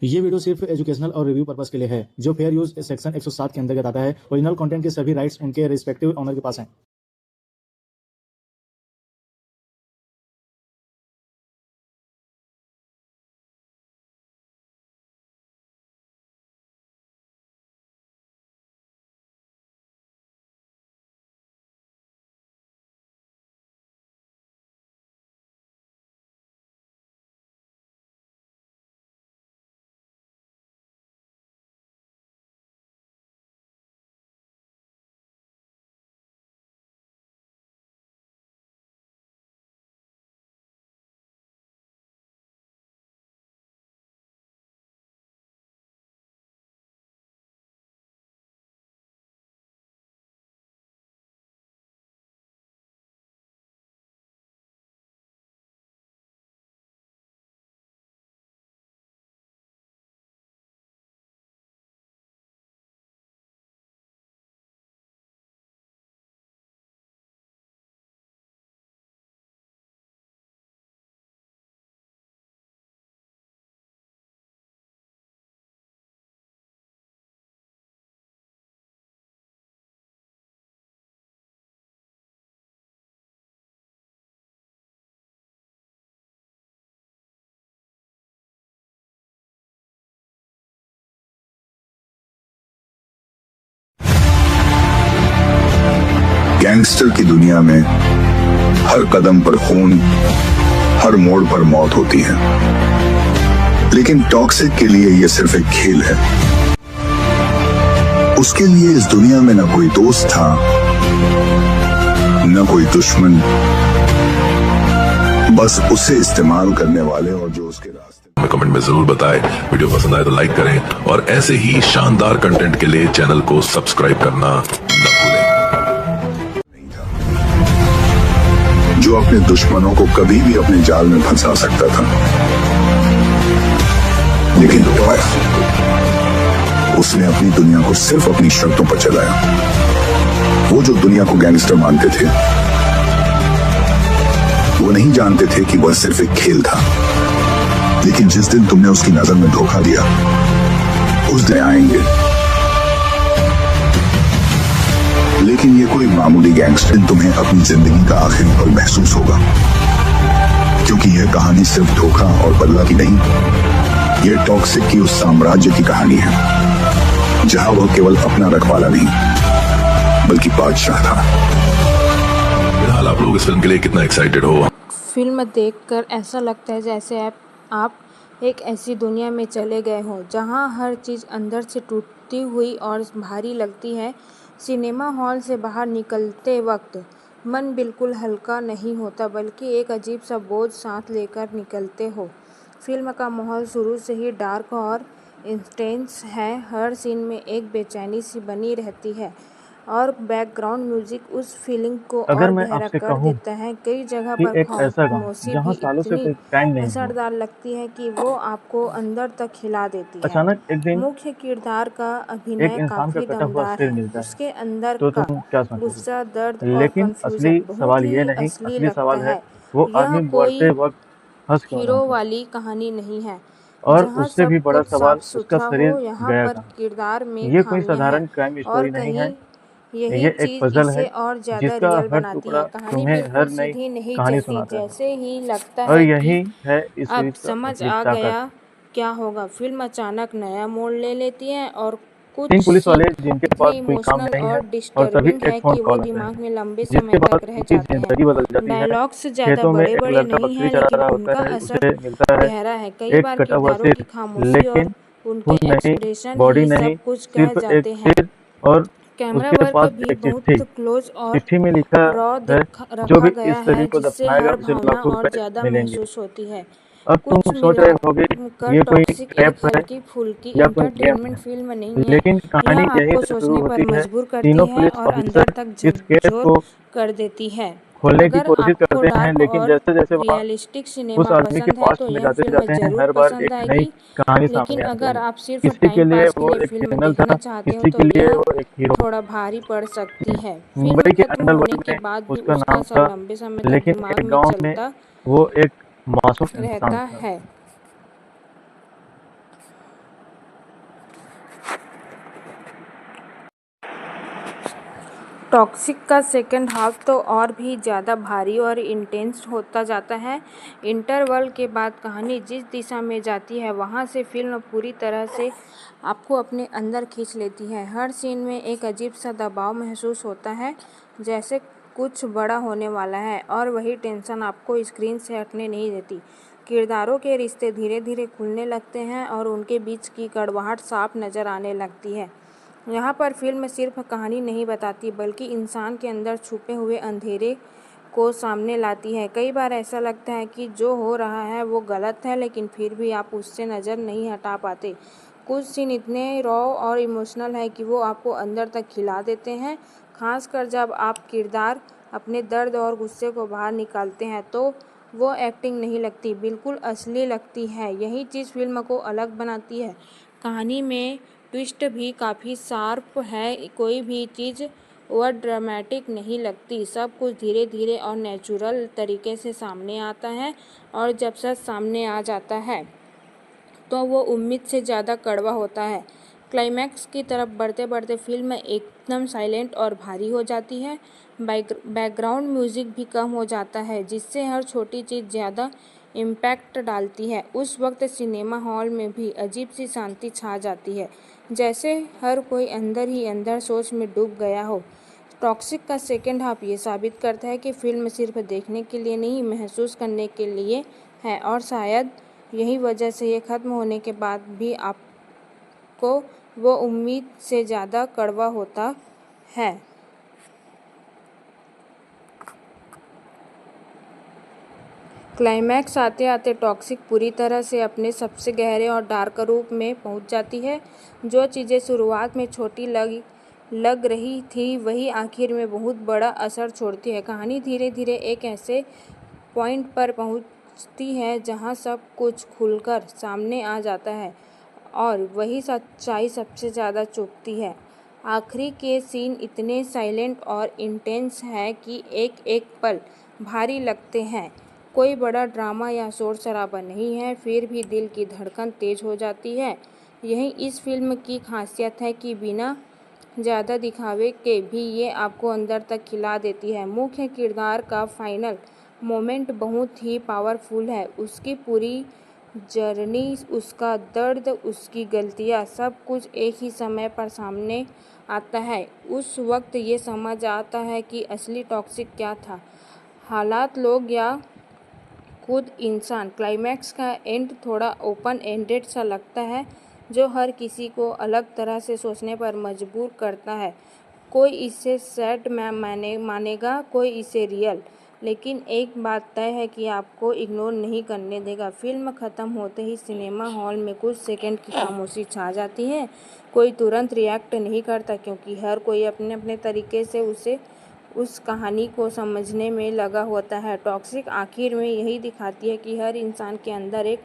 ये वीडियो सिर्फ एजुकेशनल और रिव्यू पर्पस के लिए है, जो फेयर यूज सेक्शन 107 के अंतर्गत आता है। ओरिजिनल कंटेंट के सभी राइट्स उनके रिस्पेक्टिव ऑनर के पास हैं। गैंगस्टर की दुनिया में हर कदम पर खून, हर मोड़ पर मौत होती है, लेकिन टॉक्सिक के लिए यह सिर्फ एक खेल है। उसके लिए इस दुनिया में न कोई दोस्त था, न कोई दुश्मन, बस उसे इस्तेमाल करने वाले और जो उसके रास्ते। हमें कमेंट में जरूर बताएं। वीडियो पसंद आए तो लाइक करें और ऐसे ही शानदार कंटेंट के लिए चैनल को सब्सक्राइब करना न भूलें। जो अपने दुश्मनों को कभी भी अपने जाल में फंसा सकता था, लेकिन लुट पाया। उसने अपनी दुनिया को सिर्फ अपनी शर्तों पर चलाया। वो जो दुनिया को गैंगस्टर मानते थे, वो नहीं जानते थे कि वह सिर्फ एक खेल था। लेकिन जिस दिन तुमने उसकी नजर में धोखा दिया, उस दिन आएंगे। लेकिन ये कोई मामूली गैंगस्टर तुम्हें अपनी जिंदगी का आखिरी पल महसूस होगा, क्योंकि यह कहानी सिर्फ धोखा और बदला की नहीं, यह टॉक्सिक की उस साम्राज्य की कहानी है जहां वह केवल अपना रखवाला नहीं, बल्कि बादशाह था। फिलहाल आप लोग इस फिल्म के लिए कितना एक्साइटेड हो? फिल्म देखकर ऐसा लगता है जैसे आप एक ऐसी दुनिया में चले गए हो जहां हर चीज़ अंदर से टूटती हुई और भारी लगती है। सिनेमा हॉल से बाहर निकलते वक्त मन बिल्कुल हल्का नहीं होता, बल्कि एक अजीब सा बोझ साथ लेकर निकलते हो। फिल्म का माहौल शुरू से ही डार्क और इंटेंस है। हर सीन में एक बेचैनी सी बनी रहती है और बैकग्राउंड म्यूजिक उस फीलिंग को और गहरा कर देता है। कई जगह पर खामोशी भी इतनी असरदार लगती है कि वो आपको अंदर तक हिला देती है। अचानक एक दिन मुख्य किरदार का अभिनय काफी दमदार है। उसके अंदर का गुस्सा, दर्द और कंफ्यूजन बहुत ही असली लगता है। यह कोई हीरो वाली कहानी नहीं है जहाँ सब कुछ साफ सुथरा हो। यहाँ पर किरदार में खामियां हैं और कहीं यही चीज इसे और ज्यादा रियल बनाती है। कहानी बिल्कुल सीधी नहीं चलती, जैसे ही लगता है कि अब समझ आ गया क्या होगा, फिल्म अचानक नया मोड़ ले लेती है और कुछ इतने इमोशनल और डिस्टर्बिंग है कि वो दिमाग में लंबे समय तक रह जाते हैं। डायलॉग्स ज्यादा बड़े बड़े नहीं हैं, लेकिन उनका असर गहरा है। कई बार किरदारों की खामोशी और उनके एक्सप्रेशन ही सब कुछ कह जाते हैं। कैमरा वर्क भी बहुत क्लोज और रॉ रखा गया है, जिससे हर भावना और ज्यादा महसूस होती है। कुछ मिलाकर टॉक्सिक एक हल्की फुल्की एंटरटेनमेंट फिल्म नहीं है, यह आपको सोचने पर मजबूर करती है और अंदर तक झकझोर कर देती है। अगर आपको डार्क और रियलिस्टिक सिनेमा पसंद है तो यह फिल्म जरूर पसंद आएगी, लेकिन अगर आप सिर्फ टाइम पास के लिए फिल्म देखना चाहते हो तो यह थोड़ा भारी पड़ सकती है। फिल्म खत्म होने के बाद भी उसका असर लंबे समय तक दिमाग में चलता रहता है। टॉक्सिक का सेकंड हाफ तो और भी ज़्यादा भारी और इंटेंस होता जाता है। इंटरवल के बाद कहानी जिस दिशा में जाती है वहाँ से फिल्म पूरी तरह से आपको अपने अंदर खींच लेती है। हर सीन में एक अजीब सा दबाव महसूस होता है, जैसे कुछ बड़ा होने वाला है, और वही टेंशन आपको स्क्रीन से हटने नहीं देती। किरदारों के रिश्ते धीरे धीरे खुलने लगते हैं और उनके बीच की कड़वाहट साफ नज़र आने लगती है। यहाँ पर फिल्म सिर्फ कहानी नहीं बताती, बल्कि इंसान के अंदर छुपे हुए अंधेरे को सामने लाती है। कई बार ऐसा लगता है कि जो हो रहा है वो गलत है, लेकिन फिर भी आप उससे नज़र नहीं हटा पाते। कुछ सीन इतने रॉ और इमोशनल है कि वो आपको अंदर तक खिला देते हैं। खासकर जब आप किरदार अपने दर्द और गुस्से को बाहर निकालते हैं तो वो एक्टिंग नहीं लगती, बिल्कुल असली लगती है। यही चीज़ फिल्म को अलग बनाती है। कहानी में ट्विस्ट भी काफ़ी शार्प है, कोई भी चीज़ वह ड्रामेटिक नहीं लगती। सब कुछ धीरे धीरे और नेचुरल तरीके से सामने आता है, और जब सच सामने आ जाता है तो वो उम्मीद से ज़्यादा कड़वा होता है। क्लाइमैक्स की तरफ बढ़ते बढ़ते फिल्म एकदम साइलेंट और भारी हो जाती है। बैकग्राउंड म्यूज़िक भी कम हो जाता है, जिससे हर छोटी चीज़ ज़्यादा इम्पैक्ट डालती है। उस वक्त सिनेमा हॉल में भी अजीब सी शांति छा जाती है, जैसे हर कोई अंदर ही अंदर सोच में डूब गया हो। टॉक्सिक का सेकंड हाफ ये साबित करता है कि फिल्म सिर्फ देखने के लिए नहीं, महसूस करने के लिए है, और शायद यही वजह से ये ख़त्म होने के बाद भी आपको वो उम्मीद से ज़्यादा कड़वा होता है। क्लाइमैक्स आते आते टॉक्सिक पूरी तरह से अपने सबसे गहरे और डार्क रूप में पहुंच जाती है। जो चीज़ें शुरुआत में छोटी लग रही थी, वही आखिर में बहुत बड़ा असर छोड़ती है। कहानी धीरे धीरे एक ऐसे पॉइंट पर पहुंचती है जहां सब कुछ खुलकर सामने आ जाता है, और वही सच्चाई सबसे ज़्यादा चुभती है। आखिरी के सीन इतने साइलेंट और इंटेंस है कि एक एक पल भारी लगते हैं। कोई बड़ा ड्रामा या शोर शराबा नहीं है, फिर भी दिल की धड़कन तेज हो जाती है। यही इस फिल्म की खासियत है कि बिना ज़्यादा दिखावे के भी ये आपको अंदर तक खिला देती है। मुख्य किरदार का फाइनल मोमेंट बहुत ही पावरफुल है। उसकी पूरी जर्नी, उसका दर्द, उसकी गलतियाँ, सब कुछ एक ही समय पर सामने आता है। उस वक्त ये समझ आता है कि असली टॉक्सिक क्या था, हालात, लोग या खुद इंसान। क्लाइमैक्स का एंड थोड़ा ओपन एंडेड सा लगता है, जो हर किसी को अलग तरह से सोचने पर मजबूर करता है। कोई इसे सैड मानेगा, कोई इसे रियल, लेकिन एक बात तय है कि आपको इग्नोर नहीं करने देगा। फिल्म ख़त्म होते ही सिनेमा हॉल में कुछ सेकंड की खामोशी छा जाती है। कोई तुरंत रिएक्ट नहीं करता, क्योंकि हर कोई अपने अपने तरीके से उस कहानी को समझने में लगा होता है। टॉक्सिक आखिर में यही दिखाती है कि हर इंसान के अंदर एक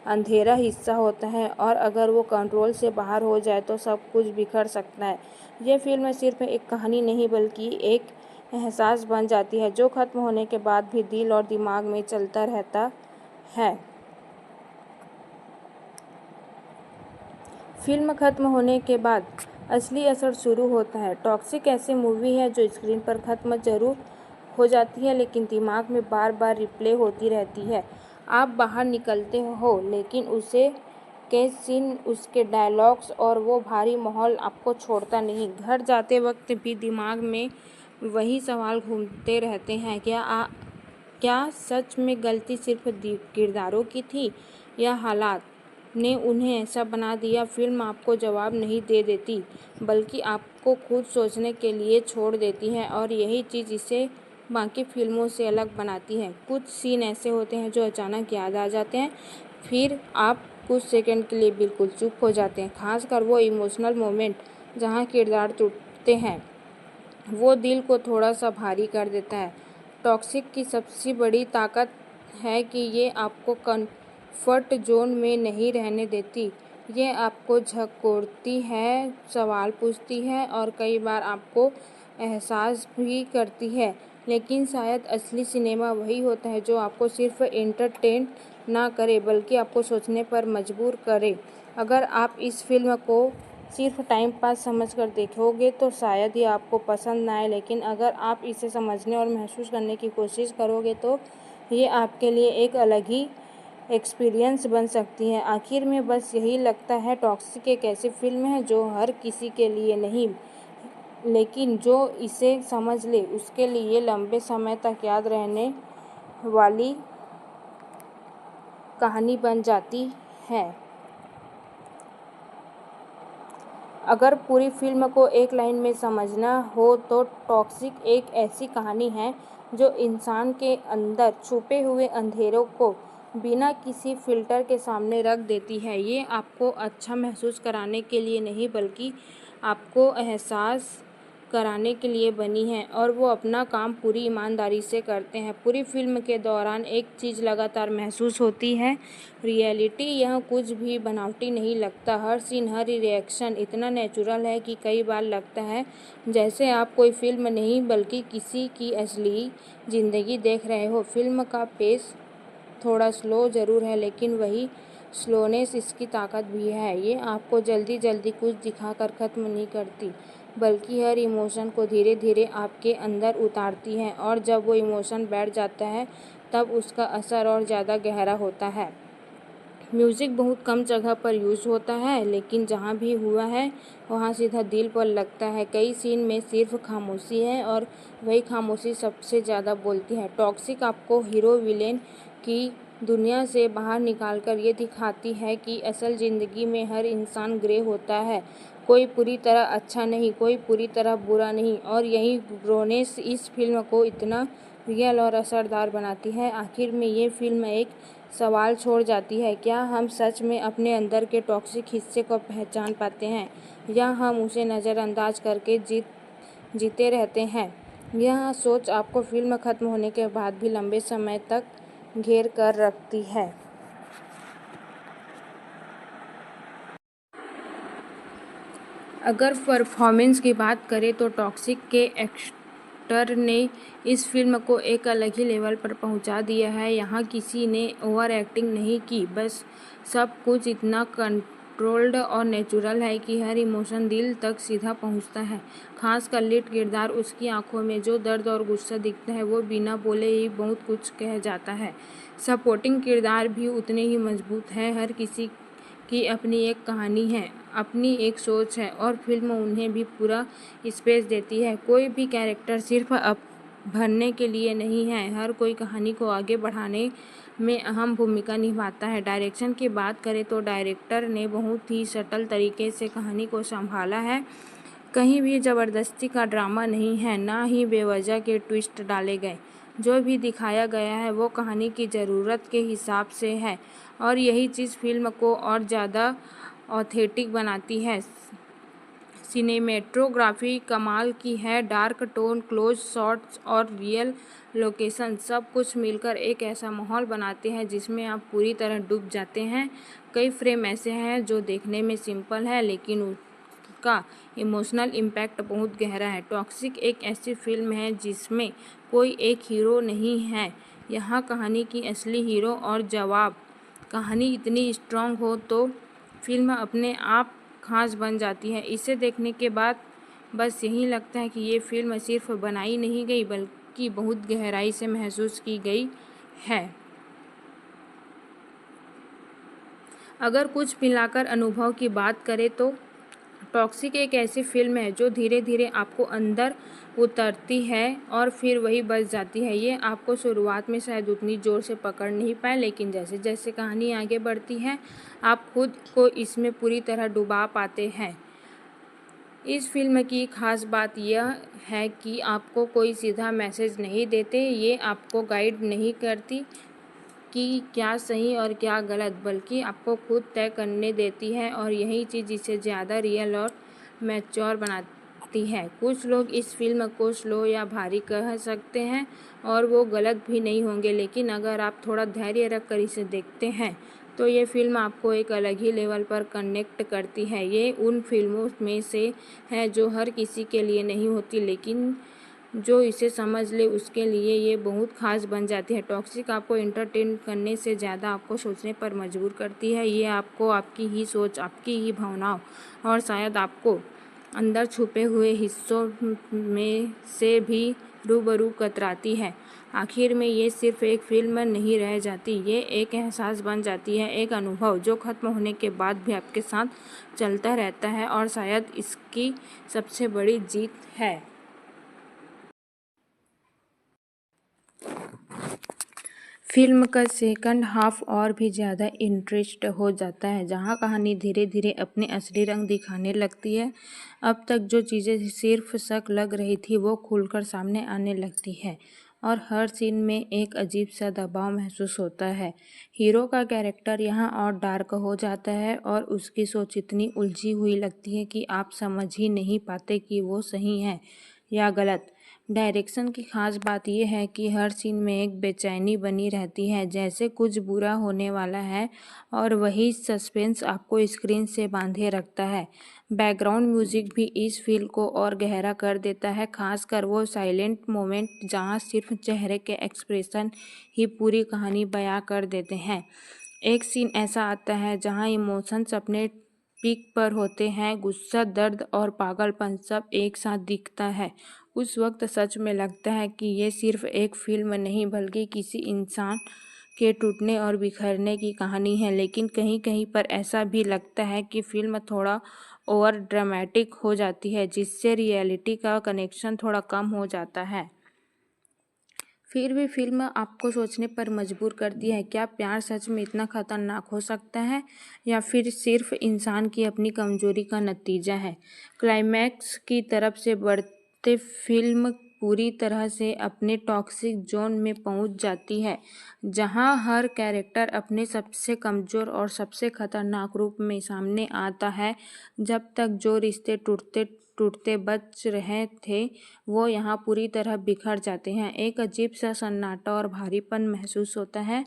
अंधेरा हिस्सा होता है, और अगर वो कंट्रोल से बाहर हो जाए तो सब कुछ बिखर सकता है। ये फिल्म सिर्फ एक कहानी नहीं, बल्कि एक एहसास बन जाती है, जो ख़त्म होने के बाद भी दिल और दिमाग में चलता रहता है। फिल्म ख़त्म होने के बाद असली असर शुरू होता है। टॉक्सिक ऐसी मूवी है जो स्क्रीन पर ख़त्म जरूर हो जाती है, लेकिन दिमाग में बार बार रिप्ले होती रहती है। आप बाहर निकलते हो, लेकिन उसे के सीन, उसके डायलॉग्स और वो भारी माहौल आपको छोड़ता नहीं। घर जाते वक्त भी दिमाग में वही सवाल घूमते रहते हैं, क्या सच में गलती सिर्फ किरदारों की थी, या हालात ने उन्हें ऐसा बना दिया। फिल्म आपको जवाब नहीं दे देती, बल्कि आपको खुद सोचने के लिए छोड़ देती है, और यही चीज़ इसे बाकी फिल्मों से अलग बनाती है। कुछ सीन ऐसे होते हैं जो अचानक याद आ जाते हैं, फिर आप कुछ सेकंड के लिए बिल्कुल चुप हो जाते हैं। खासकर वो इमोशनल मोमेंट जहाँ किरदार टूटते हैं, वो दिल को थोड़ा सा भारी कर देता है। टॉक्सिक की सबसे बड़ी ताकत है कि ये आपको कंफर्ट जोन में नहीं रहने देती। ये आपको झकोरती है, सवाल पूछती है, और कई बार आपको एहसास भी करती है। लेकिन शायद असली सिनेमा वही होता है जो आपको सिर्फ एंटरटेन ना करे, बल्कि आपको सोचने पर मजबूर करे। अगर आप इस फिल्म को सिर्फ टाइम पास समझकर देखोगे तो शायद ही आपको पसंद ना आए, लेकिन अगर आप इसे समझने और महसूस करने की कोशिश करोगे तो ये आपके लिए एक अलग ही एक्सपीरियंस बन सकती है। आखिर में बस यही लगता है, टॉक्सिक एक ऐसी फिल्म है जो हर किसी के लिए नहीं, लेकिन जो इसे समझ ले उसके लिए लंबे समय तक याद रहने वाली कहानी बन जाती है। अगर पूरी फिल्म को एक लाइन में समझना हो तो टॉक्सिक एक ऐसी कहानी है जो इंसान के अंदर छुपे हुए अंधेरों को बिना किसी फिल्टर के सामने रख देती है। ये आपको अच्छा महसूस कराने के लिए नहीं, बल्कि आपको एहसास कराने के लिए बनी है, और वो अपना काम पूरी ईमानदारी से करते हैं। पूरी फिल्म के दौरान एक चीज़ लगातार महसूस होती है, रियलिटी। यह कुछ भी बनावटी नहीं लगता। हर सीन, हर रिएक्शन इतना नेचुरल है कि कई बार लगता है जैसे आप कोई फिल्म नहीं बल्कि किसी की असली ज़िंदगी देख रहे हो। फिल्म का पेस थोड़ा स्लो ज़रूर है, लेकिन वही स्लोनेस इसकी ताकत भी है। ये आपको जल्दी जल्दी कुछ दिखाकर ख़त्म नहीं करती, बल्कि हर इमोशन को धीरे धीरे आपके अंदर उतारती है, और जब वो इमोशन बैठ जाता है तब उसका असर और ज़्यादा गहरा होता है। म्यूज़िक बहुत कम जगह पर यूज़ होता है, लेकिन जहाँ भी हुआ है वहाँ सीधा दिल पर लगता है। कई सीन में सिर्फ खामोशी है और वही खामोशी सबसे ज़्यादा बोलती है। टॉक्सिक आपको हीरो विलेन की दुनिया से बाहर निकालकर ये दिखाती है कि असल ज़िंदगी में हर इंसान ग्रे होता है। कोई पूरी तरह अच्छा नहीं, कोई पूरी तरह बुरा नहीं, और यही ग्रोनेस इस फिल्म को इतना रियल और असरदार बनाती है। आखिर में ये फिल्म एक सवाल छोड़ जाती है, क्या हम सच में अपने अंदर के टॉक्सिक हिस्से को पहचान पाते हैं, या हम उसे नज़रअंदाज करके जीते रहते हैं। यह सोच आपको फिल्म खत्म होने के बाद भी लंबे समय तक घेर कर रखती है। अगर परफॉर्मेंस की बात करें तो टॉक्सिक के एक्टर ने इस फिल्म को एक अलग ही लेवल पर पहुंचा दिया है। यहाँ किसी ने ओवर एक्टिंग नहीं की, बस सब कुछ इतना कंट्रोल्ड और नेचुरल है कि हर इमोशन दिल तक सीधा पहुंचता है। खासकर लीड किरदार, उसकी आंखों में जो दर्द और गुस्सा दिखता है वो बिना बोले ही बहुत कुछ कह जाता है। सपोर्टिंग किरदार भी उतने ही मजबूत हैं। हर किसी की अपनी एक कहानी है, अपनी एक सोच है, और फिल्म उन्हें भी पूरा स्पेस देती है। कोई भी कैरेक्टर सिर्फ भरने के लिए नहीं है, हर कोई कहानी को आगे बढ़ाने में अहम भूमिका निभाता है। डायरेक्शन की बात करें तो डायरेक्टर ने बहुत ही सटल तरीके से कहानी को संभाला है। कहीं भी ज़बरदस्ती का ड्रामा नहीं है, ना ही बेवजह के ट्विस्ट डाले गए। जो भी दिखाया गया है वो कहानी की ज़रूरत के हिसाब से है, और यही चीज़ फिल्म को और ज़्यादा ऑथेंटिक बनाती है। सिनेमेटोग्राफी कमाल की है। डार्क टोन, क्लोज शॉट्स और रियल लोकेशन सब कुछ मिलकर एक ऐसा माहौल बनाते हैं जिसमें आप पूरी तरह डूब जाते हैं। कई फ्रेम ऐसे हैं जो देखने में सिंपल है, लेकिन उसका इमोशनल इम्पैक्ट बहुत गहरा है। टॉक्सिक एक ऐसी फिल्म है जिसमें कोई एक हीरो नहीं है। यहाँ कहानी की असली हीरो और जवाब कहानी इतनी स्ट्रॉन्ग हो तो फिल्म अपने आप खास बन जाती है। इसे देखने के बाद बस यही लगता है कि ये फिल्म सिर्फ बनाई नहीं गई, बल्कि बहुत गहराई से महसूस की गई है। अगर कुछ मिलाकर अनुभव की बात करें तो टॉक्सिक एक ऐसी फिल्म है जो धीरे धीरे आपको अंदर उतरती है और फिर वही बच जाती है। ये आपको शुरुआत में शायद उतनी ज़ोर से पकड़ नहीं पाए, लेकिन जैसे जैसे कहानी आगे बढ़ती है आप खुद को इसमें पूरी तरह डुबा पाते हैं। इस फिल्म की खास बात यह है कि आपको कोई सीधा मैसेज नहीं देते, ये आपको गाइड नहीं करती कि क्या सही और क्या गलत, बल्कि आपको खुद तय करने देती है, और यही चीज़ इसे ज़्यादा रियल और मैच्योर बनाती है। कुछ लोग इस फिल्म को स्लो या भारी कह सकते हैं, और वो गलत भी नहीं होंगे, लेकिन अगर आप थोड़ा धैर्य रख कर इसे देखते हैं तो ये फिल्म आपको एक अलग ही लेवल पर कनेक्ट करती है। ये उन फिल्मों में से है जो हर किसी के लिए नहीं होती, लेकिन जो इसे समझ ले उसके लिए ये बहुत खास बन जाती है। टॉक्सिक आपको एंटरटेन करने से ज़्यादा आपको सोचने पर मजबूर करती है। ये आपको आपकी ही सोच, आपकी ही भावनाओं और शायद आपको अंदर छुपे हुए हिस्सों में से भी रूबरू कतराती है। आखिर में ये सिर्फ एक फिल्म नहीं रह जाती, ये एक एहसास बन जाती है, एक अनुभव जो ख़त्म होने के बाद भी आपके साथ चलता रहता है और शायद इसकी सबसे बड़ी जीत है। फिल्म का सेकंड हाफ और भी ज़्यादा इंटरेस्ट हो जाता है, जहाँ कहानी धीरे धीरे अपने असली रंग दिखाने लगती है। अब तक जो चीज़ें सिर्फ शक लग रही थी वो खुलकर सामने आने लगती है और हर सीन में एक अजीब सा दबाव महसूस होता है। हीरो का कैरेक्टर यहाँ और डार्क हो जाता है और उसकी सोच इतनी उलझी हुई लगती है कि आप समझ ही नहीं पाते कि वो सही है या गलत। डायरेक्शन की खास बात यह है कि हर सीन में एक बेचैनी बनी रहती है, जैसे कुछ बुरा होने वाला है और वही सस्पेंस आपको स्क्रीन से बांधे रखता है। बैकग्राउंड म्यूजिक भी इस फील को और गहरा कर देता है, खासकर वो साइलेंट मोमेंट जहाँ सिर्फ चेहरे के एक्सप्रेशन ही पूरी कहानी बयां कर देते हैं। एक सीन ऐसा आता है जहाँ इमोशंस अपने पीक पर होते हैं, गुस्सा, दर्द और पागलपन सब एक साथ दिखता है। उस वक्त सच में लगता है कि ये सिर्फ एक फिल्म नहीं बल्कि किसी इंसान के टूटने और बिखरने की कहानी है। लेकिन कहीं कहीं पर ऐसा भी लगता है कि फिल्म थोड़ा ओवर ड्रामेटिक हो जाती है, जिससे रियलिटी का कनेक्शन थोड़ा कम हो जाता है। फिर भी फिल्म आपको सोचने पर मजबूर करती है, क्या प्यार सच में इतना खतरनाक हो सकता है या फिर सिर्फ इंसान की अपनी कमजोरी का नतीजा है। क्लाइमैक्स की तरफ से बढ़ते फिल्म पूरी तरह से अपने टॉक्सिक जोन में पहुंच जाती है, जहां हर कैरेक्टर अपने सबसे कमज़ोर और सबसे खतरनाक रूप में सामने आता है। जब तक जो रिश्ते टूटते टूटते बच रहे थे वो यहाँ पूरी तरह बिखर जाते हैं। एक अजीब सा सन्नाटा और भारीपन महसूस होता है,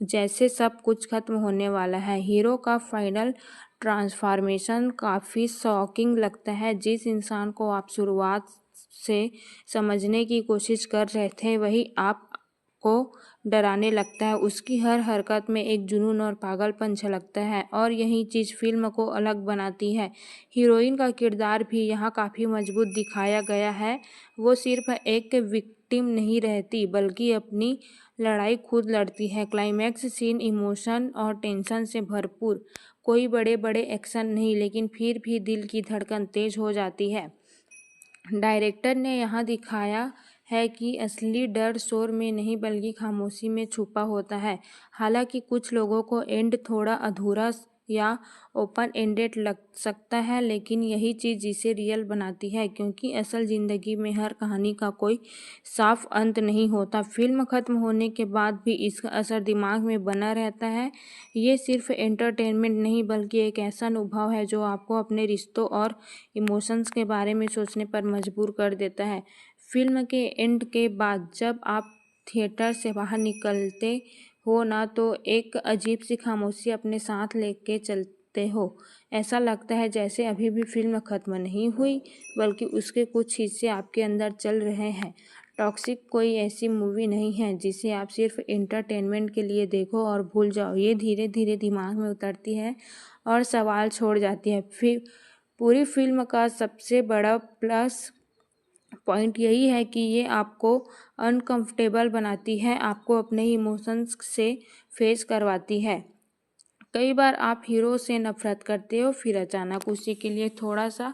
जैसे सब कुछ खत्म होने वाला है। हीरो का फाइनल ट्रांसफॉर्मेशन काफ़ी शॉकिंग लगता है। जिस इंसान को आप शुरुआत से समझने की कोशिश कर रहे थे वही आपको डराने लगता है। उसकी हर हरकत में एक जुनून और पागलपन झलकता है और यही चीज़ फिल्म को अलग बनाती है। हीरोइन का किरदार भी यहाँ काफ़ी मजबूत दिखाया गया है। वो सिर्फ एक विक्टिम नहीं रहती बल्कि अपनी लड़ाई खुद लड़ती है। क्लाइमैक्स सीन इमोशन और टेंशन से भरपूर, कोई बड़े बड़े एक्शन नहीं, लेकिन फिर भी दिल की धड़कन तेज हो जाती है। डायरेक्टर ने यहाँ दिखाया है कि असली डर शोर में नहीं बल्कि खामोशी में छुपा होता है। हालांकि कुछ लोगों को एंड थोड़ा अधूरा या ओपन एंडेड लग सकता है, लेकिन यही चीज़ जिसे रियल बनाती है, क्योंकि असल ज़िंदगी में हर कहानी का कोई साफ अंत नहीं होता। फिल्म ख़त्म होने के बाद भी इसका असर दिमाग में बना रहता है। ये सिर्फ एंटरटेनमेंट नहीं बल्कि एक ऐसा अनुभव है जो आपको अपने रिश्तों और इमोशंस के बारे में सोचने पर मजबूर कर देता है। फिल्म के एंड के बाद जब आप थिएटर से बाहर निकलते हो ना, तो एक अजीब सी खामोशी अपने साथ लेके चलते हो। ऐसा लगता है जैसे अभी भी फिल्म ख़त्म नहीं हुई बल्कि उसके कुछ हिस्से आपके अंदर चल रहे हैं। टॉक्सिक कोई ऐसी मूवी नहीं है जिसे आप सिर्फ एंटरटेनमेंट के लिए देखो और भूल जाओ। ये धीरे धीरे दिमाग में उतरती है और सवाल छोड़ जाती है। फिर पूरी फिल्म का सबसे बड़ा प्लस पॉइंट यही है कि ये आपको अनकंफर्टेबल बनाती है, आपको अपने इमोशंस से फेस करवाती है। कई बार आप हीरो से नफरत करते हो, फिर अचानक उसी के लिए थोड़ा सा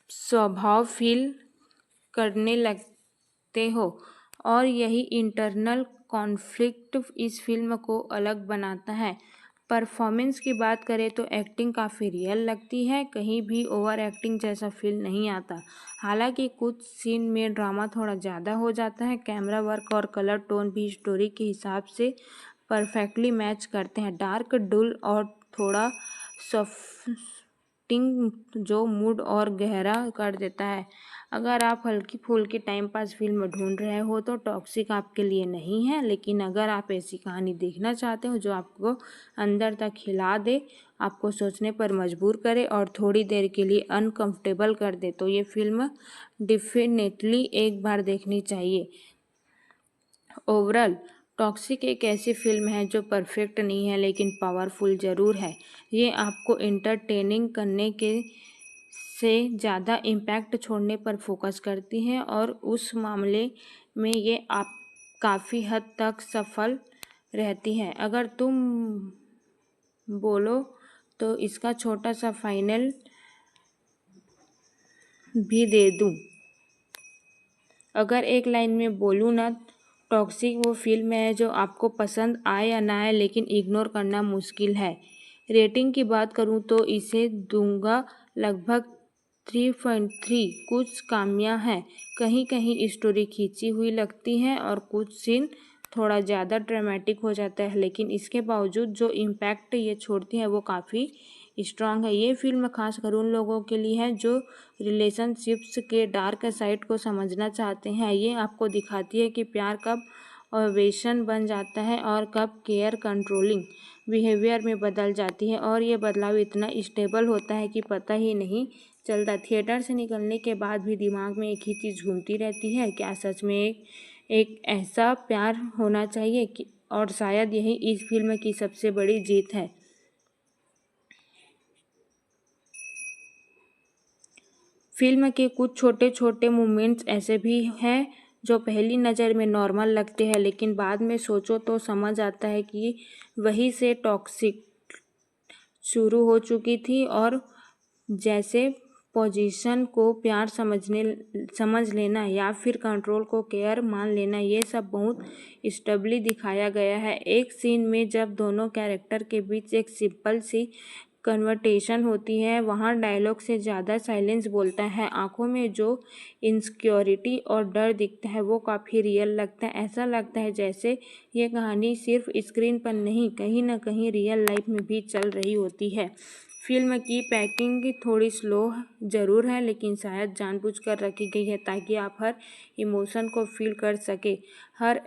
स्वभाव फील करने लगते हो और यही इंटरनल कॉन्फ्लिक्ट इस फिल्म को अलग बनाता है। परफॉर्मेंस की बात करें तो एक्टिंग काफ़ी रियल लगती है, कहीं भी ओवर एक्टिंग जैसा फील नहीं आता। हालांकि कुछ सीन में ड्रामा थोड़ा ज़्यादा हो जाता है। कैमरा वर्क और कलर टोन भी स्टोरी के हिसाब से परफेक्टली मैच करते हैं। डार्क, डुल और थोड़ा एक्टिंग जो मूड और गहरा कर देता है। अगर आप हल्की फुल्की टाइम पास फिल्म ढूंढ रहे हो तो टॉक्सिक आपके लिए नहीं है, लेकिन अगर आप ऐसी कहानी देखना चाहते हो जो आपको अंदर तक हिला दे, आपको सोचने पर मजबूर करे और थोड़ी देर के लिए अनकंफर्टेबल कर दे, तो ये फिल्म डेफिनेटली एक बार देखनी चाहिए। ओवरऑल टॉक्सिक एक ऐसी फिल्म है जो परफेक्ट नहीं है लेकिन पावरफुल ज़रूर है। ये आपको एंटरटेनिंग करने के से ज़्यादा इम्पैक्ट छोड़ने पर फोकस करती है और उस मामले में ये आप काफ़ी हद तक सफल रहती है। अगर तुम बोलो तो इसका छोटा सा फाइनल भी दे दूं। अगर एक लाइन में बोलूँ ना, टॉक्सिक वो फिल्म है जो आपको पसंद आए या ना आए लेकिन इग्नोर करना मुश्किल है। रेटिंग की बात करूँ तो इसे दूंगा लगभग 3.3। कुछ खामियां हैं, कहीं कहीं स्टोरी खींची हुई लगती है और कुछ सीन थोड़ा ज़्यादा ड्रामेटिक हो जाता है, लेकिन इसके बावजूद जो इम्पैक्ट ये छोड़ती है वो काफ़ी स्ट्रांग है। ये फिल्म खास कर उन लोगों के लिए है जो रिलेशनशिप्स के डार्क साइड को समझना चाहते हैं। ये आपको दिखाती है कि प्यार कब ऑब्सेशन बन जाता है और कब केयर कंट्रोलिंग बिहेवियर में बदल जाती है, और ये बदलाव इतना स्टेबल होता है कि पता ही नहीं चलता। थिएटर से निकलने के बाद भी दिमाग में एक ही चीज़ घूमती रहती है, क्या सच में एक ऐसा प्यार होना चाहिए और शायद यही इस फिल्म की सबसे बड़ी जीत है। फिल्म के कुछ छोटे छोटे मोमेंट्स ऐसे भी हैं जो पहली नज़र में नॉर्मल लगते हैं, लेकिन बाद में सोचो तो समझ आता है कि वहीं से टॉक्सिक शुरू हो चुकी थी। और जैसे पोजीशन को प्यार समझ लेना या फिर कंट्रोल को केयर मान लेना, ये सब बहुत स्टेबली दिखाया गया है। एक सीन में जब दोनों कैरेक्टर के बीच एक सिंपल सी कन्वर्सेशन होती है, वहाँ डायलॉग से ज़्यादा साइलेंस बोलता है। आंखों में जो इनसिक्योरिटी और डर दिखता है वो काफ़ी रियल लगता है। ऐसा लगता है जैसे ये कहानी सिर्फ स्क्रीन पर नहीं, कहीं ना कहीं रियल लाइफ में भी चल रही होती है। फिल्म की पैकिंग थोड़ी स्लो ज़रूर है, लेकिन शायद जानबूझकर रखी गई है ताकि आप हर इमोशन को फील कर सके। हर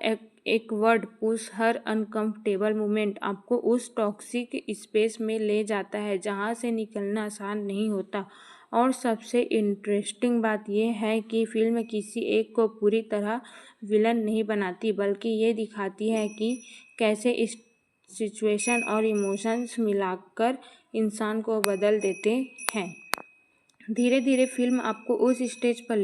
एक वर्ड पुश, हर अनकंफर्टेबल मोमेंट आपको उस टॉक्सिक स्पेस में ले जाता है जहां से निकलना आसान नहीं होता। और सबसे इंटरेस्टिंग बात यह है कि फिल्म किसी एक को पूरी तरह विलन नहीं बनाती, बल्कि ये दिखाती है कि कैसे इस सिचुएशन और इमोशंस मिलाकर इंसान को बदल देते हैं। धीरे धीरे फिल्म आपको उस स्टेज पर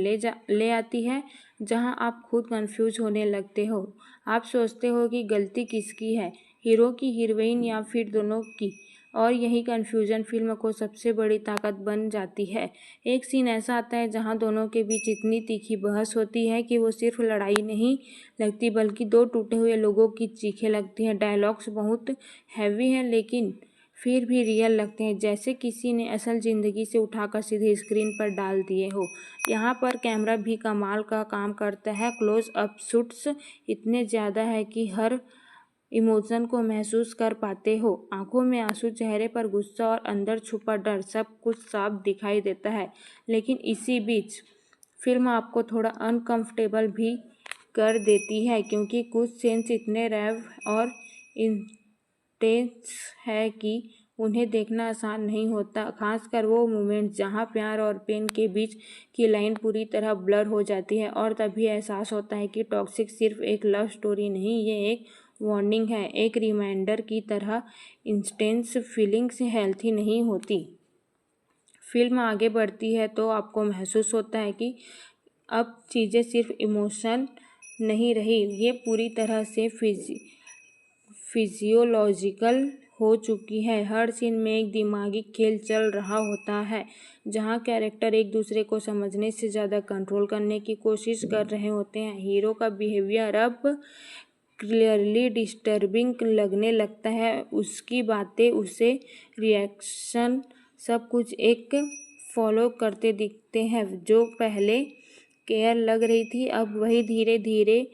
ले आती है जहां आप खुद कंफ्यूज होने लगते हो। आप सोचते हो कि गलती किसकी है, हीरो की, हीरोइन या फिर दोनों की, और यही कंफ्यूजन फिल्म को सबसे बड़ी ताकत बन जाती है। एक सीन ऐसा आता है जहां दोनों के बीच इतनी तीखी बहस होती है कि वो सिर्फ लड़ाई नहीं लगती बल्कि दो टूटे हुए लोगों की चीखें लगती हैं। डायलॉग्स बहुत हैवी हैं लेकिन फिर भी रियल लगते हैं, जैसे किसी ने असल ज़िंदगी से उठाकर सीधे स्क्रीन पर डाल दिए हो। यहाँ पर कैमरा भी कमाल का काम करता है। क्लोज अप शॉट्स इतने ज़्यादा है कि हर इमोशन को महसूस कर पाते हो। आंखों में आंसू, चेहरे पर गुस्सा और अंदर छुपा डर, सब कुछ साफ दिखाई देता है। लेकिन इसी बीच फिल्म आपको थोड़ा अनकंफर्टेबल भी कर देती है, क्योंकि कुछ सीन्स इतने रैव और इंटेंस है कि उन्हें देखना आसान नहीं होता। खासकर वो मोमेंट जहाँ प्यार और पेन के बीच की लाइन पूरी तरह ब्लर हो जाती है, और तभी एहसास होता है कि टॉक्सिक सिर्फ एक लव स्टोरी नहीं, ये एक वार्निंग है, एक रिमाइंडर की तरह। इंटेंस फीलिंग्स हेल्थी नहीं होती। फिल्म आगे बढ़ती है तो आपको महसूस होता है कि अब चीज़ें सिर्फ इमोशन नहीं रही, ये पूरी तरह से फिजियोलॉजिकल हो चुकी है। हर सीन में एक दिमागी खेल चल रहा होता है जहां कैरेक्टर एक दूसरे को समझने से ज़्यादा कंट्रोल करने की कोशिश कर रहे होते हैं। हीरो का बिहेवियर अब क्लियरली डिस्टर्बिंग लगने लगता है, उसकी बातें, उससे रिएक्शन, सब कुछ एक फॉलो करते दिखते हैं। जो पहले केयर लग रही थी अब वही धीरे धीरे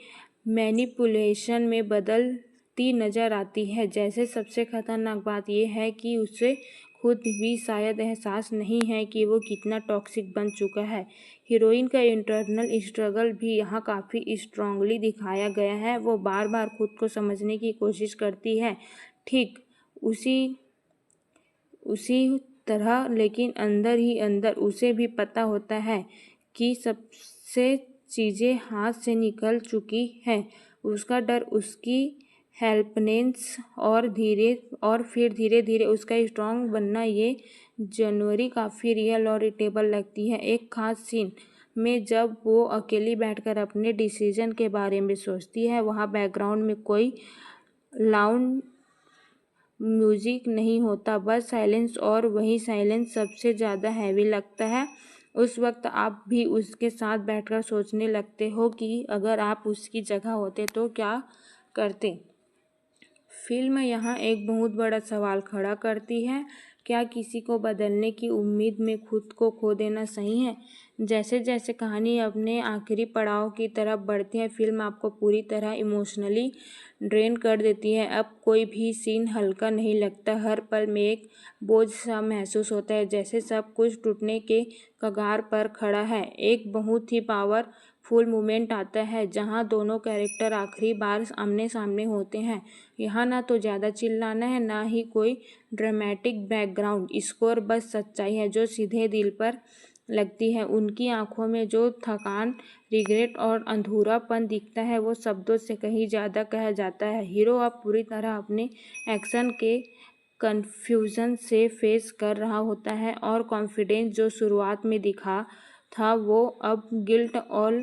मैनिपुलेशन में बदलती नज़र आती है। जैसे सबसे खतरनाक बात यह है कि उसे खुद भी शायद एहसास नहीं है कि वो कितना टॉक्सिक बन चुका है। हीरोइन का इंटरनल स्ट्रगल भी यहाँ काफ़ी स्ट्रांगली दिखाया गया है। वो बार बार खुद को समझने की कोशिश करती है, ठीक उसी तरह, लेकिन अंदर ही अंदर उसे भी पता होता है कि सबसे चीज़ें हाथ से निकल चुकी हैं। उसका डर, उसकी हेल्पलेसनेस और फिर धीरे धीरे उसका स्ट्रांग बनना, ये जनवरी काफ़ी रियल और रिलेटेबल लगती है। एक खास सीन में जब वो अकेली बैठकर अपने डिसीजन के बारे में सोचती है, वहाँ बैकग्राउंड में कोई लाउड म्यूजिक नहीं होता, बस साइलेंस, और वही साइलेंस सबसे ज़्यादा हैवी लगता है। उस वक्त आप भी उसके साथ बैठकर सोचने लगते हो कि अगर आप उसकी जगह होते तो क्या करते। फिल्म यहाँ एक बहुत बड़ा सवाल खड़ा करती है, क्या किसी को बदलने की उम्मीद में खुद को खो देना सही है। जैसे जैसे कहानी अपने आखिरी पड़ाव की तरफ बढ़ती है, फिल्म आपको पूरी तरह इमोशनली ड्रेन कर देती है। अब कोई भी सीन हल्का नहीं लगता, हर पल में एक बोझ सा महसूस होता है, जैसे सब कुछ टूटने के कगार पर खड़ा है। एक बहुत ही पावरफुल मोमेंट आता है जहां दोनों कैरेक्टर आखिरी बार आमने सामने होते हैं। यहाँ ना तो ज़्यादा चिल्लाना है, ना ही कोई ड्रामेटिक बैकग्राउंड स्कोर, बस सच्चाई है जो सीधे दिल पर लगती है। उनकी आंखों में जो थकान, रिग्रेट और अधूरापन दिखता है, वो शब्दों से कहीं ज़्यादा कहा जाता है। हीरो अब पूरी तरह अपने एक्शन के कन्फ्यूजन से फेस कर रहा होता है, और कॉन्फिडेंस जो शुरुआत में दिखा था वो अब गिल्ट और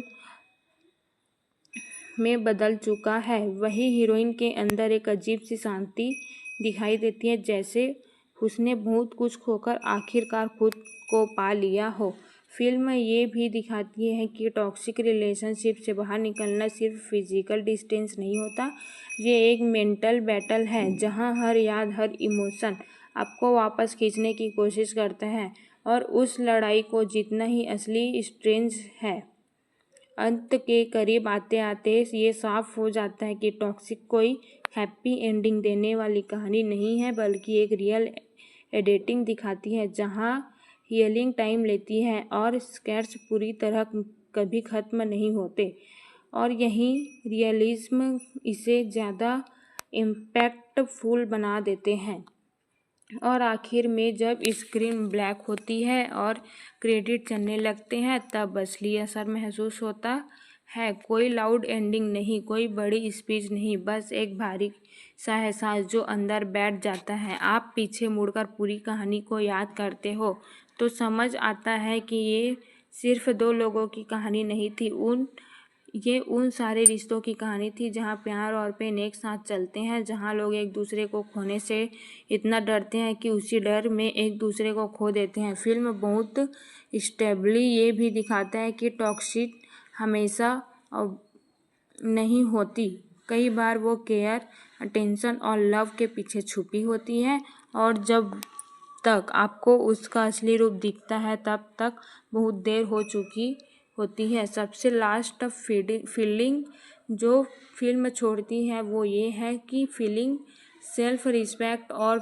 में बदल चुका है। वही हीरोइन के अंदर एक अजीब सी शांति दिखाई देती है, जैसे उसने बहुत कुछ खोकर आखिरकार खुद को पा लिया हो। फिल्म ये भी दिखाती है कि टॉक्सिक रिलेशनशिप से बाहर निकलना सिर्फ फिजिकल डिस्टेंस नहीं होता, ये एक मेंटल बैटल है जहाँ हर याद, हर इमोशन आपको वापस खींचने की कोशिश करता है, और उस लड़ाई को जीतना ही असली स्ट्रेंथ है। अंत के करीब आते आते ये साफ हो जाता है कि टॉक्सिक कोई हैप्पी एंडिंग देने वाली कहानी नहीं है, बल्कि एक रियल एडिटिंग दिखाती है जहाँ हीलिंग टाइम लेती है और स्कैर्स पूरी तरह कभी ख़त्म नहीं होते, और यही रियलिज्म इसे ज़्यादा इम्पैक्टफुल बना देते हैं। और आखिर में जब स्क्रीन ब्लैक होती है और क्रेडिट चलने लगते हैं, तब असली असर महसूस होता है। कोई लाउड एंडिंग नहीं, कोई बड़ी स्पीच नहीं, बस एक भारी सा एहसास जो अंदर बैठ जाता है। आप पीछे मुड़कर पूरी कहानी को याद करते हो तो समझ आता है कि ये सिर्फ दो लोगों की कहानी नहीं थी, ये उन सारे रिश्तों की कहानी थी जहाँ प्यार और पेन एक साथ चलते हैं, जहाँ लोग एक दूसरे को खोने से इतना डरते हैं कि उसी डर में एक दूसरे को खो देते हैं। फिल्म बहुत स्टेबली ये भी दिखाता है कि टॉक्सिक हमेशा नहीं होती, कई बार वो केयर, अटेंशन और लव के पीछे छुपी होती है, और जब तक आपको उसका असली रूप दिखता है तब तक बहुत देर हो चुकी होती है। सबसे लास्ट फीलिंग जो फिल्म छोड़ती है वो ये है कि फीलिंग सेल्फ रिस्पेक्ट और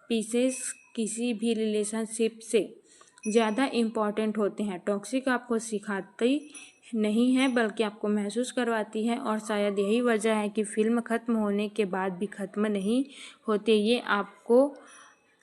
पीसेस किसी भी रिलेशनशिप से ज़्यादा इम्पॉर्टेंट होते हैं। टॉक्सिक आपको सिखाती नहीं है बल्कि आपको महसूस करवाती है, और शायद यही वजह है कि फिल्म ख़त्म होने के बाद भी ख़त्म नहीं होती। ये आपको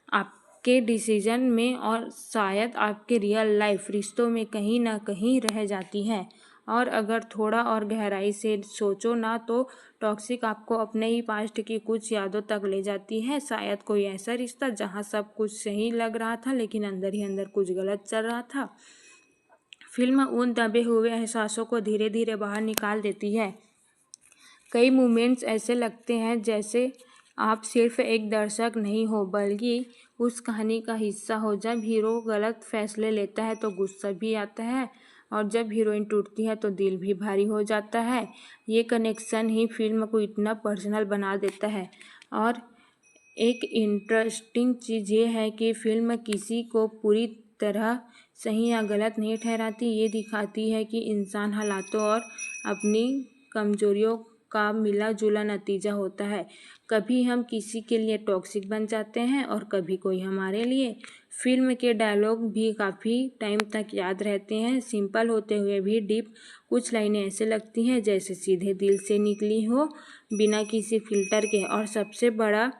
आपके डिसीजन में और शायद आपके रियल लाइफ रिश्तों में कहीं ना कहीं रह जाती है। और अगर थोड़ा और गहराई से सोचो ना, तो टॉक्सिक आपको अपने ही पास्ट की कुछ यादों तक ले जाती है। शायद कोई ऐसा रिश्ता जहाँ सब कुछ सही लग रहा था लेकिन अंदर ही अंदर कुछ गलत चल रहा था। फिल्म उन दबे हुए एहसासों को धीरे धीरे बाहर निकाल देती है। कई मोमेंट्स ऐसे लगते हैं जैसे आप सिर्फ एक दर्शक नहीं हो बल्कि उस कहानी का हिस्सा हो। जब हीरो गलत फैसले लेता है तो गुस्सा भी आता है, और जब हीरोइन टूटती है तो दिल भी भारी हो जाता है। ये कनेक्शन ही फिल्म को इतना पर्सनल बना देता है। और एक इंटरेस्टिंग चीज़ ये है कि फिल्म किसी को पूरी तरह सही या गलत नहीं ठहराती, ये दिखाती है कि इंसान हालातों और अपनी कमजोरियों का मिला जुला नतीजा होता है। कभी हम किसी के लिए टॉक्सिक बन जाते हैं और कभी कोई हमारे लिए। फिल्म के डायलॉग भी काफ़ी टाइम तक याद रहते हैं, सिंपल होते हुए भी डीप। कुछ लाइनें ऐसे लगती हैं जैसे सीधे दिल से निकली हो, बिना किसी फिल्टर के। और सबसे बड़ा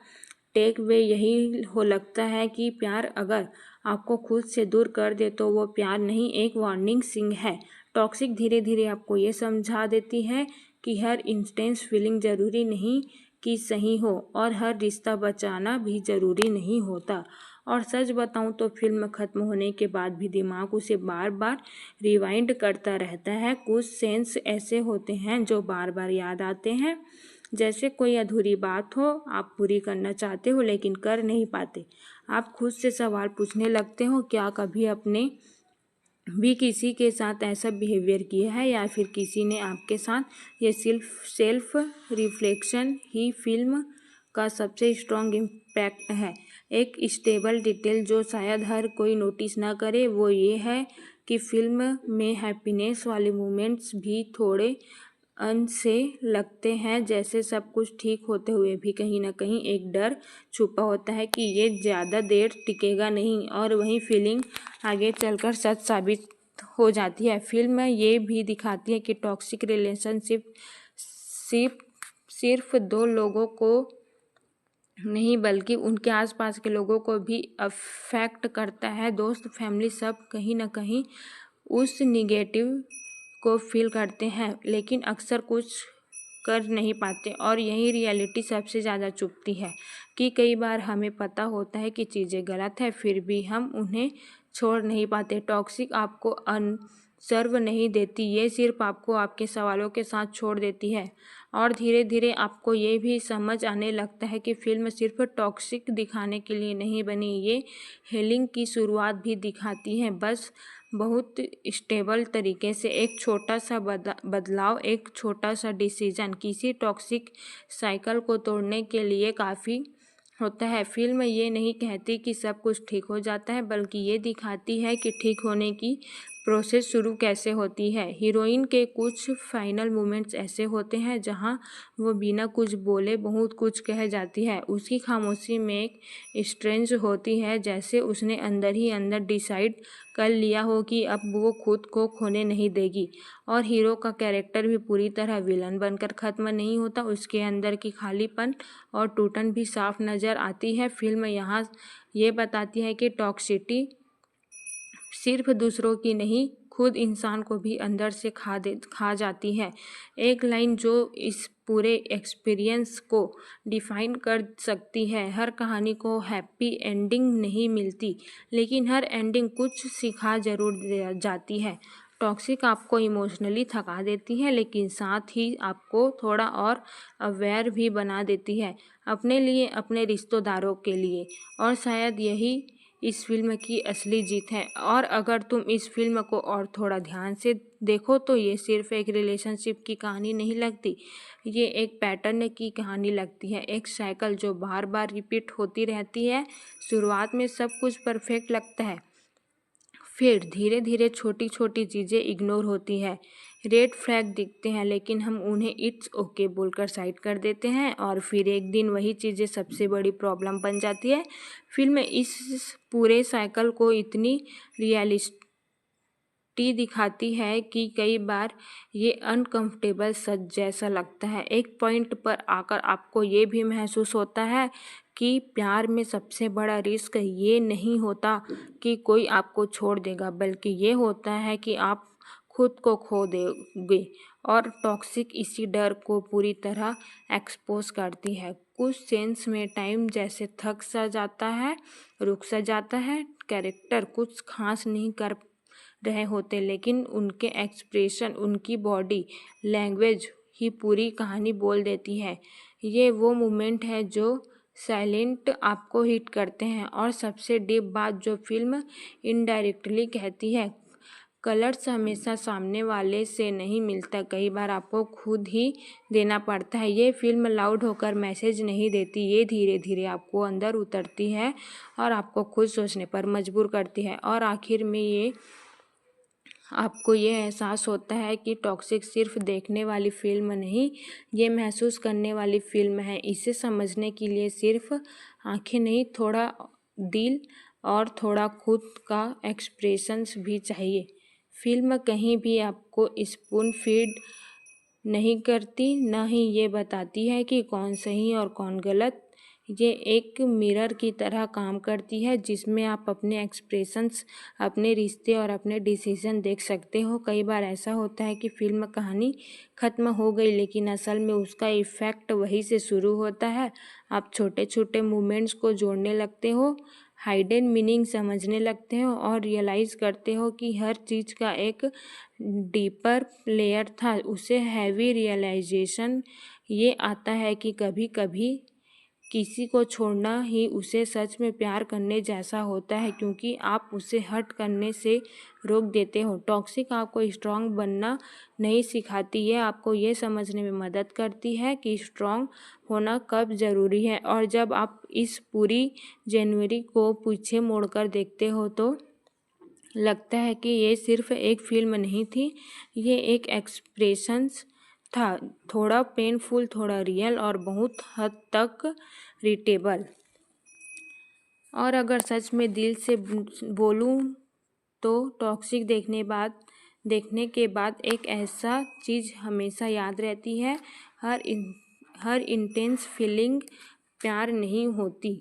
टेक वे यही हो लगता है कि प्यार अगर आपको खुद से दूर कर दे तो वो प्यार नहीं, एक वार्निंग सिंग है। टॉक्सिक धीरे धीरे आपको ये समझा देती है कि हर इंटेंस फीलिंग ज़रूरी नहीं कि सही हो, और हर रिश्ता बचाना भी ज़रूरी नहीं होता। और सच बताऊं तो फिल्म ख़त्म होने के बाद भी दिमाग उसे बार बार रिवाइंड करता रहता है। कुछ सेंस ऐसे होते हैं जो बार बार याद आते हैं, जैसे कोई अधूरी बात हो, आप पूरी करना चाहते हो लेकिन कर नहीं पाते। आप खुद से सवाल पूछने लगते हो, क्या कभी अपने भी किसी के साथ ऐसा बिहेवियर किया है, या फिर किसी ने आपके साथ? ये सेल्फ रिफ्लेक्शन ही फिल्म का सबसे स्ट्रॉन्ग इम्पैक्ट है। एक स्टेबल डिटेल जो शायद हर कोई नोटिस ना करे वो ये है कि फिल्म में हैप्पीनेस वाले मोमेंट्स भी थोड़े से लगते हैं, जैसे सब कुछ ठीक होते हुए भी कहीं ना कहीं एक डर छुपा होता है कि ये ज़्यादा देर टिकेगा नहीं, और वही फीलिंग आगे चलकर सच साबित हो जाती है। फिल्म ये भी दिखाती है कि टॉक्सिक रिलेशनशिप सिर्फ दो लोगों को नहीं बल्कि उनके आसपास के लोगों को भी अफेक्ट करता है। दोस्त, फैमिली, सब कहीं ना कहीं उस निगेटिव को फील करते हैं, लेकिन अक्सर कुछ कर नहीं पाते। और यही रियलिटी सबसे ज़्यादा चुभती है कि कई बार हमें पता होता है कि चीज़ें गलत है, फिर भी हम उन्हें छोड़ नहीं पाते। टॉक्सिक आपको अनसर्व नहीं देती, ये सिर्फ आपको आपके सवालों के साथ छोड़ देती है। और धीरे धीरे आपको ये भी समझ आने लगता है कि फिल्म सिर्फ टॉक्सिक दिखाने के लिए नहीं बनी, ये हीलिंग की शुरुआत भी दिखाती है, बस बहुत स्टेबल तरीके से। एक छोटा सा बदलाव, एक छोटा सा डिसीजन किसी टॉक्सिक साइकिल को तोड़ने के लिए काफ़ी होता है। फिल्म ये नहीं कहती कि सब कुछ ठीक हो जाता है, बल्कि ये दिखाती है कि ठीक होने की प्रोसेस शुरू कैसे होती है। हीरोइन के कुछ फाइनल मोमेंट्स ऐसे होते हैं जहां वो बिना कुछ बोले बहुत कुछ कह जाती है। उसकी खामोशी में एक स्ट्रेंज होती है, जैसे उसने अंदर ही अंदर डिसाइड कर लिया हो कि अब वो खुद को खोने नहीं देगी। और हीरो का कैरेक्टर भी पूरी तरह विलन बनकर ख़त्म नहीं होता, उसके अंदर की खालीपन और टूटन भी साफ नज़र आती है। फिल्म यहाँ ये बताती है कि टॉक्सिसिटी सिर्फ दूसरों की नहीं, खुद इंसान को भी अंदर से खा जाती है। एक लाइन जो इस पूरे एक्सपीरियंस को डिफाइन कर सकती है, हर कहानी को हैप्पी एंडिंग नहीं मिलती, लेकिन हर एंडिंग कुछ सिखा जरूर जाती है। टॉक्सिक आपको इमोशनली थका देती है, लेकिन साथ ही आपको थोड़ा और अवेयर भी बना देती है, अपने लिए, अपने रिश्तेदारों के लिए। और शायद यही इस फिल्म की असली जीत है। और अगर तुम इस फिल्म को और थोड़ा ध्यान से देखो तो ये सिर्फ एक रिलेशनशिप की कहानी नहीं लगती, ये एक पैटर्न की कहानी लगती है, एक साइकिल जो बार बार रिपीट होती रहती है। शुरुआत में सब कुछ परफेक्ट लगता है, फिर धीरे धीरे छोटी छोटी चीज़ें इग्नोर होती है, रेड फ्लैग दिखते हैं, लेकिन हम उन्हें इट्स ओके बोलकर साइड कर देते हैं, और फिर एक दिन वही चीज़ें सबसे बड़ी प्रॉब्लम बन जाती है। फिल्म इस पूरे साइकिल को इतनी रियलिस्टी दिखाती है कि कई बार ये अनकंफर्टेबल सच जैसा लगता है। एक पॉइंट पर आकर आपको ये भी महसूस होता है कि प्यार में सबसे बड़ा रिस्क ये नहीं होता कि कोई आपको छोड़ देगा, बल्कि ये होता है कि आप खुद को खो देंगे। और टॉक्सिक इसी डर को पूरी तरह एक्सपोज करती है। कुछ सेंस में टाइम जैसे थक सा जाता है, रुक सा जाता है, कैरेक्टर कुछ खास नहीं कर रहे होते, लेकिन उनके एक्सप्रेशन, उनकी बॉडी लैंग्वेज ही पूरी कहानी बोल देती है। ये वो मोमेंट है जो साइलेंट आपको हिट करते हैं। और सबसे डीप बात जो फिल्म इनडायरेक्टली कहती है, कलर्स हमेशा सामने वाले से नहीं मिलता, कई बार आपको खुद ही देना पड़ता है। ये फिल्म लाउड होकर मैसेज नहीं देती, ये धीरे धीरे आपको अंदर उतरती है और आपको खुद सोचने पर मजबूर करती है। और आखिर में ये आपको ये एहसास होता है कि टॉक्सिक सिर्फ देखने वाली फिल्म नहीं, ये महसूस करने वाली फिल्म है। इसे समझने के लिए सिर्फ आंखें नहीं, थोड़ा दिल और थोड़ा खुद का एक्सप्रेशंस भी चाहिए। फिल्म कहीं भी आपको स्पून फीड नहीं करती, ना ही ये बताती है कि कौन सही और कौन गलत। ये एक मिरर की तरह काम करती है जिसमें आप अपने एक्सप्रेशंस, अपने रिश्ते और अपने डिसीजन देख सकते हो। कई बार ऐसा होता है कि फिल्म कहानी ख़त्म हो गई, लेकिन असल में उसका इफ़ेक्ट वहीं से शुरू होता है। आप छोटे छोटे मोमेंट्स को जोड़ने लगते हो, हाइडन मीनिंग समझने लगते हो और रियलाइज़ करते हो कि हर चीज़ का एक डीपर लेयर था। उसे हैवी रियलाइजेशन ये आता है कि कभी कभी किसी को छोड़ना ही उसे सच में प्यार करने जैसा होता है, क्योंकि आप उसे हर्ट करने से रोक देते हो। टॉक्सिक आपको स्ट्रांग बनना नहीं सिखाती, ये आपको ये समझने में मदद करती है कि स्ट्रांग होना कब ज़रूरी है। और जब आप इस पूरी जनवरी को पीछे मोड़कर देखते हो तो लगता है कि ये सिर्फ एक फिल्म नहीं थी, ये एक एक्सप्रेशंस था, थोड़ा पेनफुल, थोड़ा रियल और बहुत हद तक रिटेबल। और अगर सच में दिल से बोलूं तो टॉक्सिक देखने के बाद एक ऐसा चीज़ हमेशा याद रहती है, हर इंटेंस फीलिंग प्यार नहीं होती।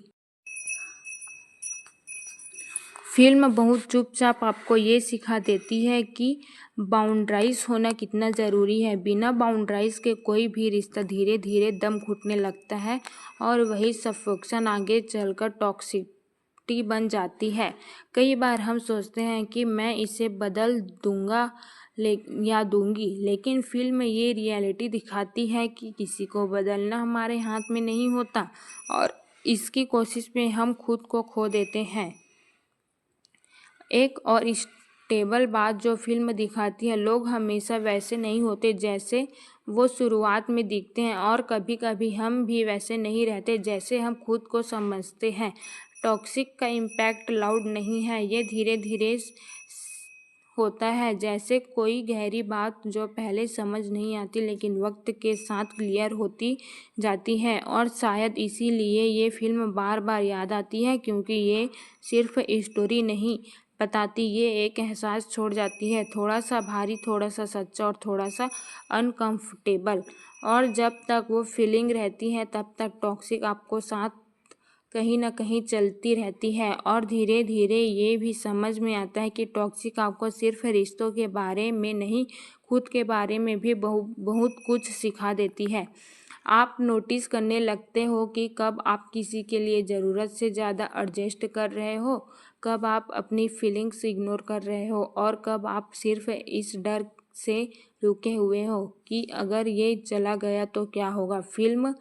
फिल्म बहुत चुपचाप आपको ये सिखा देती है कि बाउंड्राइज होना कितना ज़रूरी है। बिना बाउंड्राइज के कोई भी रिश्ता धीरे धीरे दम घुटने लगता है और वही सफोकेशन आगे चलकर टॉक्सिसिटी बन जाती है। कई बार हम सोचते हैं कि मैं इसे बदल दूंगा या दूंगी, लेकिन फिल्म ये रियलिटी दिखाती है कि किसी को बदलना हमारे हाथ में नहीं होता और इसकी कोशिश में हम खुद को खो देते हैं। एक और स्टेबल बात जो फिल्म दिखाती है, लोग हमेशा वैसे नहीं होते जैसे वो शुरुआत में दिखते हैं और कभी कभी हम भी वैसे नहीं रहते जैसे हम खुद को समझते हैं। टॉक्सिक का इम्पैक्ट लाउड नहीं है, ये धीरे धीरे होता है, जैसे कोई गहरी बात जो पहले समझ नहीं आती लेकिन वक्त के साथ क्लियर होती जाती है। और शायद इसीलिए ये फिल्म बार बार याद आती है, क्योंकि ये सिर्फ स्टोरी नहीं बताती, ये एक एहसास छोड़ जाती है, थोड़ा सा भारी, थोड़ा सा सच्चा और थोड़ा सा अनकंफर्टेबल। और जब तक वो फीलिंग रहती है तब तक टॉक्सिक आपको साथ कहीं ना कहीं चलती रहती है। और धीरे धीरे ये भी समझ में आता है कि टॉक्सिक आपको सिर्फ रिश्तों के बारे में नहीं, खुद के बारे में भी बहुत कुछ सिखा देती है। आप नोटिस करने लगते हो कि कब आप किसी के लिए ज़रूरत से ज़्यादा एडजस्ट कर रहे हो, कब आप अपनी फीलिंग्स इग्नोर कर रहे हो और कब आप सिर्फ इस डर से रुके हुए हो कि अगर ये चला गया तो क्या होगा। फिल्म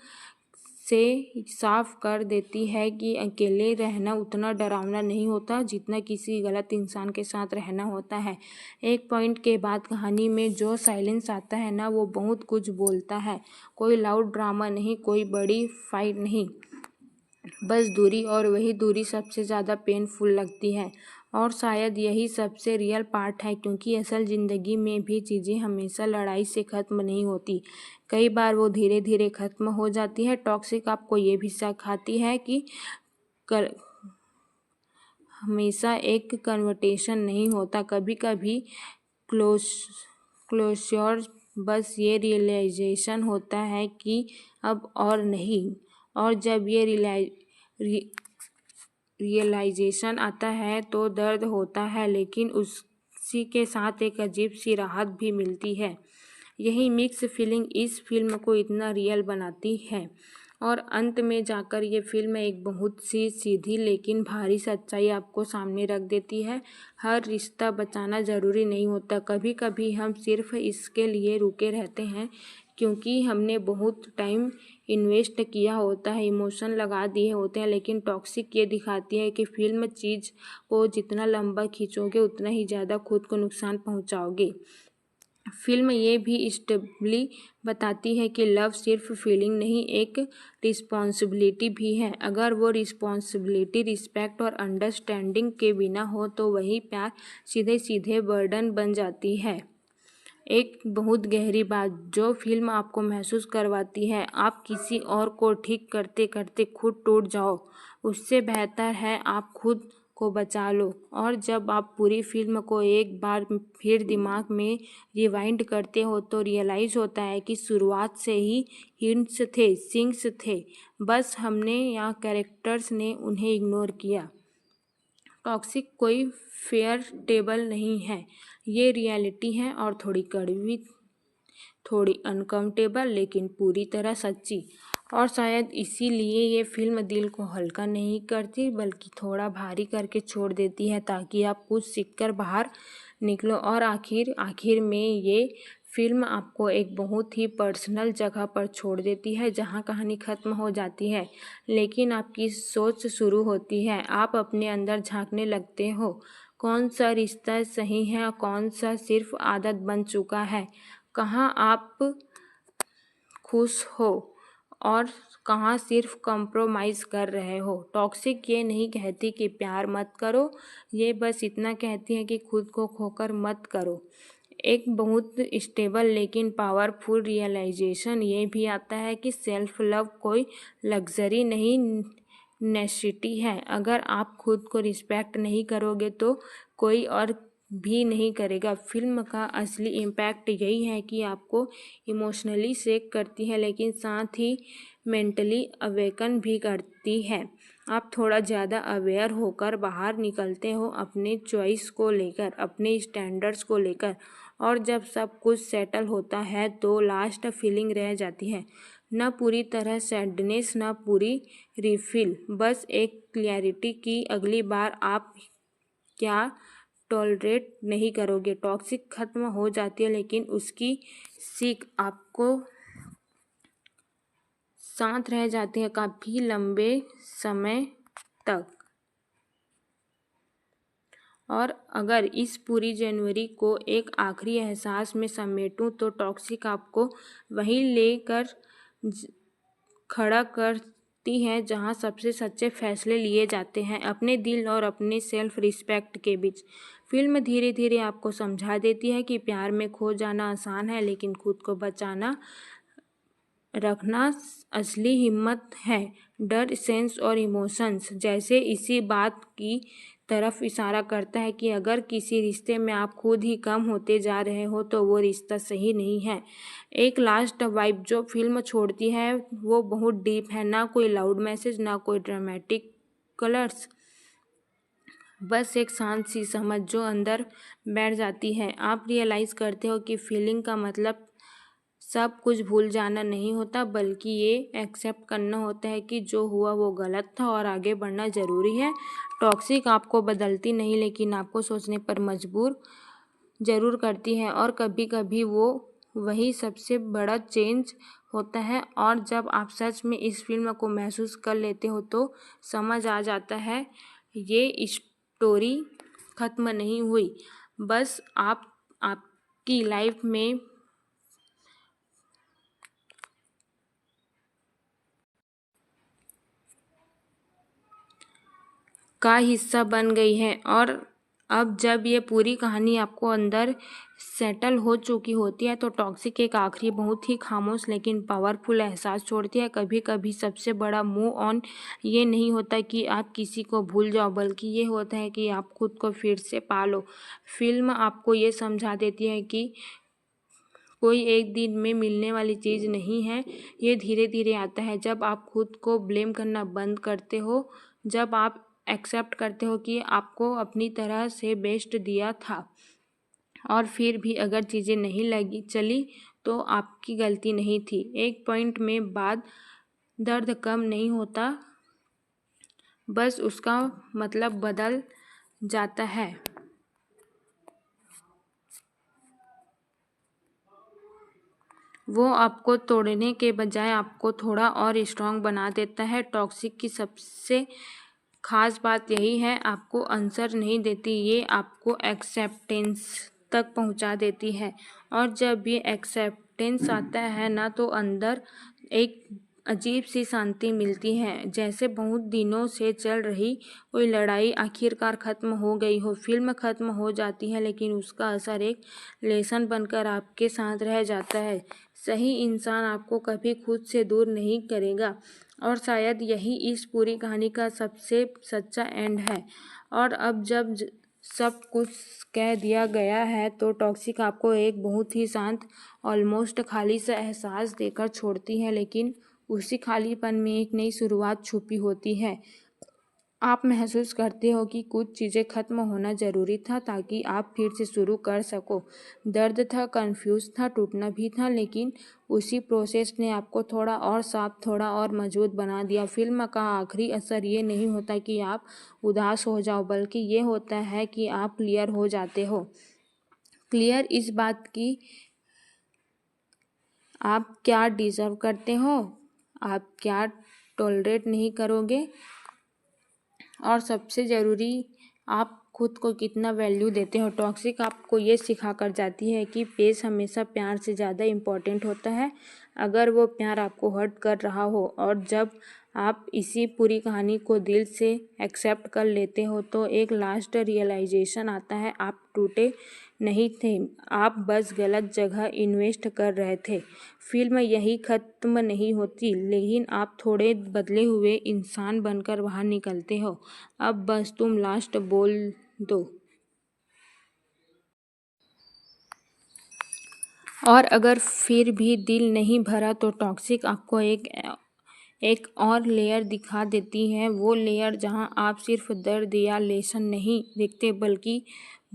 से साफ कर देती है कि अकेले रहना उतना डरावना नहीं होता जितना किसी गलत इंसान के साथ रहना होता है। एक पॉइंट के बाद कहानी में जो साइलेंस आता है ना, वो बहुत कुछ बोलता है। कोई लाउड ड्रामा नहीं, कोई बड़ी फाइट नहीं, बस दूरी, और वही दूरी सबसे ज़्यादा पेनफुल लगती है। और शायद यही सबसे रियल पार्ट है, क्योंकि असल ज़िंदगी में भी चीज़ें हमेशा लड़ाई से ख़त्म नहीं होती, कई बार वो धीरे धीरे ख़त्म हो जाती है। टॉक्सिक आपको ये भी सिखाती है कि हमेशा एक कन्वर्सेशन नहीं होता, कभी कभी क्लोज़र, बस ये रियलाइजेशन होता है कि अब और नहीं। और जब ये रियलाइजेशन आता है तो दर्द होता है, लेकिन उसी के साथ एक अजीब सी राहत भी मिलती है। यही मिक्स फीलिंग इस फिल्म को इतना रियल बनाती है। और अंत में जाकर ये फिल्म एक बहुत सी सीधी लेकिन भारी सच्चाई आपको सामने रख देती है। हर रिश्ता बचाना ज़रूरी नहीं होता, कभी कभी हम सिर्फ इसके लिए रुके रहते हैं क्योंकि हमने बहुत टाइम इन्वेस्ट किया होता है, इमोशन लगा दिए होते हैं। लेकिन टॉक्सिक ये दिखाती है कि फिल्म चीज़ को जितना लंबा खींचोगे उतना ही ज़्यादा खुद को नुकसान पहुंचाओगे। फिल्म ये भी स्टेबली बताती है कि लव सिर्फ फीलिंग नहीं, एक रिस्पॉन्सिबिलिटी भी है। अगर वो रिस्पॉन्सिबिलिटी रिस्पेक्ट और अंडरस्टैंडिंग के बिना हो तो वही प्यार सीधे सीधे बर्डन बन जाती है। एक बहुत गहरी बात जो फिल्म आपको महसूस करवाती है, आप किसी और को ठीक करते करते खुद टूट जाओ, उससे बेहतर है आप खुद को बचा लो। और जब आप पूरी फिल्म को एक बार फिर दिमाग में रिवाइंड करते हो तो रियलाइज़ होता है कि शुरुआत से ही हिंट्स थे, सिंक्स थे, बस हमने या कैरेक्टर्स ने उन्हें इग्नोर किया। टॉक्सिक कोई फेयर टेबल नहीं है, ये रियलिटी है और थोड़ी कड़वी, थोड़ी अनकम्फर्टेबल, लेकिन पूरी तरह सच्ची। और शायद इसीलिए ये फिल्म दिल को हल्का नहीं करती बल्कि थोड़ा भारी करके छोड़ देती है, ताकि आप कुछ सीखकर बाहर निकलो। और आखिर में ये फिल्म आपको एक बहुत ही पर्सनल जगह पर छोड़ देती है, जहाँ कहानी ख़त्म हो जाती है लेकिन आपकी सोच शुरू होती है। आप अपने अंदर झांकने लगते हो, कौन सा रिश्ता सही है और कौन सा सिर्फ आदत बन चुका है, कहाँ आप खुश हो और कहाँ सिर्फ कॉम्प्रोमाइज़ कर रहे हो। टॉक्सिक ये नहीं कहती कि प्यार मत करो, ये बस इतना कहती है कि खुद को खोकर मत करो। एक बहुत स्टेबल लेकिन पावरफुल रियलाइजेशन ये भी आता है कि सेल्फ लव कोई लग्जरी नहीं, नेसेसिटी है। अगर आप खुद को रिस्पेक्ट नहीं करोगे तो कोई और भी नहीं करेगा। फिल्म का असली इम्पैक्ट यही है कि आपको इमोशनली शेक करती है लेकिन साथ ही मेंटली अवेकन भी करती है। आप थोड़ा ज़्यादा अवेयर होकर बाहर निकलते हो अपने चॉइस को लेकर, अपने स्टैंडर्ड्स को लेकर। और जब सब कुछ सेटल होता है तो लास्ट फीलिंग रह जाती है, न पूरी तरह सैडनेस न पूरी रिफिल, बस एक क्लैरिटी कि अगली बार आप क्या टॉलरेट नहीं करोगे। टॉक्सिक खत्म हो जाती है लेकिन उसकी सीख आपको साथ रह जाती है काफ़ी लंबे समय तक। और अगर इस पूरी जनवरी को एक आखिरी एहसास में समेटूं तो टॉक्सिक आपको वहीं लेकर खड़ा करती है जहां सबसे सच्चे फैसले लिए जाते हैं, अपने दिल और अपने सेल्फ रिस्पेक्ट के बीच। फिल्म धीरे धीरे आपको समझा देती है कि प्यार में खो जाना आसान है लेकिन खुद को बचाना रखना असली हिम्मत है। डर, सेंस और इमोशंस जैसे इसी बात की तरफ इशारा करता है कि अगर किसी रिश्ते में आप खुद ही कम होते जा रहे हो तो वो रिश्ता सही नहीं है। एक लास्ट वाइब जो फिल्म छोड़ती है वो बहुत डीप है, ना कोई लाउड मैसेज ना कोई ड्रामेटिक कलर्स, बस एक शांत सी समझ जो अंदर बैठ जाती है। आप रियलाइज़ करते हो कि फीलिंग का मतलब सब कुछ भूल जाना नहीं होता बल्कि ये एक्सेप्ट करना होता है कि जो हुआ वो गलत था और आगे बढ़ना ज़रूरी है। टॉक्सिक आपको बदलती नहीं लेकिन आपको सोचने पर मजबूर ज़रूर करती है और कभी कभी वो वही सबसे बड़ा चेंज होता है। और जब आप सच में इस फिल्म को महसूस कर लेते हो तो समझ आ जाता है ये स्टोरी ख़त्म नहीं हुई, बस आपकी लाइफ में का हिस्सा बन गई है। और अब जब ये पूरी कहानी आपको अंदर सेटल हो चुकी होती है तो टॉक्सिक एक आखिरी बहुत ही खामोश लेकिन पावरफुल एहसास छोड़ती है। कभी कभी सबसे बड़ा मूव ऑन ये नहीं होता कि आप किसी को भूल जाओ बल्कि ये होता है कि आप खुद को फिर से पालो। फिल्म आपको ये समझा देती है कि कोई एक दिन में मिलने वाली चीज़ नहीं है, ये धीरे धीरे आता है। जब आप खुद को ब्लेम करना बंद करते हो, जब आप एक्सेप्ट करते हो कि आपको अपनी तरह से बेस्ट दिया था और फिर भी अगर चीज़ें नहीं चली तो आपकी गलती नहीं थी। एक पॉइंट में बाद दर्द कम नहीं होता, बस उसका मतलब बदल जाता है। वो आपको तोड़ने के बजाय आपको थोड़ा और स्ट्रांग बना देता है। टॉक्सिक की सबसे खास बात यही है, आपको आंसर नहीं देती, ये आपको एक्सेप्टेंस तक पहुंचा देती है। और जब ये एक्सेप्टेंस आता है ना, तो अंदर एक अजीब सी शांति मिलती है, जैसे बहुत दिनों से चल रही कोई लड़ाई आखिरकार ख़त्म हो गई हो। फिल्म ख़त्म हो जाती है, लेकिन उसका असर एक लेसन बनकर आपके साथ रह जाता है। सही इंसान आपको कभी खुद से दूर नहीं करेगा, और शायद यही इस पूरी कहानी का सबसे सच्चा एंड है। और अब जब सब कुछ कह दिया गया है, तो टॉक्सिक आपको एक बहुत ही शांत, ऑलमोस्ट खाली सा एहसास देकर छोड़ती है, लेकिन उसी खालीपन में एक नई शुरुआत छुपी होती है। आप महसूस करते हो कि कुछ चीज़ें ख़त्म होना ज़रूरी था ताकि आप फिर से शुरू कर सको। दर्द था, कंफ्यूज था, टूटना भी था, लेकिन उसी प्रोसेस ने आपको थोड़ा और साफ, थोड़ा और मजबूत बना दिया। फिल्म का आखिरी असर ये नहीं होता कि आप उदास हो जाओ, बल्कि ये होता है कि आप क्लियर हो जाते हो। क्लियर इस बात की आप क्या डिज़र्व करते हो, आप क्या टॉलरेट नहीं करोगे, और सबसे ज़रूरी, आप खुद को कितना वैल्यू देते हो। टॉक्सिक आपको ये सिखा कर जाती है कि पेस हमेशा प्यार से ज़्यादा इम्पोर्टेंट होता है, अगर वो प्यार आपको हर्ट कर रहा हो। और जब आप इसी पूरी कहानी को दिल से एक्सेप्ट कर लेते हो, तो एक लास्ट रियलाइजेशन आता है, आप टूटे नहीं थे, आप बस गलत जगह इन्वेस्ट कर रहे थे। फिल्म यही ख़त्म नहीं होती, लेकिन आप थोड़े बदले हुए इंसान बनकर बाहर निकलते हो। अब बस तुम लास्ट बोल दो। और अगर फिर भी दिल नहीं भरा, तो टॉक्सिक आपको एक और लेयर दिखा देती है। वो लेयर जहां आप सिर्फ दर्द या लेसन नहीं देखते, बल्कि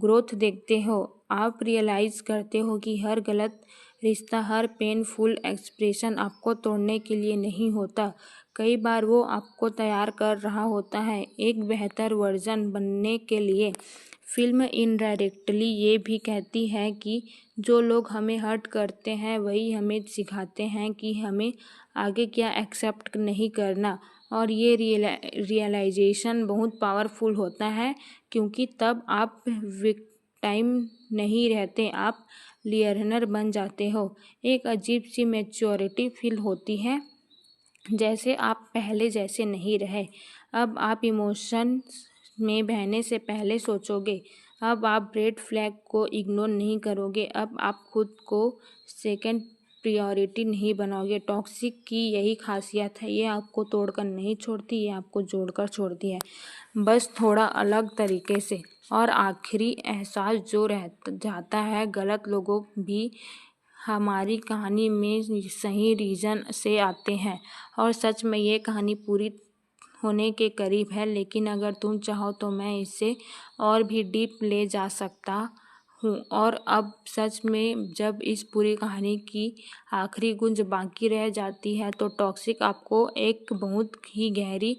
ग्रोथ देखते हो। आप रियलाइज़ करते हो कि हर गलत रिश्ता, हर पेनफुल एक्सप्रेशन आपको तोड़ने के लिए नहीं होता। कई बार वो आपको तैयार कर रहा होता है एक बेहतर वर्जन बनने के लिए। फिल्म इनडायरेक्टली ये भी कहती है कि जो लोग हमें हर्ट करते हैं, वही हमें सिखाते हैं कि हमें आगे क्या एक्सेप्ट नहीं करना। और ये रियलाइजेशन बहुत पावरफुल होता है, क्योंकि तब आप विक्टाइम नहीं रहते, आप लियरनर बन जाते हो। एक अजीब सी मैच्योरिटी फील होती है, जैसे आप पहले जैसे नहीं रहे। अब आप इमोशंस में बहने से पहले सोचोगे, अब आप रेड फ्लैग को इग्नोर नहीं करोगे, अब आप खुद को सेकंड प्रायोरिटी नहीं बनाओगे। टॉक्सिक की यही खासियत है, ये आपको तोड़कर नहीं छोड़ती, ये आपको जोड़कर छोड़ती है, बस थोड़ा अलग तरीके से। और आखिरी एहसास जो रह जाता है, गलत लोगों भी हमारी कहानी में सही रीज़न से आते हैं। और सच में ये कहानी पूरी होने के करीब है, लेकिन अगर तुम चाहो तो मैं इसे और भी डीप ले जा सकता हूँ। और अब सच में जब इस पूरी कहानी की आखिरी गुंज बाकी रह जाती है, तो टॉक्सिक आपको एक बहुत ही गहरी,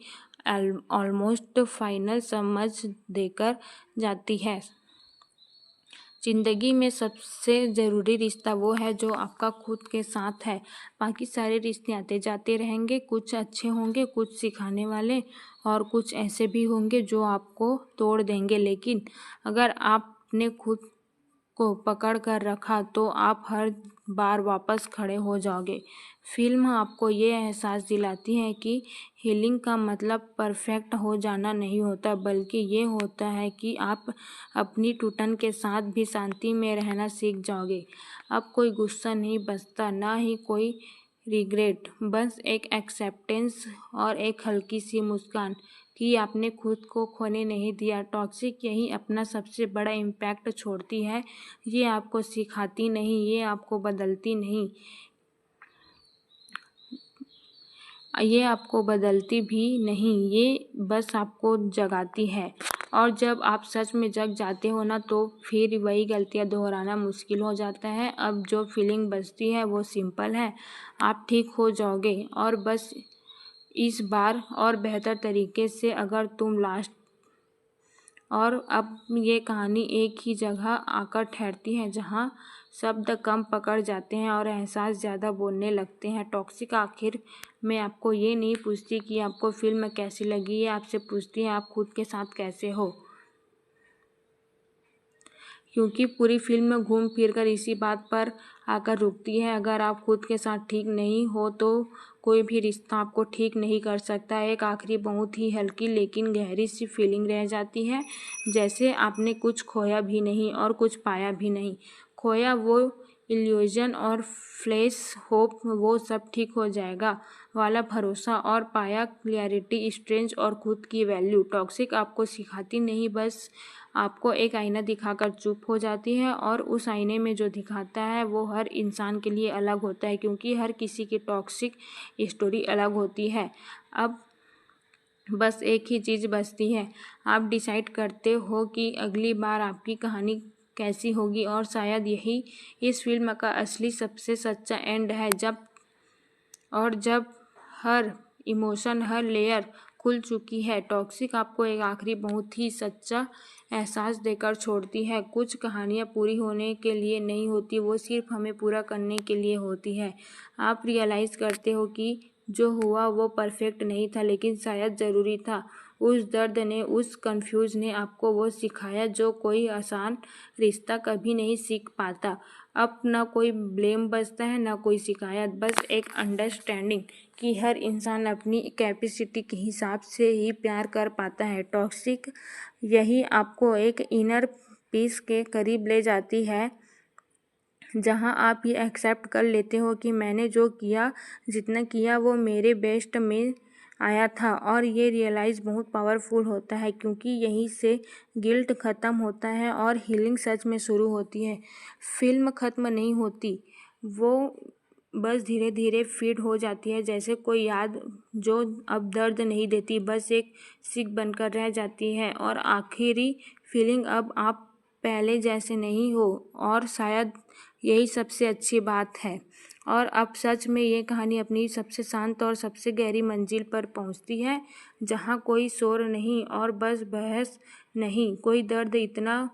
ऑलमोस्ट फाइनल समझ देकर जाती है। ज़िंदगी में सबसे ज़रूरी रिश्ता वो है जो आपका खुद के साथ है। बाकी सारे रिश्ते आते जाते रहेंगे, कुछ अच्छे होंगे, कुछ सिखाने वाले, और कुछ ऐसे भी होंगे जो आपको तोड़ देंगे। लेकिन अगर आपने खुद को पकड़ कर रखा, तो आप हर बार वापस खड़े हो जाओगे। फिल्म आपको ये एहसास दिलाती है कि हीलिंग का मतलब परफेक्ट हो जाना नहीं होता, बल्कि ये होता है कि आप अपनी टूटन के साथ भी शांति में रहना सीख जाओगे। अब कोई गुस्सा नहीं बचता, ना ही कोई रिग्रेट, बस एक एक्सेप्टेंस और एक हल्की सी मुस्कान कि आपने खुद को खोने नहीं दिया। टॉक्सिक यही अपना सबसे बड़ा इम्पैक्ट छोड़ती है। ये आपको सिखाती नहीं, ये आपको बदलती नहीं, ये आपको बदलती भी नहीं, ये बस आपको जगाती है। और जब आप सच में जग जाते हो ना, तो फिर वही गलतियां दोहराना मुश्किल हो जाता है। अब जो फीलिंग बचती है वो सिंपल है, आप ठीक हो जाओगे, और बस इस बार और बेहतर तरीके से। अगर तुम लास्ट और अब ये कहानी एक ही जगह आकर ठहरती है, जहाँ शब्द कम पकड़ जाते हैं और एहसास ज़्यादा बोलने लगते हैं। टॉक्सिक आखिर में आपको ये नहीं पूछती कि आपको फिल्म कैसी लगी, ये आपसे पूछती है आप खुद के साथ कैसे हो। क्योंकि पूरी फिल्म घूम फिर कर इसी बात पर आकर रुकती है, अगर आप खुद के साथ ठीक नहीं हो तो कोई भी रिश्ता आपको ठीक नहीं कर सकता। एक आखिरी बहुत ही हल्की लेकिन गहरी सी फीलिंग रह जाती है, जैसे आपने कुछ खोया भी नहीं और कुछ पाया भी नहीं। खोया वो इल्यूजन और फ्लैश होप, वो सब ठीक हो जाएगा वाला भरोसा, और पाया क्लैरिटी, स्ट्रेंथ और खुद की वैल्यू। टॉक्सिक आपको सिखाती नहीं, बस आपको एक आईना दिखाकर चुप हो जाती है, और उस आईने में जो दिखाता है वो हर इंसान के लिए अलग होता है, क्योंकि हर किसी की टॉक्सिक स्टोरी अलग होती है। अब बस एक ही चीज़ बचती है, आप डिसाइड करते हो कि अगली बार आपकी कहानी कैसी होगी, और शायद यही इस फिल्म का असली सबसे सच्चा एंड है, जब हर इमोशन, हर लेयर खुल चुकी है। टॉक्सिक आपको एक आखिरी बहुत ही सच्चा एहसास देकर छोड़ती है। कुछ कहानियाँ पूरी होने के लिए नहीं होती, वो सिर्फ हमें पूरा करने के लिए होती है। आप रियलाइज़ करते हो कि जो हुआ वो परफेक्ट नहीं था, लेकिन शायद ज़रूरी था। उस दर्द ने, उस कंफ्यूज ने आपको वो सिखाया जो कोई आसान रिश्ता कभी नहीं सीख पाता। अब ना कोई ब्लेम बचता है, ना कोई शिकायत, बस एक अंडरस्टैंडिंग कि हर इंसान अपनी कैपेसिटी के हिसाब से ही प्यार कर पाता है। टॉक्सिक यही आपको एक इनर पीस के करीब ले जाती है, जहां आप ये एक्सेप्ट कर लेते हो कि मैंने जो किया, जितना किया, वो मेरे बेस्ट में आया था। और ये रियलाइज़ बहुत पावरफुल होता है, क्योंकि यहीं से गिल्ट ख़त्म होता है और हीलिंग सच में शुरू होती है। फिल्म ख़त्म नहीं होती, वो बस धीरे धीरे फीड हो जाती है, जैसे कोई याद जो अब दर्द नहीं देती, बस एक सीख बनकर रह जाती है। और आखिरी फीलिंग, अब आप पहले जैसे नहीं हो, और शायद यही सबसे अच्छी बात है। और अब सच में ये कहानी अपनी सबसे शांत और सबसे गहरी मंजिल पर पहुंचती है, जहां कोई शोर नहीं और बस बहस नहीं, कोई दर्द इतना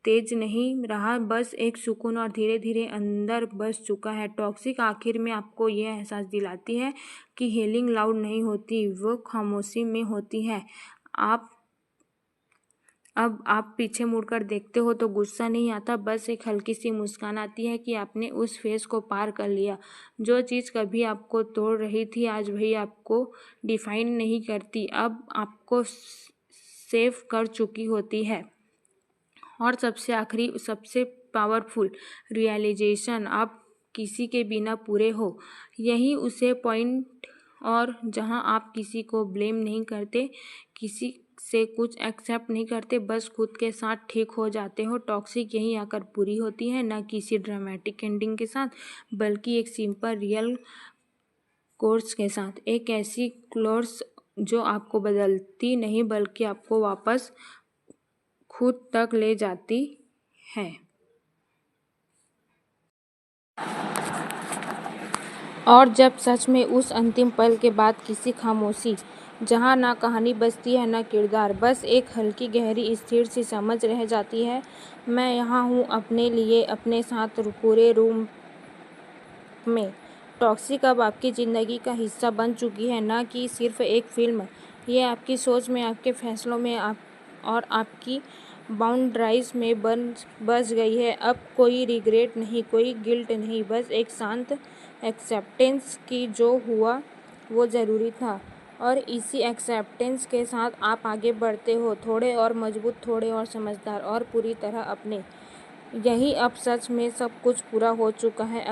तेज नहीं रहा, बस एक सुकून और धीरे धीरे अंदर बस चुका है। टॉक्सिक आखिर में आपको ये एहसास दिलाती है कि हीलिंग लाउड नहीं होती, वो खामोशी में होती है। अब आप पीछे मुड़कर देखते हो तो गुस्सा नहीं आता, बस एक हल्की सी मुस्कान आती है कि आपने उस फेज को पार कर लिया। जो चीज़ कभी आपको तोड़ रही थी, आज वही आपको डिफाइन नहीं करती, अब आपको सेव कर चुकी होती है। और सबसे आखिरी, सबसे पावरफुल रियलाइजेशन, आप किसी के बिना पूरे हो। यही उसे पॉइंट और जहां आप किसी को ब्लेम नहीं करते, किसी से कुछ एक्सेप्ट नहीं करते, बस खुद के साथ ठीक हो जाते हो। टॉक्सिक यहीं आकर पूरी होती है, ना किसी ड्रामेटिक एंडिंग के साथ, बल्कि एक सिंपल रियल कोर्स के साथ। एक ऐसी कोर्स जो आपको बदलती नहीं, बल्कि आपको वापस खुद तक ले जाती है। और जब सच में उस अंतिम पल के बाद किसी खामोशी, जहाँ ना कहानी बचती है ना किरदार, बस एक हल्की गहरी स्थिर सी समझ रह जाती है, मैं यहाँ हूँ अपने लिए, अपने साथ पूरे रूम में। टॉक्सिक अब आपकी ज़िंदगी का हिस्सा बन चुकी है, ना कि सिर्फ एक फिल्म। ये आपकी सोच में, आपके फैसलों में और आपकी बाउंड्राइज में बस गई है। अब कोई रिग्रेट नहीं, कोई गिल्ट नहीं, बस एक शांत एक्सेप्टेंस कि जो हुआ वो ज़रूरी था। और इसी एक्सेप्टेंस के साथ आप आगे बढ़ते हो, थोड़े और मजबूत, थोड़े और समझदार, और पूरी तरह अपने। यही अब सच में सब कुछ पूरा हो चुका है।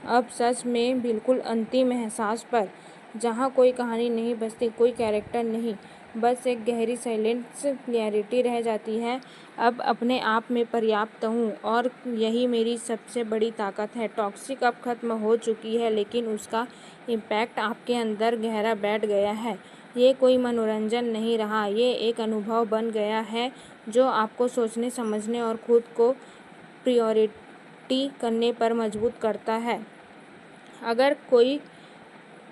अब सच में बिल्कुल अंतिम एहसास पर, जहाँ कोई कहानी नहीं बचती, कोई कैरेक्टर नहीं, बस एक गहरी साइलेंस क्लैरिटी रह जाती है। अब अपने आप में पर्याप्त हूँ, और यही मेरी सबसे बड़ी ताकत है। टॉक्सिक अब खत्म हो चुकी है, लेकिन उसका इम्पैक्ट आपके अंदर गहरा बैठ गया है। ये कोई मनोरंजन नहीं रहा, ये एक अनुभव बन गया है, जो आपको सोचने, समझने और खुद को प्रायोरिटी करने पर मजबूर करता है। अगर कोई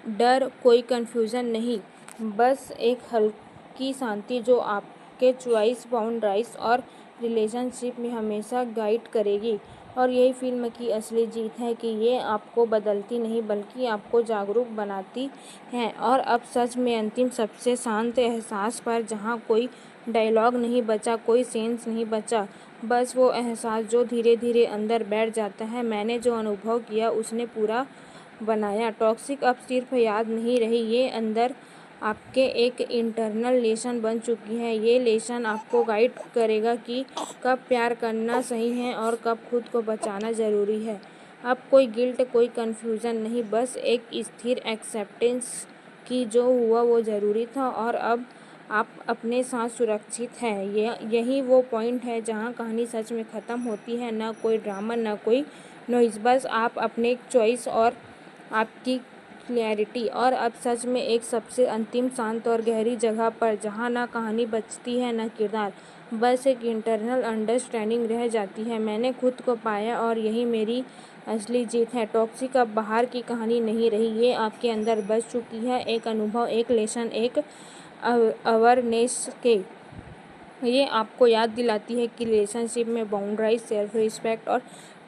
डर, कोई कन्फ्यूज़न नहीं, बस एक हल्की शांति जो आपके चॉइस, बाउंड्राइज और रिलेशनशिप में हमेशा गाइड करेगी। और यही फिल्म की असली जीत है कि ये आपको बदलती नहीं बल्कि आपको जागरूक बनाती है। और अब सच में अंतिम सबसे शांत एहसास पर, जहाँ कोई डायलॉग नहीं बचा, कोई सेंस नहीं बचा, बस वो एहसास जो धीरे धीरे अंदर बैठ जाता है। मैंने जो अनुभव किया उसने पूरा बनाया। टॉक्सिक अब सिर्फ याद नहीं रही, ये अंदर आपके एक इंटरनल लेसन बन चुकी है। ये लेसन आपको गाइड करेगा कि कब प्यार करना सही है और कब खुद को बचाना ज़रूरी है। अब कोई गिल्ट, कोई कन्फ्यूज़न नहीं, बस एक स्थिर एक्सेप्टेंस कि जो हुआ वो ज़रूरी था और अब आप अपने साथ सुरक्षित हैं। यही वो पॉइंट है जहाँ कहानी सच में ख़त्म होती है। ना कोई ड्रामा, ना कोई नॉइज़, बस आप अपने चॉइस और आपकी क्लैरिटी। और अब सच में एक सबसे अंतिम, शांत और गहरी जगह पर, जहाँ ना कहानी बचती है ना किरदार, बस एक इंटरनल अंडरस्टैंडिंग रह जाती है। मैंने खुद को पाया और यही मेरी असली जीत है। टॉक्सिक अब बाहर की कहानी नहीं रही, ये आपके अंदर बस चुकी है। एक अनुभव, एक लेसन, एक अवेयरनेस के ये आपको याद दिलाती है कि रिलेशनशिप में बाउंड्राइज, सेल्फ रिस्पेक्ट और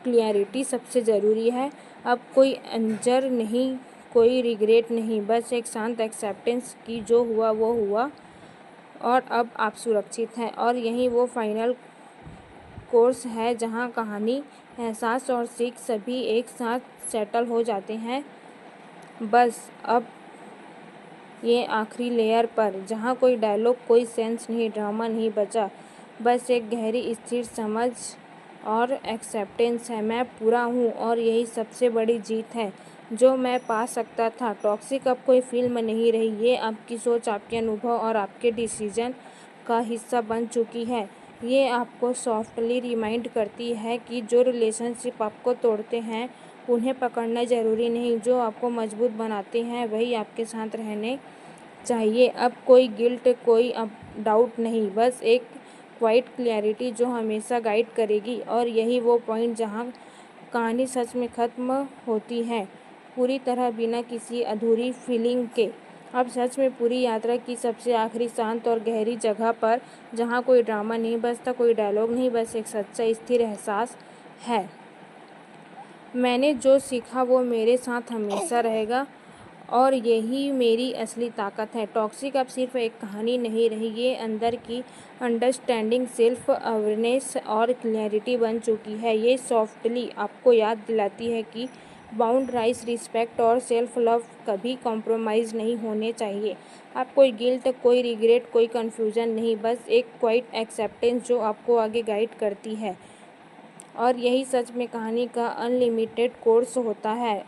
क्लियरिटी सबसे ज़रूरी है। अब कोई अंजर नहीं, कोई रिग्रेट नहीं, बस एक शांत एक्सेप्टेंस कि जो हुआ वो हुआ और अब आप सुरक्षित हैं। और यही वो फाइनल कोर्स है जहाँ कहानी, एहसास और सीख सभी एक साथ सेटल हो जाते हैं। बस अब ये आखिरी लेयर पर, जहाँ कोई डायलॉग, कोई सेंस नहीं, ड्रामा नहीं बचा, बस एक गहरी स्थिर समझ और एक्सेप्टेंस है। मैं पूरा हूँ और यही सबसे बड़ी जीत है जो मैं पा सकता था। टॉक्सिक अब कोई फिल्म नहीं रही, ये आपकी सोच, आपके अनुभव और आपके डिसीजन का हिस्सा बन चुकी है। ये आपको सॉफ्टली रिमाइंड करती है कि जो रिलेशनशिप आपको तोड़ते हैं उन्हें पकड़ना ज़रूरी नहीं, जो आपको मजबूत बनाते हैं वही आपके साथ रहने चाहिए। अब कोई गिल्ट, कोई अब डाउट नहीं, बस एक क्वाइट क्लैरिटी जो हमेशा गाइड करेगी। और यही वो पॉइंट जहाँ कहानी सच में ख़त्म होती है, पूरी तरह बिना किसी अधूरी फीलिंग के। अब सच में पूरी यात्रा की सबसे आखिरी, शांत और गहरी जगह पर, जहाँ कोई ड्रामा नहीं बचता, कोई डायलॉग नहीं, बस एक सच्चा स्थिर एहसास है। मैंने जो सीखा वो मेरे साथ हमेशा रहेगा और यही मेरी असली ताकत है। टॉक्सिक अब सिर्फ एक कहानी नहीं रही, ये अंदर की अंडरस्टैंडिंग, सेल्फ अवेयरनेस और क्लैरिटी बन चुकी है। ये सॉफ्टली आपको याद दिलाती है कि बाउंड्राइज, रिस्पेक्ट और सेल्फ लव कभी कॉम्प्रोमाइज़ नहीं होने चाहिए। अब कोई गिल्ट, कोई रिग्रेट, कोई कन्फ्यूज़न नहीं, बस एक क्वाइट एक्सेप्टेंस जो आपको आगे गाइड करती है। और यही सच में कहानी का अनलिमिटेड कोर्स होता है।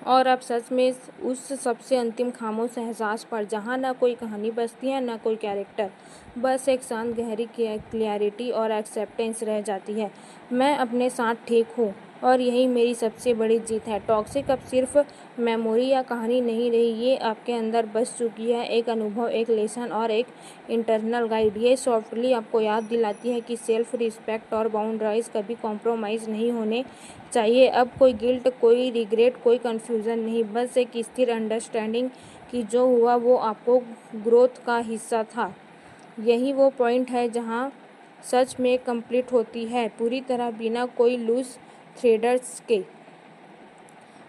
और अब सच में उस सबसे अंतिम खामोश एहसास पर, जहाँ ना कोई कहानी बचती है ना कोई कैरेक्टर, बस एक शांत गहरी क्लैरिटी और एक्सेप्टेंस रह जाती है। मैं अपने साथ ठीक हूँ और यही मेरी सबसे बड़ी जीत है। टॉक्सिक अब सिर्फ मेमोरी या कहानी नहीं रही, ये आपके अंदर बस चुकी है, एक अनुभव, एक लेसन और एक इंटरनल गाइड। ये सॉफ्टली आपको याद दिलाती है कि सेल्फ रिस्पेक्ट और बाउंड्राइज कभी कॉम्प्रोमाइज़ नहीं होने चाहिए। अब कोई गिल्ट, कोई रिग्रेट, कोई कन्फ्यूज़न नहीं, बस एक स्थिर अंडरस्टैंडिंग कि जो हुआ वो आपको ग्रोथ का हिस्सा था। यही वो पॉइंट है जहाँ सच में कंप्लीट होती है, पूरी तरह बिना कोई लूज थ्रेड्स के।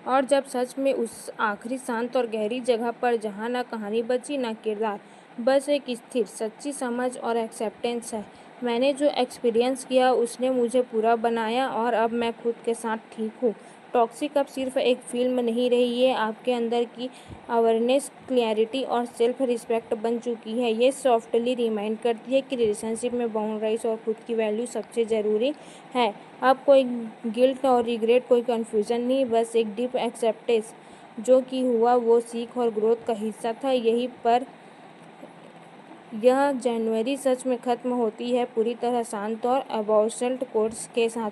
और जब सच में उस आखिरी, शांत और गहरी जगह पर, जहाँ ना कहानी बची ना किरदार, बस एक स्थिर, सच्ची समझ और एक्सेप्टेंस है। मैंने जो एक्सपीरियंस किया उसने मुझे पूरा बनाया और अब मैं खुद के साथ ठीक हूँ। टॉक्सिक अब सिर्फ एक फिल्म नहीं रही, ये आपके अंदर की अवेयरनेस, क्लैरिटी और सेल्फ रिस्पेक्ट बन चुकी है। ये सॉफ्टली रिमाइंड करती है कि रिलेशनशिप में बाउंड्राइज और खुद की वैल्यू सबसे ज़रूरी है। अब कोई गिल्ट और रिग्रेट, कोई कन्फ्यूज़न नहीं, बस एक डीप एक्सेप्टेंस जो कि हुआ वो सीख और ग्रोथ का हिस्सा था। यहीं पर यह जनवरी सच में ख़त्म होती है, पूरी तरह शांत और अबॉर्शल्ट कोर्स के साथ।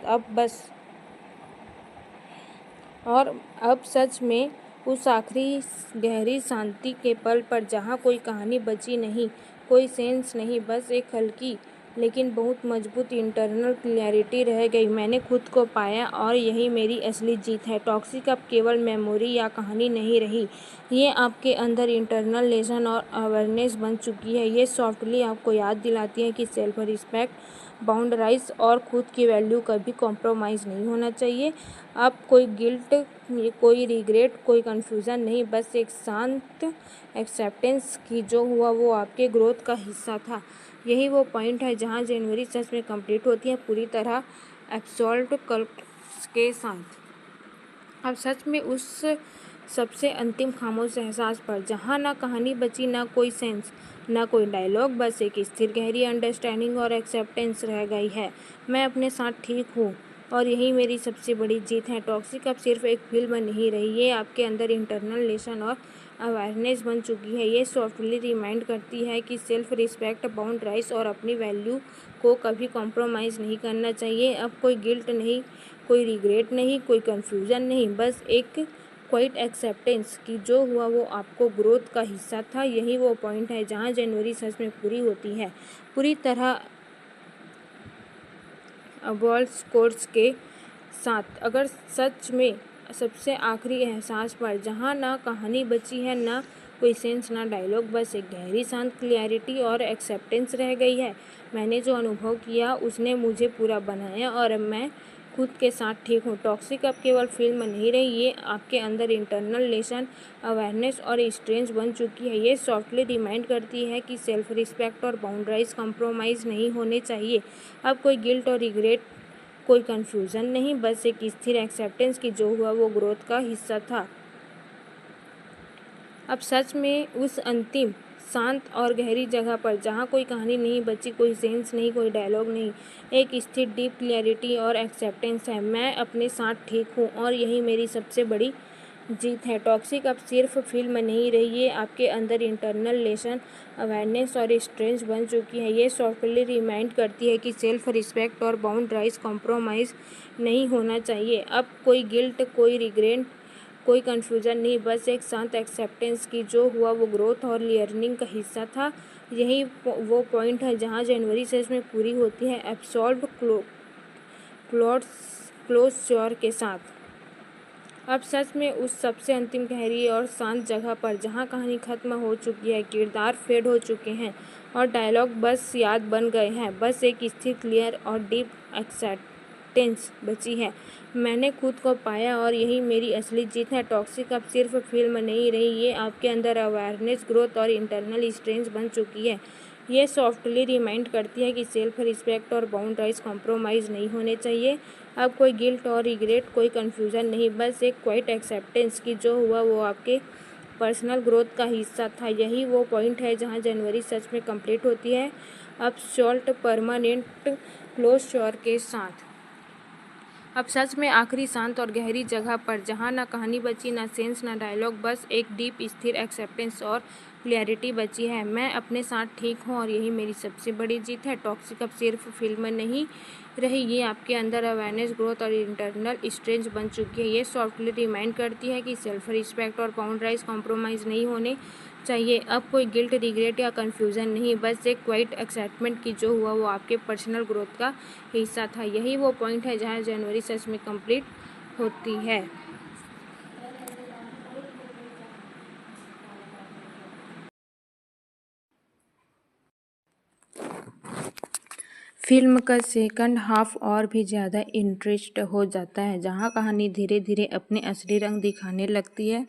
अब सच में उस आखिरी गहरी शांति के पल पर, जहाँ कोई कहानी बची नहीं, कोई सेंस नहीं, बस एक हल्की लेकिन बहुत मजबूत इंटरनल क्लैरिटी रह गई। मैंने खुद को पाया और यही मेरी असली जीत है। टॉक्सिक अब केवल मेमोरी या कहानी नहीं रही, ये आपके अंदर इंटरनल लेसन और अवेयरनेस बन चुकी है। ये सॉफ्टली आपको याद दिलाती है कि सेल्फ रिस्पेक्ट, बाउंड्राइज और खुद की वैल्यू कभी कॉम्प्रोमाइज़ नहीं होना चाहिए। अब कोई गिल्ट, कोई रिग्रेट, कोई कन्फ्यूज़न नहीं, बस एक शांत एक्सेप्टेंस कि जो हुआ वो आपके ग्रोथ का हिस्सा था। यही वो पॉइंट है जहाँ जनवरी सच में कंप्लीट होती है, पूरी तरह एब्सॉल्व कल्प्स के साथ। अब सच में उस सबसे अंतिम खामोश एहसास पर, जहाँ ना कहानी बची, ना कोई सेंस, ना कोई डायलॉग, बस एक स्थिर गहरी अंडरस्टैंडिंग और एक्सेप्टेंस रह गई है। मैं अपने साथ ठीक हूँ और यही मेरी सबसे बड़ी जीत है। टॉक्सिक अब सिर्फ एक फिल्म नहीं रही, ये आपके अंदर इंटरनल लेसन और अवेयरनेस बन चुकी है। ये सॉफ्टली रिमाइंड करती है कि सेल्फ रिस्पेक्ट, बाउंड्राइज और अपनी वैल्यू को कभी कॉम्प्रोमाइज़ नहीं करना चाहिए। अब कोई गिल्ट नहीं, कोई रिग्रेट नहीं, कोई कन्फ्यूज़न नहीं, बस एक क्वाइट एक्सेप्टेंस कि जो हुआ वो आपको ग्रोथ का हिस्सा था। यही वो पॉइंट है जहाँ जनवरी सच में पूरी होती है, पूरी तरह अबॉल्स कोर्स के साथ। अगर सच में सबसे आखिरी एहसास पर, जहाँ ना कहानी बची है, ना कोई सेंस, ना डायलॉग, बस एक गहरी शांत क्लैरिटी और एक्सेप्टेंस रह गई है। मैंने जो अनुभव किया उसने मुझे पूरा बनाया और अब मैं खुद के साथ ठीक हूँ। टॉक्सिक अब केवल फिल्म नहीं रही, ये आपके अंदर इंटरनल लेसन, अवेयरनेस और स्ट्रेंथ बन चुकी है। ये सॉफ्टली रिमाइंड करती है कि सेल्फ रिस्पेक्ट और बाउंड्राइज कॉम्प्रोमाइज़ नहीं होने चाहिए। अब कोई गिल्ट और रिग्रेट, कोई कन्फ्यूज़न नहीं, बस एक स्थिर एक्सेप्टेंस कि जो हुआ वो ग्रोथ का हिस्सा था। अब सच में उस अंतिम शांत और गहरी जगह पर, जहाँ कोई कहानी नहीं बची, कोई सेंस नहीं, कोई डायलॉग नहीं, एक स्थिर डीप क्लैरिटी और एक्सेप्टेंस है। मैं अपने साथ ठीक हूँ और यही मेरी सबसे बड़ी जीत है। टॉक्सिक अब सिर्फ फिल्म नहीं रही, ये आपके अंदर इंटरनल लेसन, अवेयरनेस और स्ट्रेंथ बन चुकी है। ये सॉफ्टली रिमाइंड करती है कि सेल्फ रिस्पेक्ट और बाउंड्राइज कॉम्प्रोमाइज़ नहीं होना चाहिए। अब कोई गिल्ट, कोई रिग्रेट, कोई कन्फ्यूज़न नहीं, बस एक शांत एक्सेप्टेंस कि जो हुआ वो ग्रोथ और लर्निंग का हिस्सा था। यही वो पॉइंट है जहाँ जनवरी सच में पूरी होती है, एब्सॉल्व क्लोज़र के साथ। अब सच में उस सबसे अंतिम गहरी और शांत जगह पर, जहाँ कहानी खत्म हो चुकी है, किरदार फेड हो चुके हैं और डायलॉग बस याद बन गए हैं, बस एक स्थिर, क्लियर और डीप एक्सेप्टेंस बची है। मैंने खुद को पाया और यही मेरी असली जीत है। टॉक्सिक अब सिर्फ फिल्म नहीं रही, ये आपके अंदर अवेयरनेस, ग्रोथ और इंटरनल स्ट्रेंथ बन चुकी है। ये सॉफ्टली रिमाइंड करती है कि सेल्फ रिस्पेक्ट और बाउंड्राइज कॉम्प्रोमाइज़ नहीं होने चाहिए। अब कोई गिल्ट और रिग्रेट, कोई कन्फ्यूज़न नहीं, बस एक क्वाइट एक्सेप्टेंस कि जो हुआ वो आपके पर्सनल ग्रोथ का हिस्सा था। यही वो पॉइंट है जहाँ जनवरी सच में कंप्लीट होती है, अब सॉल्ट परमानेंट क्लोज़र के साथ। अब सच में आखिरी शांत और गहरी जगह पर, जहाँ ना कहानी बची, ना सेंस, ना डायलॉग, बस एक डीप स्थिर एक्सेप्टेंस और क्लैरिटी बची है। मैं अपने साथ ठीक हूँ और यही मेरी सबसे बड़ी जीत है। टॉक्सिक अब सिर्फ फिल्म नहीं रही, ये आपके अंदर अवेयरनेस, ग्रोथ और इंटरनल स्ट्रेंथ बन चुकी है। ये सॉफ्टली रिमाइंड करती है कि सेल्फ रिस्पेक्ट और बाउंड्राइज कॉम्प्रोमाइज़ नहीं होने चाहिए। अब कोई गिल्ट, रिग्रेट या कन्फ्यूज़न नहीं, बस एक क्वाइट एक्साइटमेंट कि जो हुआ वो आपके पर्सनल ग्रोथ का हिस्सा था। यही वो पॉइंट है जहाँ जनवरी सच में कंप्लीट होती है। फिल्म का सेकंड हाफ और भी ज़्यादा इंटरेस्ट हो जाता है, जहाँ कहानी धीरे धीरे अपने असली रंग दिखाने लगती है।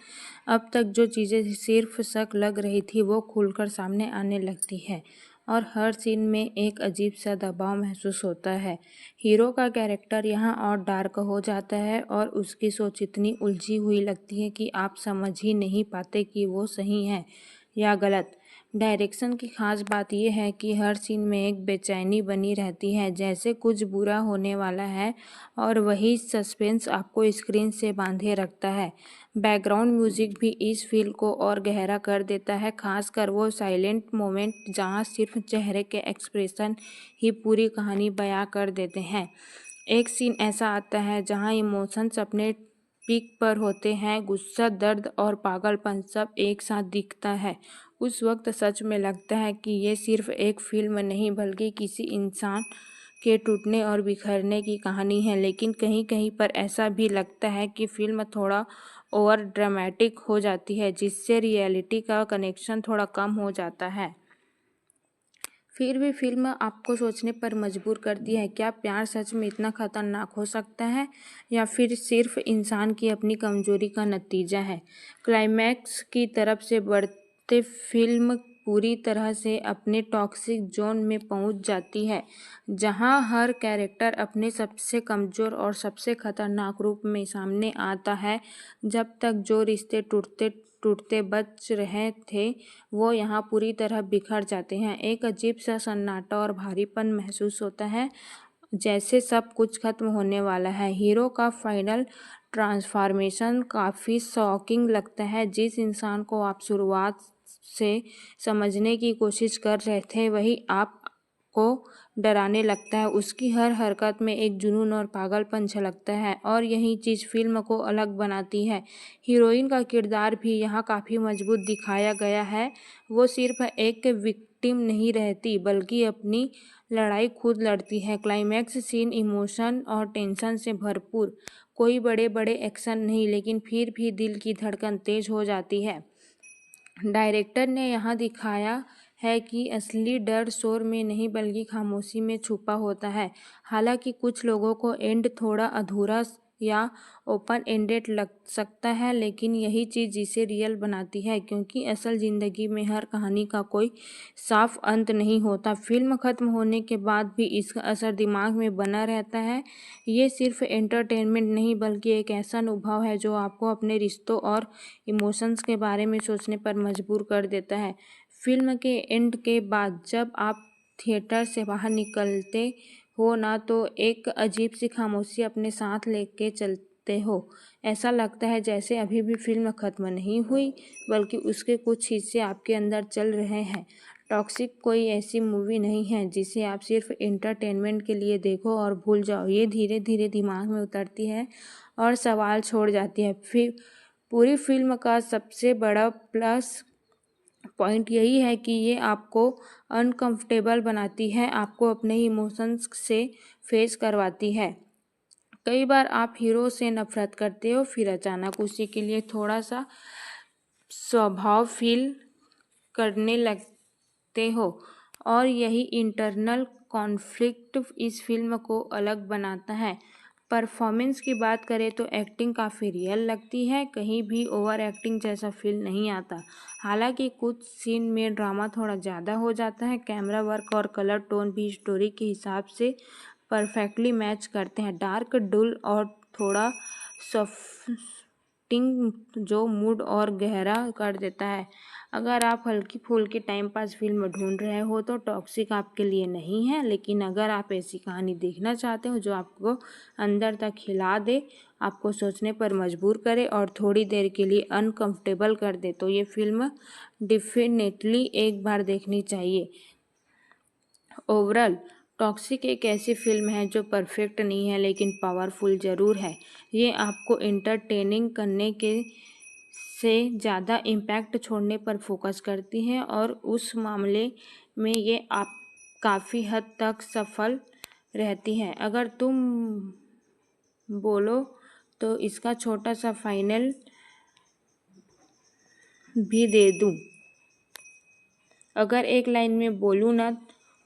अब तक जो चीज़ें सिर्फ शक लग रही थी वो खुलकर सामने आने लगती है और हर सीन में एक अजीब सा दबाव महसूस होता है। हीरो का कैरेक्टर यहाँ और डार्क हो जाता है और उसकी सोच इतनी उलझी हुई लगती है कि आप समझ ही नहीं पाते कि वो सही है या गलत। डायरेक्शन की खास बात यह है कि हर सीन में एक बेचैनी बनी रहती है, जैसे कुछ बुरा होने वाला है और वही सस्पेंस आपको स्क्रीन से बांधे रखता है। बैकग्राउंड म्यूजिक भी इस फील को और गहरा कर देता है, खासकर वो साइलेंट मोमेंट जहाँ सिर्फ चेहरे के एक्सप्रेशन ही पूरी कहानी बयां कर देते हैं। एक सीन ऐसा आता है जहाँ इमोशंस अपने पीक पर होते हैं, गुस्सा, दर्द और पागलपन सब एक साथ दिखता है उस वक्त सच में लगता है कि ये सिर्फ एक फिल्म नहीं बल्कि किसी इंसान के टूटने और बिखरने की कहानी है। लेकिन कहीं कहीं पर ऐसा भी लगता है कि फिल्म थोड़ा ओवर ड्रामेटिक हो जाती है, जिससे रियलिटी का कनेक्शन थोड़ा कम हो जाता है। फिर भी फिल्म आपको सोचने पर मजबूर करती है, क्या प्यार सच में इतना खतरनाक हो सकता है या फिर सिर्फ इंसान की अपनी कमजोरी का नतीजा है। क्लाइमैक्स की तरफ से बढ़ते फिल्म पूरी तरह से अपने टॉक्सिक जोन में पहुंच जाती है, जहां हर कैरेक्टर अपने सबसे कमजोर और सबसे खतरनाक रूप में सामने आता है। जब तक जो रिश्ते टूटते टूटते बच रहे थे वो यहाँ पूरी तरह बिखर जाते हैं। एक अजीब सा सन्नाटा और भारीपन महसूस होता है, जैसे सब कुछ खत्म होने वाला है। हीरो का फाइनल ट्रांसफॉर्मेशन काफ़ी शॉकिंग लगता है। जिस इंसान को आप शुरुआत से समझने की कोशिश कर रहे थे वही आपको डराने लगता है। उसकी हर हरकत में एक जुनून और पागलपन झलकता है और यही चीज़ फिल्म को अलग बनाती है। हीरोइन का किरदार भी यहाँ काफ़ी मजबूत दिखाया गया है। वो सिर्फ एक विक्टिम नहीं रहती बल्कि अपनी लड़ाई खुद लड़ती है। क्लाइमैक्स सीन इमोशन और टेंशन से भरपूर, कोई बड़े बड़े एक्शन नहीं, लेकिन फिर भी दिल की धड़कन तेज हो जाती है। डायरेक्टर ने यहाँ दिखाया है कि असली डर शोर में नहीं बल्कि खामोशी में छुपा होता है। हालांकि कुछ लोगों को एंड थोड़ा अधूरा या ओपन एंडेड लग सकता है, लेकिन यही चीज़ जिसे रियल बनाती है, क्योंकि असल ज़िंदगी में हर कहानी का कोई साफ अंत नहीं होता। फिल्म ख़त्म होने के बाद भी इसका असर दिमाग में बना रहता है। ये सिर्फ एंटरटेनमेंट नहीं बल्कि एक ऐसा अनुभव है जो आपको अपने रिश्तों और इमोशंस के बारे में सोचने पर मजबूर कर देता है। फिल्म के एंड के बाद जब आप थिएटर से बाहर निकलते हो ना, तो एक अजीब सी खामोशी अपने साथ लेके चलते हो। ऐसा लगता है जैसे अभी भी फिल्म खत्म नहीं हुई बल्कि उसके कुछ हिस्से आपके अंदर चल रहे हैं। टॉक्सिक कोई ऐसी मूवी नहीं है जिसे आप सिर्फ एंटरटेनमेंट के लिए देखो और भूल जाओ। ये धीरे धीरे दिमाग में उतरती है और सवाल छोड़ जाती है। फिर पूरी फिल्म का सबसे बड़ा प्लस पॉइंट यही है कि ये आपको अनकंफर्टेबल बनाती है, आपको अपने इमोशंस से फेस करवाती है। कई बार आप हीरो से नफरत करते हो, फिर अचानक उसी के लिए थोड़ा सा स्वभाव फील करने लगते हो, और यही इंटरनल कॉन्फ्लिक्ट इस फिल्म को अलग बनाता है। परफॉर्मेंस की बात करें तो एक्टिंग काफ़ी रियल लगती है, कहीं भी ओवर एक्टिंग जैसा फील नहीं आता। हालांकि कुछ सीन में ड्रामा थोड़ा ज़्यादा हो जाता है। कैमरा वर्क और कलर टोन भी स्टोरी के हिसाब से परफेक्टली मैच करते हैं। डार्क, डुल और थोड़ा सॉफ्टिंग जो मूड और गहरा कर देता है। अगर आप हल्की फुल्की टाइम पास फिल्म ढूंढ रहे हो तो टॉक्सिक आपके लिए नहीं है, लेकिन अगर आप ऐसी कहानी देखना चाहते हो जो आपको अंदर तक हिला दे, आपको सोचने पर मजबूर करे और थोड़ी देर के लिए अनकंफर्टेबल कर दे, तो ये फिल्म डेफिनेटली एक बार देखनी चाहिए। ओवरऑल टॉक्सिक एक ऐसी फिल्म है जो परफेक्ट नहीं है लेकिन पावरफुल ज़रूर है। ये आपको एंटरटेनिंग करने के से ज़्यादा इम्पैक्ट छोड़ने पर फोकस करती है और उस मामले में ये आप काफ़ी हद तक सफल रहती है। अगर तुम बोलो तो इसका छोटा सा फाइनल भी दे दूँ। अगर एक लाइन में बोलूँ ना,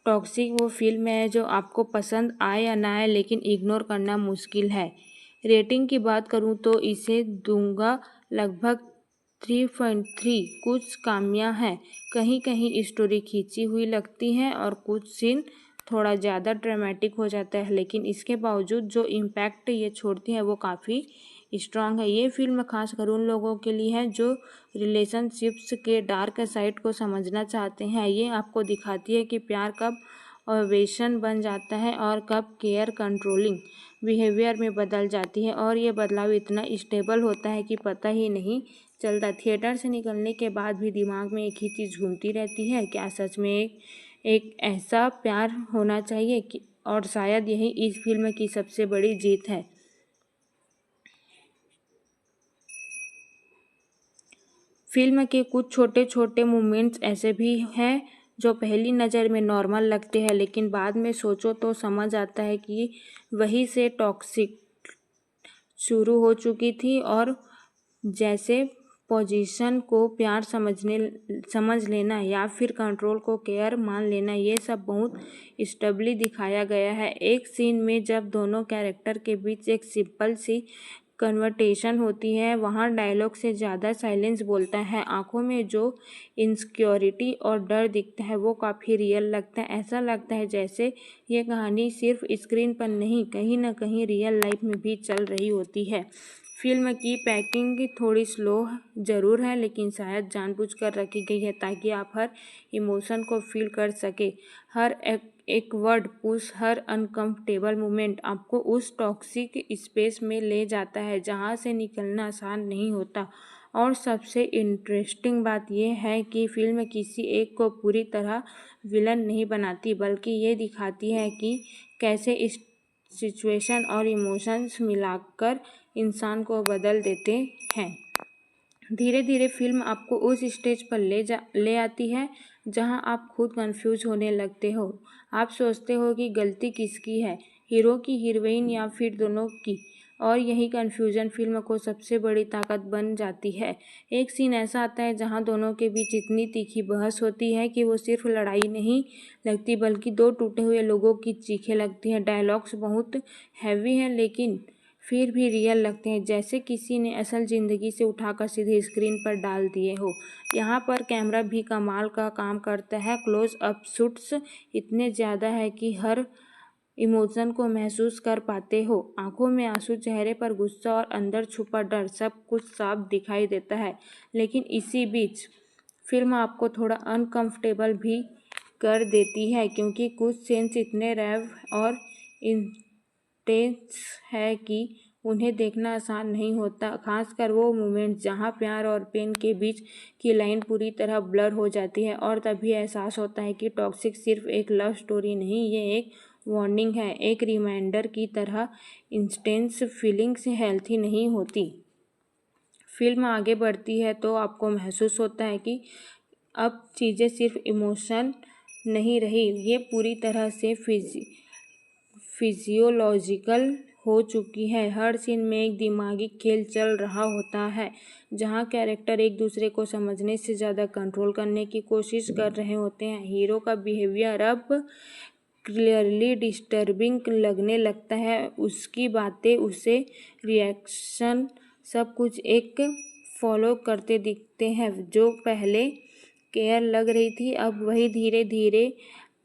टॉक्सिक वो फिल्म है जो आपको पसंद आए या ना आए लेकिन इग्नोर करना मुश्किल है। रेटिंग की बात करूँ तो इसे दूंगा लगभग 3.3। कुछ खामियां हैं, कहीं कहीं स्टोरी खींची हुई लगती है और कुछ सीन थोड़ा ज़्यादा ड्रामेटिक हो जाता है, लेकिन इसके बावजूद जो इम्पैक्ट ये छोड़ती है वो काफ़ी स्ट्रांग है। ये फिल्म खासकर उन लोगों के लिए है जो रिलेशनशिप्स के डार्क साइड को समझना चाहते हैं। ये आपको दिखाती है कि प्यार कब ऑब्सेशन बन जाता है और कब केयर कंट्रोलिंग बिहेवियर में बदल जाती है, और ये बदलाव इतना स्टेबल होता है कि पता ही नहीं चलता। थिएटर से निकलने के बाद भी दिमाग में एक ही चीज़ घूमती रहती है, क्या सच में एक ऐसा प्यार होना चाहिए कि, और शायद यही इस फिल्म की सबसे बड़ी जीत है। फिल्म के कुछ छोटे छोटे मोमेंट्स ऐसे भी हैं जो पहली नज़र में नॉर्मल लगते हैं, लेकिन बाद में सोचो तो समझ आता है कि वहीं से टॉक्सिक शुरू हो चुकी थी। और जैसे पोजीशन को प्यार समझ लेना या फिर कंट्रोल को केयर मान लेना, ये सब बहुत स्टेबली दिखाया गया है। एक सीन में जब दोनों कैरेक्टर के बीच एक सिंपल सी कन्वर्सेशन होती है, वहाँ डायलॉग से ज़्यादा साइलेंस बोलता है। आंखों में जो इनसिक्योरिटी और डर दिखता है वो काफ़ी रियल लगता है। ऐसा लगता है जैसे ये कहानी सिर्फ स्क्रीन पर नहीं, कहीं ना कहीं रियल लाइफ में भी चल रही होती है। फिल्म की पैकिंग थोड़ी स्लो ज़रूर है, लेकिन शायद जानबूझकर रखी गई है ताकि आप हर इमोशन को फील कर सके। हर एक वर्ड पुश, हर अनकंफर्टेबल मोमेंट आपको उस टॉक्सिक स्पेस में ले जाता है जहां से निकलना आसान नहीं होता। और सबसे इंटरेस्टिंग बात यह है कि फिल्म किसी एक को पूरी तरह विलन नहीं बनाती, बल्कि ये दिखाती है कि कैसे इस सिचुएशन और इमोशंस मिलाकर इंसान को बदल देते हैं। धीरे धीरे फिल्म आपको उस स्टेज पर ले आती है जहां आप खुद कंफ्यूज होने लगते हो। आप सोचते हो कि गलती किसकी है, हीरो की, हीरोइन या फिर दोनों की। और यही कन्फ्यूजन फिल्म को सबसे बड़ी ताकत बन जाती है। एक सीन ऐसा आता है जहां दोनों के बीच इतनी तीखी बहस होती है कि वो सिर्फ लड़ाई नहीं लगती, बल्कि दो टूटे हुए लोगों की चीखें लगती हैं। डायलॉग्स बहुत हैवी हैं, लेकिन फिर भी रियल लगते हैं, जैसे किसी ने असल ज़िंदगी से उठाकर सीधे स्क्रीन पर डाल दिए हो। यहाँ पर कैमरा भी कमाल का काम करता है। क्लोज अप शॉट्स इतने ज़्यादा है कि हर इमोशन को महसूस कर पाते हो। आंखों में आंसू, चेहरे पर गुस्सा और अंदर छुपा डर, सब कुछ साफ दिखाई देता है। लेकिन इसी बीच फिल्म आपको थोड़ा अनकंफर्टेबल भी कर देती है, क्योंकि कुछ सीन्स इतने रैव और इंटेंस है कि उन्हें देखना आसान नहीं होता। खासकर वो मोमेंट जहाँ प्यार और पेन के बीच की लाइन पूरी तरह ब्लर हो जाती है, और तभी एहसास होता है कि टॉक्सिक सिर्फ एक लव स्टोरी नहीं, ये एक वार्निंग है, एक रिमाइंडर की तरह। इंटेंस फीलिंग्स हेल्थी नहीं होती। फिल्म आगे बढ़ती है तो आपको महसूस होता है कि अब चीज़ें सिर्फ इमोशन नहीं रही, ये पूरी तरह से फिजियोलॉजिकल हो चुकी है। हर सीन में एक दिमागी खेल चल रहा होता है, जहां कैरेक्टर एक दूसरे को समझने से ज़्यादा कंट्रोल करने की कोशिश कर रहे होते हैं। हीरो का बिहेवियर अब क्लियरली डिस्टर्बिंग लगने लगता है। उसकी बातें, उसे रिएक्शन, सब कुछ एक फॉलो करते दिखते हैं। जो पहले केयर लग रही थी, अब वही धीरे धीरे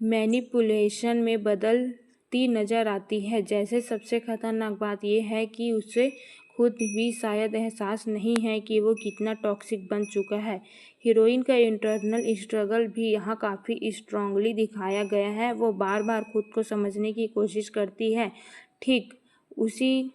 मैनिपुलेशन में बदलती नजर आती है। जैसे सबसे खतरनाक बात यह है कि उसे खुद भी शायद एहसास नहीं है कि वो कितना टॉक्सिक बन चुका है। हीरोइन का इंटरनल स्ट्रगल भी यहाँ काफ़ी स्ट्रांगली दिखाया गया है। वो बार बार खुद को समझने की कोशिश करती है, ठीक उसी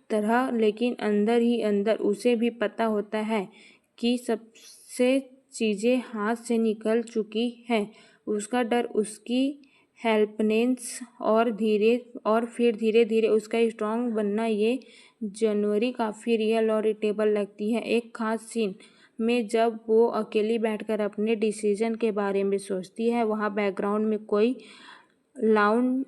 तरह, लेकिन अंदर ही अंदर उसे भी पता होता है कि सबसे चीज़ें हाथ से निकल चुकी हैं। उसका डर, उसकी हेल्पलेस और फिर धीरे धीरे उसका स्ट्रांग बनना, ये जनवरी काफ़ी रियल और रिटेबल लगती है। एक खास सीन में जब वो अकेली बैठकर अपने डिसीजन के बारे में सोचती है, वहाँ बैकग्राउंड में कोई लाउड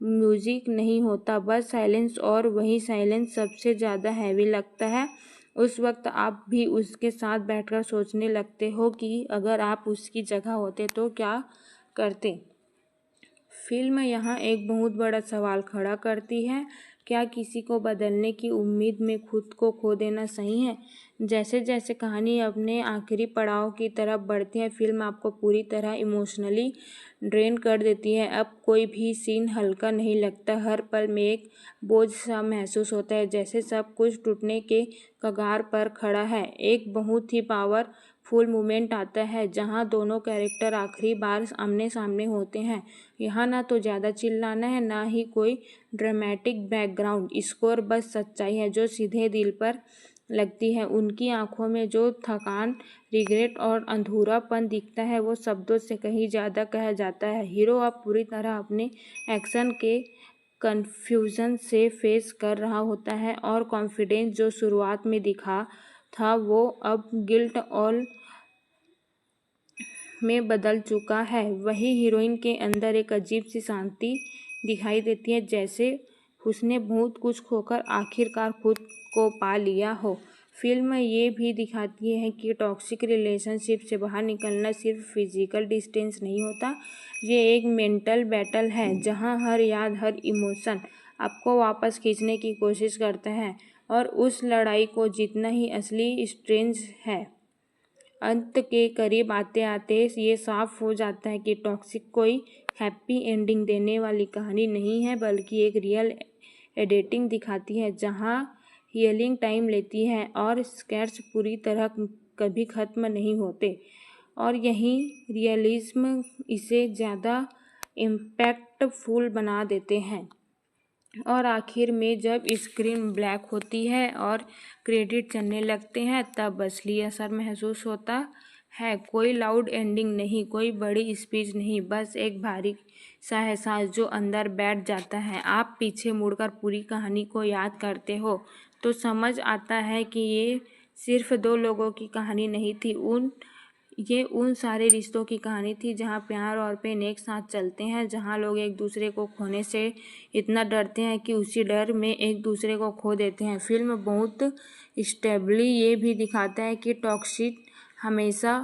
म्यूजिक नहीं होता, बस साइलेंस, और वही साइलेंस सबसे ज़्यादा हैवी लगता है। उस वक्त आप भी उसके साथ बैठकर सोचने लगते हो कि अगर आप उसकी जगह होते तो क्या करते। फिल्म यहाँ एक बहुत बड़ा सवाल खड़ा करती है, क्या किसी को बदलने की उम्मीद में खुद को खो देना सही है। जैसे जैसे कहानी अपने आखिरी पड़ाव की तरफ बढ़ती है, फिल्म आपको पूरी तरह इमोशनली ड्रेन कर देती है। अब कोई भी सीन हल्का नहीं लगता, हर पल में एक बोझ सा महसूस होता है, जैसे सब कुछ टूटने के कगार पर खड़ा है। एक बहुत ही पावरफुल मोमेंट आता है जहां दोनों कैरेक्टर आखिरी बार आमने सामने होते हैं। यहाँ ना तो ज़्यादा चिल्लाना है, ना ही कोई ड्रामेटिक बैकग्राउंड स्कोर, बस सच्चाई है जो सीधे दिल पर लगती है। उनकी आंखों में जो थकान, रिग्रेट और अधूरापन दिखता है, वो शब्दों से कहीं ज़्यादा कहा जाता है। हीरो अब पूरी तरह अपने एक्शन के कन्फ्यूजन से फेस कर रहा होता है, और कॉन्फिडेंस जो शुरुआत में दिखा था वो अब गिल्ट और में बदल चुका है। वही हीरोइन के अंदर एक अजीब सी शांति दिखाई देती है, जैसे उसने बहुत कुछ खोकर आखिरकार खुद को पा लिया हो। फिल्म ये भी दिखाती है कि टॉक्सिक रिलेशनशिप से बाहर निकलना सिर्फ फिजिकल डिस्टेंस नहीं होता, ये एक मेंटल बैटल है जहाँ हर याद, हर इमोशन आपको वापस खींचने की कोशिश करता है और उस लड़ाई को जीतना ही असली स्ट्रेंथ है। अंत के करीब आते आते ये साफ हो जाता है कि टॉक्सिक कोई हैप्पी एंडिंग देने वाली कहानी नहीं है, बल्कि एक रियल एडिटिंग दिखाती है जहाँ हीलिंग टाइम लेती है और स्कैर्स पूरी तरह कभी ख़त्म नहीं होते, और यही रियलिज्म इसे ज़्यादा इम्पैक्टफुल बना देते हैं। और आखिर में जब स्क्रीन ब्लैक होती है और क्रेडिट चलने लगते हैं तब असली असर महसूस होता है। कोई लाउड एंडिंग नहीं, कोई बड़ी स्पीच नहीं, बस एक भारी सा एहसास जो अंदर बैठ जाता है। आप पीछे मुड़कर पूरी कहानी को याद करते हो तो समझ आता है कि ये सिर्फ दो लोगों की कहानी नहीं थी, ये उन सारे रिश्तों की कहानी थी जहाँ प्यार और प्रेम एक साथ चलते हैं, जहाँ लोग एक दूसरे को खोने से इतना डरते हैं कि उसी डर में एक दूसरे को खो देते हैं। फिल्म बहुत स्टेबली ये भी दिखाता है कि टॉक्सिक हमेशा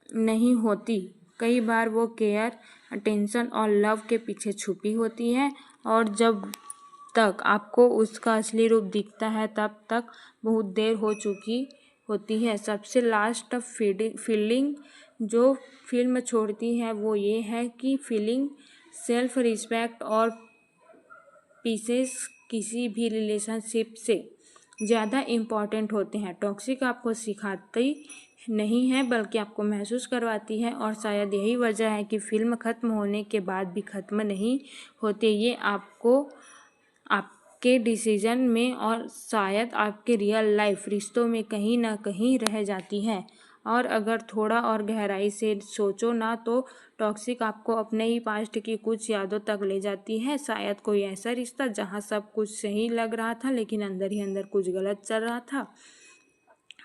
नहीं होती, कई बार वो केयर, अटेंशन और लव के पीछे छुपी होती है, और जब तक आपको उसका असली रूप दिखता है तब तक बहुत देर हो चुकी होती है। सबसे लास्ट फीलिंग जो फिल्म छोड़ती है वो ये है कि फीलिंग सेल्फ रिस्पेक्ट और पीसेस किसी भी रिलेशनशिप से ज़्यादा इम्पॉर्टेंट होते हैं। टॉक्सिक आपको सिखाती नहीं है बल्कि आपको महसूस करवाती है, और शायद यही वजह है कि फिल्म ख़त्म होने के बाद भी ख़त्म नहीं होती। ये आपको आपके डिसीजन में और शायद आपके रियल लाइफ रिश्तों में कहीं ना कहीं रह जाती है। और अगर थोड़ा और गहराई से सोचो ना तो टॉक्सिक आपको अपने ही पास्ट की कुछ यादों तक ले जाती है। शायद कोई ऐसा रिश्ता जहाँ सब कुछ सही लग रहा था लेकिन अंदर ही अंदर कुछ गलत चल रहा था।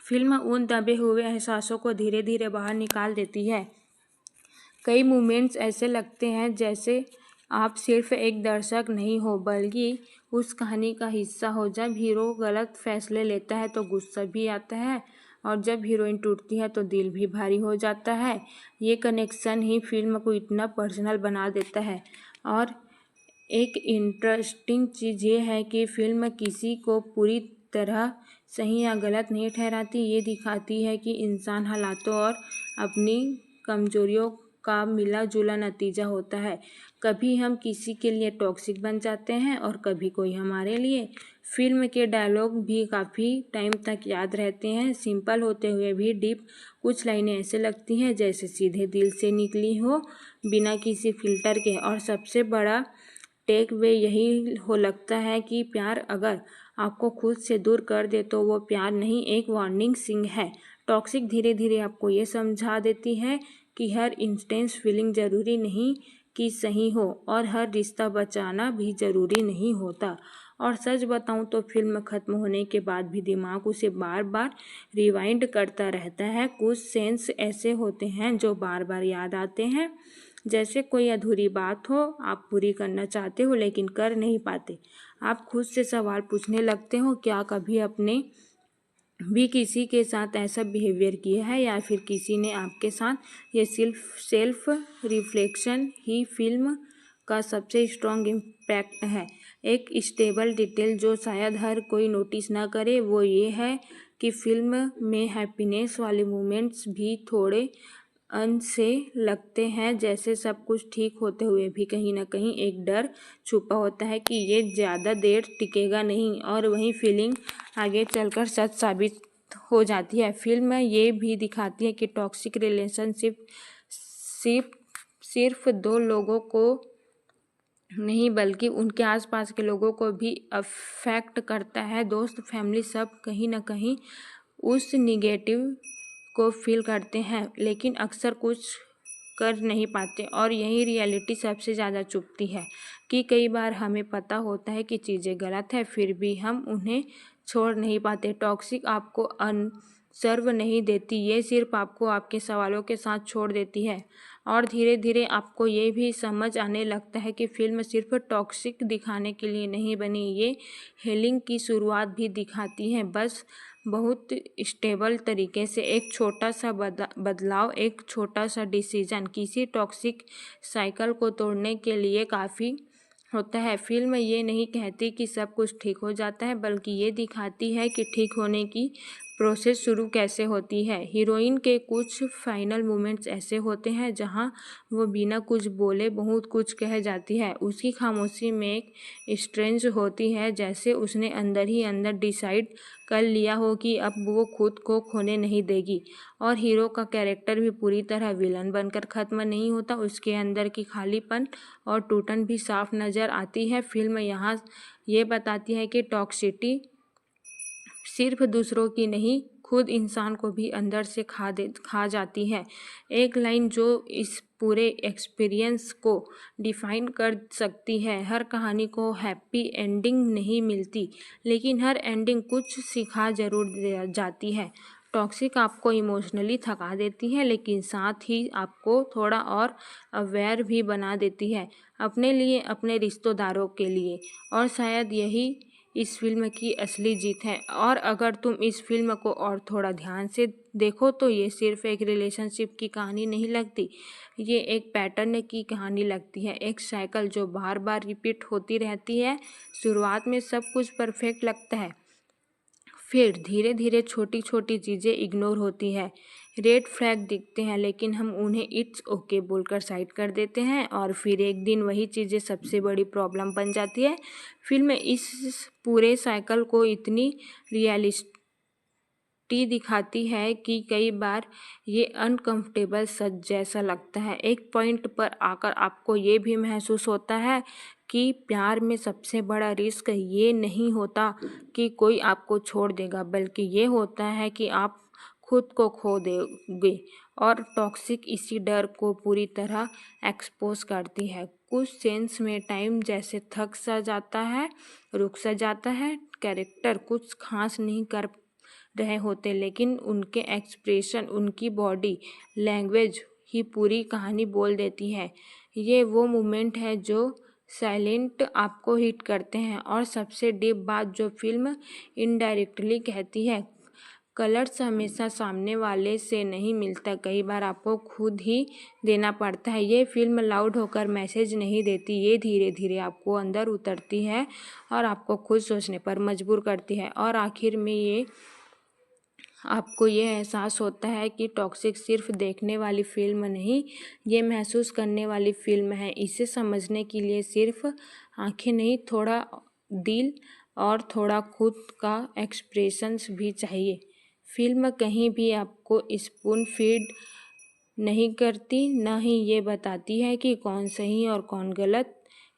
फिल्म उन दबे हुए एहसासों को धीरे धीरे बाहर निकाल देती है। कई मोमेंट्स ऐसे लगते हैं जैसे आप सिर्फ एक दर्शक नहीं हो बल्कि उस कहानी का हिस्सा हो। जब हीरो गलत फैसले लेता है तो गुस्सा भी आता है, और जब हीरोइन टूटती है तो दिल भी भारी हो जाता है। ये कनेक्शन ही फिल्म को इतना पर्सनल बना देता है। और एक इंटरेस्टिंग चीज़ ये है कि फिल्म किसी को पूरी तरह सही या गलत नहीं ठहराती, ये दिखाती है कि इंसान हालातों और अपनी कमजोरियों का मिला जुला नतीजा होता है। कभी हम किसी के लिए टॉक्सिक बन जाते हैं और कभी कोई हमारे लिए। फिल्म के डायलॉग भी काफ़ी टाइम तक याद रहते हैं, सिंपल होते हुए भी डीप। कुछ लाइनें ऐसे लगती हैं जैसे सीधे दिल से निकली हो, बिना किसी फिल्टर के। और सबसे बड़ा टेक वे यही हो लगता है कि प्यार अगर आपको खुद से दूर कर दे तो वो प्यार नहीं, एक वार्निंग सिंह है। टॉक्सिक धीरे धीरे आपको ये समझा देती है कि हर इंटेंस फीलिंग ज़रूरी नहीं कि सही हो, और हर रिश्ता बचाना भी ज़रूरी नहीं होता। और सच बताऊं तो फिल्म ख़त्म होने के बाद भी दिमाग उसे बार बार रिवाइंड करता रहता है। कुछ सेंस ऐसे होते हैं जो बार बार याद आते हैं, जैसे कोई अधूरी बात हो, आप पूरी करना चाहते हो लेकिन कर नहीं पाते। आप खुद से सवाल पूछने लगते हो, क्या कभी अपने भी किसी के साथ ऐसा बिहेवियर किया है, या फिर किसी ने आपके साथ? ये सेल्फ रिफ्लेक्शन ही फिल्म का सबसे स्ट्रॉन्ग इम्पैक्ट है। एक स्टेबल डिटेल जो शायद हर कोई नोटिस ना करे वो ये है कि फिल्म में हैप्पीनेस वाले मोमेंट्स भी थोड़े से लगते हैं, जैसे सब कुछ ठीक होते हुए भी कहीं ना कहीं एक डर छुपा होता है कि ये ज़्यादा देर टिकेगा नहीं, और वही फीलिंग आगे चलकर सच साबित हो जाती है। फिल्म ये भी दिखाती है कि टॉक्सिक रिलेशनशिप सिर्फ दो लोगों को नहीं बल्कि उनके आसपास के लोगों को भी अफेक्ट करता है। दोस्त, फैमिली, सब कहीं ना कहीं उस निगेटिव को फील करते हैं लेकिन अक्सर कुछ कर नहीं पाते, और यही रियलिटी सबसे ज़्यादा चुभती है कि कई बार हमें पता होता है कि चीज़ें गलत है फिर भी हम उन्हें छोड़ नहीं पाते। टॉक्सिक आपको आंसर नहीं देती, ये सिर्फ आपको आपके सवालों के साथ छोड़ देती है। और धीरे धीरे आपको ये भी समझ आने लगता है कि फिल्म सिर्फ टॉक्सिक दिखाने के लिए नहीं बनी, ये हीलिंग की शुरुआत भी दिखाती है, बस बहुत स्टेबल तरीके से। एक छोटा सा बदलाव, एक छोटा सा डिसीजन किसी टॉक्सिक साइकिल को तोड़ने के लिए काफ़ी होता है। फिल्म ये नहीं कहती कि सब कुछ ठीक हो जाता है, बल्कि ये दिखाती है कि ठीक होने की प्रोसेस शुरू कैसे होती है। हीरोइन के कुछ फाइनल मोमेंट्स ऐसे होते हैं जहां वो बिना कुछ बोले बहुत कुछ कह जाती है। उसकी खामोशी में एक स्ट्रेंज होती है, जैसे उसने अंदर ही अंदर डिसाइड कर लिया हो कि अब वो खुद को खोने नहीं देगी। और हीरो का कैरेक्टर भी पूरी तरह विलन बनकर ख़त्म नहीं होता, उसके अंदर की खालीपन और टूटन भी साफ नज़र आती है। फिल्म यहाँ ये बताती है कि टॉक्सिसिटी सिर्फ दूसरों की नहीं, खुद इंसान को भी अंदर से खा जाती है। एक लाइन जो इस पूरे एक्सपीरियंस को डिफाइन कर सकती है। हर कहानी को हैप्पी एंडिंग नहीं मिलती, लेकिन हर एंडिंग कुछ सिखा जरूर जाती है। टॉक्सिक आपको इमोशनली थका देती है, लेकिन साथ ही आपको थोड़ा और अवेयर भी बना देती है, अपने लिए, अपने रिश्तेदारों के लिए। और शायद यही इस फिल्म की असली जीत है। और अगर तुम इस फिल्म को और थोड़ा ध्यान से देखो तो ये सिर्फ एक रिलेशनशिप की कहानी नहीं लगती, ये एक पैटर्न की कहानी लगती है, एक साइकिल जो बार बार रिपीट होती रहती है। शुरुआत में सब कुछ परफेक्ट लगता है, फिर धीरे धीरे छोटी छोटी चीज़ें इग्नोर होती है, रेड फ्लैग दिखते हैं, लेकिन हम उन्हें इट्स ओके बोलकर साइड कर देते हैं, और फिर एक दिन वही चीज़ें सबसे बड़ी प्रॉब्लम बन जाती है। फिल्म इस पूरे साइकिल को इतनी रियलिस्टी दिखाती है कि कई बार ये अनकंफर्टेबल सच जैसा लगता है। एक पॉइंट पर आकर आपको ये भी महसूस होता है कि प्यार में सबसे बड़ा रिस्क ये नहीं होता कि कोई आपको छोड़ देगा, बल्कि ये होता है कि आप खुद को खो दोगे। और टॉक्सिक इसी डर को पूरी तरह एक्सपोज करती है। कुछ सेंस में टाइम जैसे थक सा जाता है, रुक सा जाता है, कैरेक्टर कुछ खास नहीं कर रहे होते, लेकिन उनके एक्सप्रेशन, उनकी बॉडी लैंग्वेज ही पूरी कहानी बोल देती है। ये वो मोमेंट है जो साइलेंट आपको हिट करते हैं। और सबसे डीप बात जो फिल्म इनडायरेक्टली कहती है, कलर्स हमेशा सामने वाले से नहीं मिलता, कई बार आपको खुद ही देना पड़ता है। ये फिल्म लाउड होकर मैसेज नहीं देती, ये धीरे धीरे आपको अंदर उतरती है और आपको खुद सोचने पर मजबूर करती है। और आखिर में ये आपको ये एहसास होता है कि टॉक्सिक सिर्फ देखने वाली फिल्म नहीं, ये महसूस करने वाली फिल्म है। इसे समझने के लिए सिर्फ आंखें नहीं, थोड़ा दिल और थोड़ा खुद का एक्सप्रेशंस भी चाहिए। फिल्म कहीं भी आपको स्पून फीड नहीं करती, ना ही ये बताती है कि कौन सही और कौन गलत।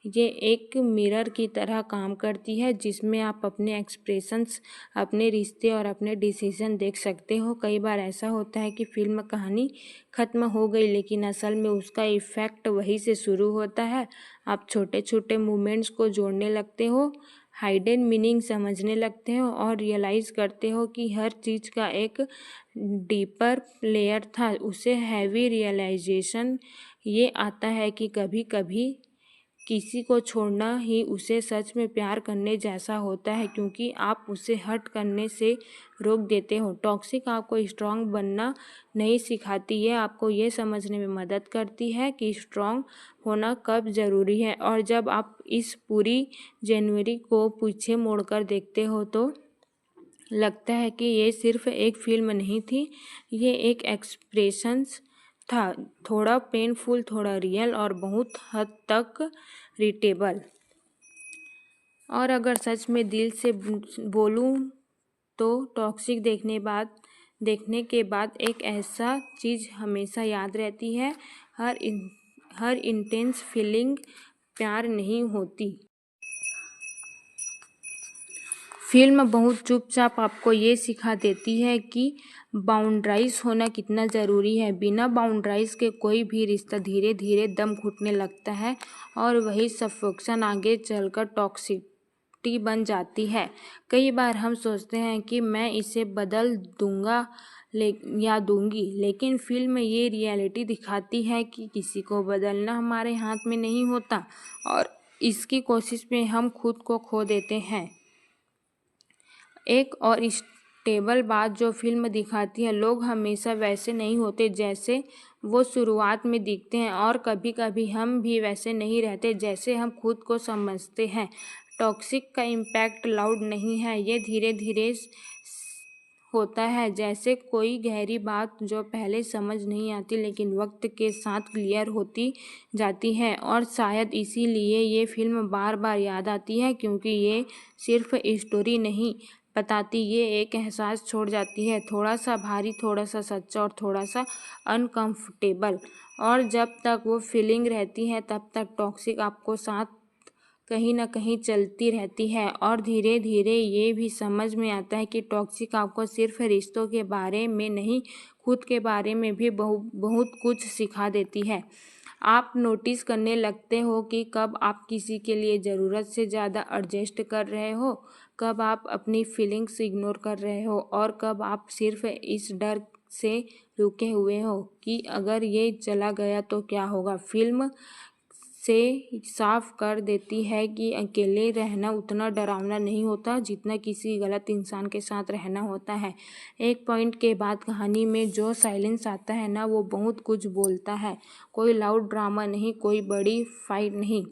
ये एक मिरर की तरह काम करती है, जिसमें आप अपने एक्सप्रेशंस, अपने रिश्ते और अपने डिसीजन देख सकते हो। कई बार ऐसा होता है कि फिल्म कहानी ख़त्म हो गई, लेकिन असल में उसका इफ़ेक्ट वहीं से शुरू होता है। आप छोटे छोटे मोमेंट्स को जोड़ने लगते हो, हाइडन मीनिंग समझने लगते हो और रियलाइज़ करते हो कि हर चीज़ का एक डीपर लेयर था। उसे हैवी रियलाइजेशन ये आता है कि कभी कभी किसी को छोड़ना ही उसे सच में प्यार करने जैसा होता है, क्योंकि आप उसे हर्ट करने से रोक देते हो। टॉक्सिक आपको स्ट्रांग बनना नहीं सिखाती, ये आपको ये समझने में मदद करती है कि स्ट्रांग होना कब ज़रूरी है। और जब आप इस पूरी जनवरी को पीछे मोड़कर देखते हो तो लगता है कि ये सिर्फ एक फिल्म नहीं थी, ये एक एक्सप्रेशंस था, थोड़ा पेनफुल, थोड़ा रियल और बहुत हद तक रिलेटेबल। और अगर सच में दिल से बोलूं तो टॉक्सिक देखने के बाद एक ऐसा चीज़ हमेशा याद रहती है, हर इंटेंस फीलिंग प्यार नहीं होती। फिल्म बहुत चुपचाप आपको ये सिखा देती है कि बाउंड्राइज होना कितना ज़रूरी है। बिना बाउंड्राइज के कोई भी रिश्ता धीरे धीरे दम घुटने लगता है, और वही सफोकेशन आगे चलकर टॉक्सिक बन जाती है। कई बार हम सोचते हैं कि मैं इसे बदल दूंगा या दूंगी, लेकिन फिल्म ये रियलिटी दिखाती है कि किसी को बदलना हमारे हाथ में नहीं होता और इसकी कोशिश में हम खुद को खो देते हैं। एक और स्टेबल बात जो फिल्म दिखाती है, लोग हमेशा वैसे नहीं होते जैसे वो शुरुआत में दिखते हैं और कभी कभी हम भी वैसे नहीं रहते जैसे हम खुद को समझते हैं। टॉक्सिक का इम्पैक्ट लाउड नहीं है, ये धीरे धीरे होता है, जैसे कोई गहरी बात जो पहले समझ नहीं आती लेकिन वक्त के साथ क्लियर होती जाती है। और शायद इसीलिए ये फिल्म बार बार याद आती है, क्योंकि ये सिर्फ स्टोरी नहीं बताती, ये एक एहसास छोड़ जाती है, थोड़ा सा भारी, थोड़ा सा सच्चा और थोड़ा सा अनकंफर्टेबल। और जब तक वो फीलिंग रहती है तब तक टॉक्सिक आपको साथ कहीं ना कहीं चलती रहती है। और धीरे धीरे ये भी समझ में आता है कि टॉक्सिक आपको सिर्फ रिश्तों के बारे में नहीं, खुद के बारे में भी बहुत कुछ सिखा देती है। आप नोटिस करने लगते हो कि कब आप किसी के लिए ज़रूरत से ज़्यादा एडजस्ट कर रहे हो, कब आप अपनी फीलिंग्स इग्नोर कर रहे हो और कब आप सिर्फ इस डर से रुके हुए हो कि अगर ये चला गया तो क्या होगा। फिल्म से साफ कर देती है कि अकेले रहना उतना डरावना नहीं होता जितना किसी गलत इंसान के साथ रहना होता है। एक पॉइंट के बाद कहानी में जो साइलेंस आता है ना, वो बहुत कुछ बोलता है। कोई लाउड ड्रामा नहीं, कोई बड़ी फाइट नहीं,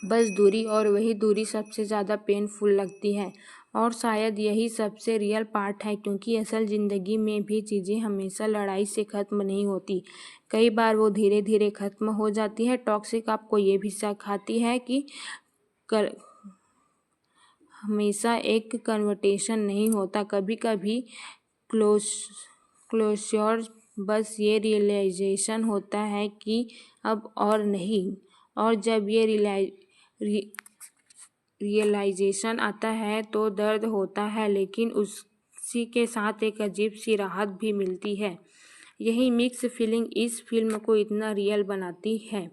बस दूरी, और वही दूरी सबसे ज़्यादा पेनफुल लगती है। और शायद यही सबसे रियल पार्ट है, क्योंकि असल ज़िंदगी में भी चीज़ें हमेशा लड़ाई से ख़त्म नहीं होती, कई बार वो धीरे धीरे ख़त्म हो जाती है। टॉक्सिक आपको ये भी सिखाती है कि हमेशा एक कन्वर्टेशन नहीं होता, कभी कभी क्लोज़र, बस ये रियलाइजेशन होता है कि अब और नहीं। और जब ये रियलाइजेशन आता है तो दर्द होता है, लेकिन उसी के साथ एक अजीब सी राहत भी मिलती है। यही मिक्स फीलिंग इस फिल्म को इतना रियल बनाती है।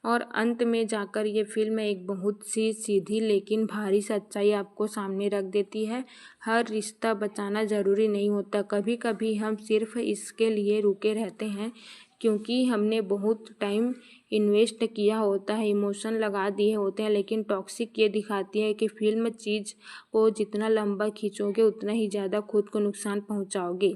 और अंत में जाकर ये फिल्म एक बहुत सी सीधी लेकिन भारी सच्चाई आपको सामने रख देती है। हर रिश्ता बचाना ज़रूरी नहीं होता, कभी कभी हम सिर्फ इसके लिए रुके रहते हैं क्योंकि हमने बहुत टाइम इन्वेस्ट किया होता है, इमोशन लगा दिए होते हैं। लेकिन टॉक्सिक ये दिखाती है कि फिल्म चीज़ को जितना लंबा खींचोगे उतना ही ज़्यादा खुद को नुकसान पहुंचाओगे।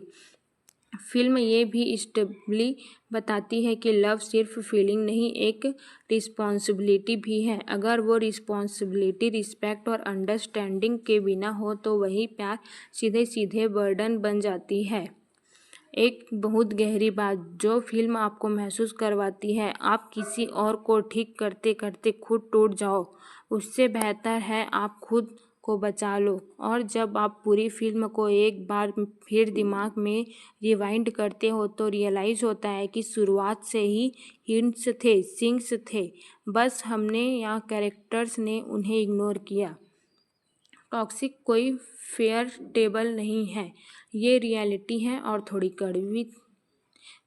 फिल्म ये भी स्टेबली बताती है कि लव सिर्फ फीलिंग नहीं, एक रिस्पॉन्सिबिलिटी भी है। अगर वो रिस्पॉन्सिबिलिटी रिस्पेक्ट और अंडरस्टैंडिंग के बिना हो तो वही प्यार सीधे सीधे बर्डन बन जाती है। एक बहुत गहरी बात जो फिल्म आपको महसूस करवाती है, आप किसी और को ठीक करते करते खुद टूट जाओ, उससे बेहतर है आप खुद को बचा लो। और जब आप पूरी फिल्म को एक बार फिर दिमाग में रिवाइंड करते हो तो रियलाइज़ होता है कि शुरुआत से ही हिंट्स थे, सिंक्स थे, बस हमने या कैरेक्टर्स ने उन्हें इग्नोर किया। टॉक्सिक कोई फेयर टेबल नहीं है, ये रियलिटी है, और थोड़ी कड़वी,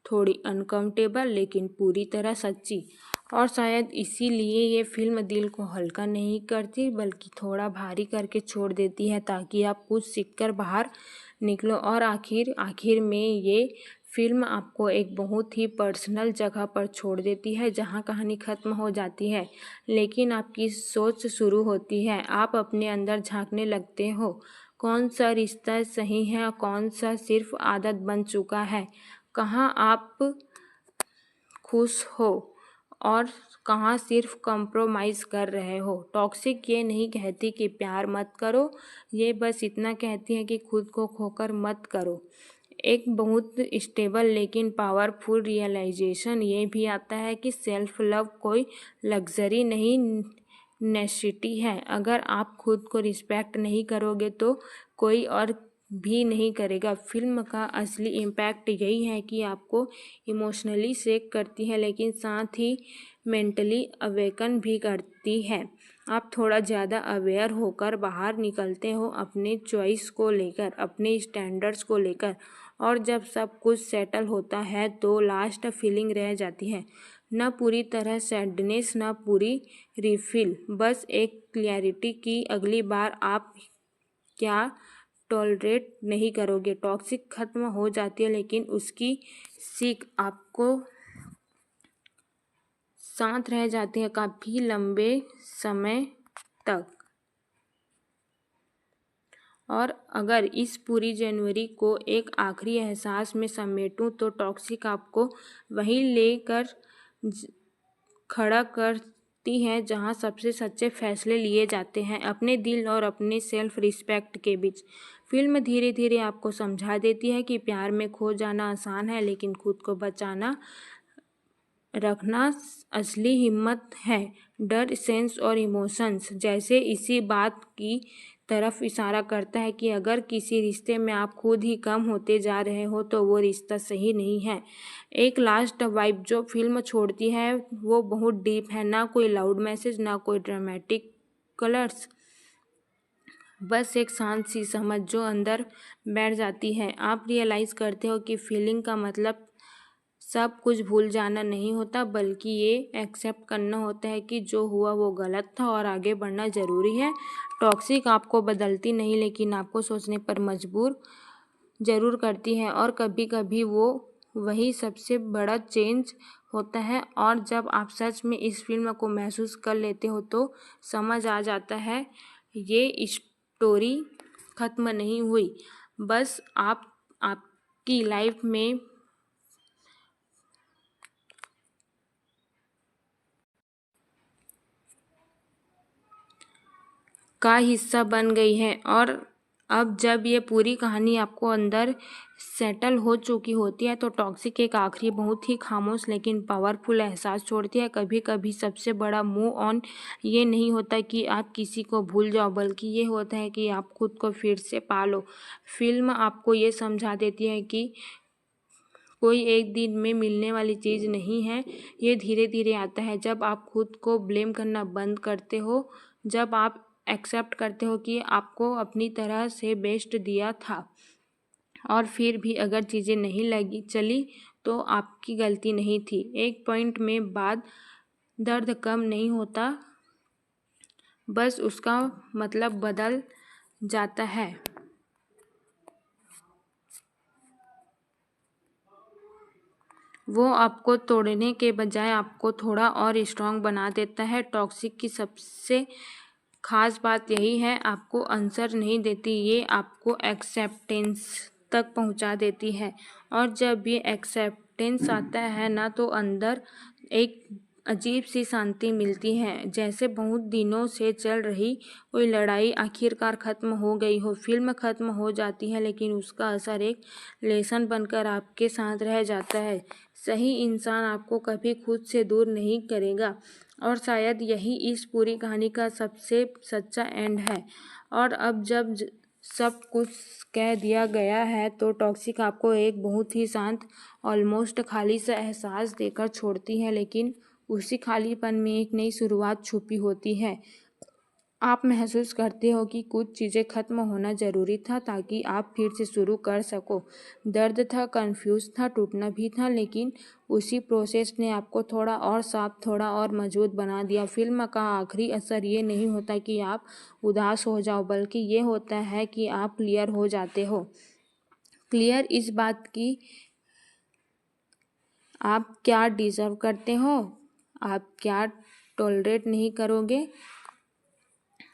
थोड़ी अनकम्फर्टेबल, लेकिन पूरी तरह सच्ची। और शायद इसीलिए ये फिल्म दिल को हल्का नहीं करती बल्कि थोड़ा भारी करके छोड़ देती है, ताकि आप कुछ सीखकर बाहर निकलो। और आखिर में ये फिल्म आपको एक बहुत ही पर्सनल जगह पर छोड़ देती है, जहाँ कहानी ख़त्म हो जाती है लेकिन आपकी सोच शुरू होती है। आप अपने अंदर झांकने लगते हो, कौन सा रिश्ता सही है, कौन सा सिर्फ आदत बन चुका है, कहाँ आप खुश हो और कहाँ सिर्फ कॉम्प्रोमाइज़ कर रहे हो। टॉक्सिक ये नहीं कहती कि प्यार मत करो, ये बस इतना कहती है कि खुद को खोकर मत करो। एक बहुत स्टेबल लेकिन पावरफुल रियलाइजेशन ये भी आता है कि सेल्फ लव कोई लग्जरी नहीं, नेसेसिटी है। अगर आप खुद को रिस्पेक्ट नहीं करोगे तो कोई और भी नहीं करेगा। फिल्म का असली इम्पैक्ट यही है कि आपको इमोशनली शेक करती है लेकिन साथ ही मेंटली अवेकन भी करती है। आप थोड़ा ज़्यादा अवेयर होकर बाहर निकलते हो अपने चॉइस को लेकर, अपने स्टैंडर्ड्स को लेकर, और जब सब कुछ सेटल होता है तो लास्ट फीलिंग रह जाती है, न पूरी तरह सैडनेस न पूरी रिफिल, बस एक क्लैरिटी कि अगली बार आप क्या टॉलरेट नहीं करोगे। टॉक्सिक खत्म हो जाती है लेकिन उसकी सीख आपको साथ रह जाती है काफ़ी लंबे समय तक। और अगर इस पूरी जनवरी को एक आखिरी एहसास में समेटूं तो टॉक्सिक आपको वहीं लेकर खड़ा करती है जहां सबसे सच्चे फैसले लिए जाते हैं, अपने दिल और अपने सेल्फ रिस्पेक्ट के बीच। फिल्म धीरे धीरे आपको समझा देती है कि प्यार में खो जाना आसान है लेकिन खुद को बचाना रखना असली हिम्मत है। डर, सेंस और इमोशंस जैसे इसी बात की तरफ इशारा करता है कि अगर किसी रिश्ते में आप खुद ही कम होते जा रहे हो तो वो रिश्ता सही नहीं है। एक लास्ट वाइब जो फिल्म छोड़ती है वो बहुत डीप है, ना कोई लाउड मैसेज ना कोई ड्रामेटिक कलर्स, बस एक शांत सी समझ जो अंदर बैठ जाती है। आप रियलाइज़ करते हो कि फीलिंग का मतलब सब कुछ भूल जाना नहीं होता, बल्कि ये एक्सेप्ट करना होता है कि जो हुआ वो गलत था और आगे बढ़ना ज़रूरी है। टॉक्सिक आपको बदलती नहीं लेकिन आपको सोचने पर मजबूर ज़रूर करती है और कभी कभी वो वही सबसे बड़ा चेंज होता है। और जब आप सच में इस फिल्म को महसूस कर लेते हो तो समझ आ जाता है ये स्टोरी ख़त्म नहीं हुई, बस आपकी लाइफ में का हिस्सा बन गई है। और अब जब ये पूरी कहानी आपको अंदर सेटल हो चुकी होती है तो टॉक्सिक एक आखिरी बहुत ही खामोश लेकिन पावरफुल एहसास छोड़ती है। कभी कभी सबसे बड़ा मूव ऑन ये नहीं होता कि आप किसी को भूल जाओ, बल्कि ये होता है कि आप खुद को फिर से पालो। फिल्म आपको ये समझा देती है कि कोई एक दिन में मिलने वाली चीज़ नहीं है, ये धीरे धीरे आता है। जब आप खुद को ब्लेम करना बंद करते हो, जब आप एक्सेप्ट करते हो कि आपको अपनी तरह से बेस्ट दिया था और फिर भी अगर चीज़ें नहीं चली तो आपकी गलती नहीं थी। एक पॉइंट में बाद दर्द कम नहीं होता, बस उसका मतलब बदल जाता है। वो आपको तोड़ने के बजाय आपको थोड़ा और स्ट्रांग बना देता है। टॉक्सिक की सबसे खास बात यही है, आपको आंसर नहीं देती, ये आपको एक्सेप्टेंस तक पहुंचा देती है। और जब ये एक्सेप्टेंस आता है ना तो अंदर एक अजीब सी शांति मिलती है, जैसे बहुत दिनों से चल रही कोई लड़ाई आखिरकार ख़त्म हो गई हो। फिल्म ख़त्म हो जाती है लेकिन उसका असर एक लेसन बनकर आपके साथ रह जाता है। सही इंसान आपको कभी खुद से दूर नहीं करेगा और शायद यही इस पूरी कहानी का सबसे सच्चा एंड है। और अब जब सब कुछ कह दिया गया है तो टॉक्सिक आपको एक बहुत ही शांत, ऑलमोस्ट खाली सा एहसास देकर छोड़ती है, लेकिन उसी खालीपन में एक नई शुरुआत छुपी होती है। आप महसूस करते हो कि कुछ चीज़ें ख़त्म होना ज़रूरी था ताकि आप फिर से शुरू कर सको। दर्द था, कंफ्यूज था, टूटना भी था, लेकिन उसी प्रोसेस ने आपको थोड़ा और साफ, थोड़ा और मजबूत बना दिया। फिल्म का आखिरी असर ये नहीं होता कि आप उदास हो जाओ, बल्कि ये होता है कि आप क्लियर हो जाते हो। क्लियर इस बात की आप क्या डिज़र्व करते हो, आप क्या टॉलरेट नहीं करोगे,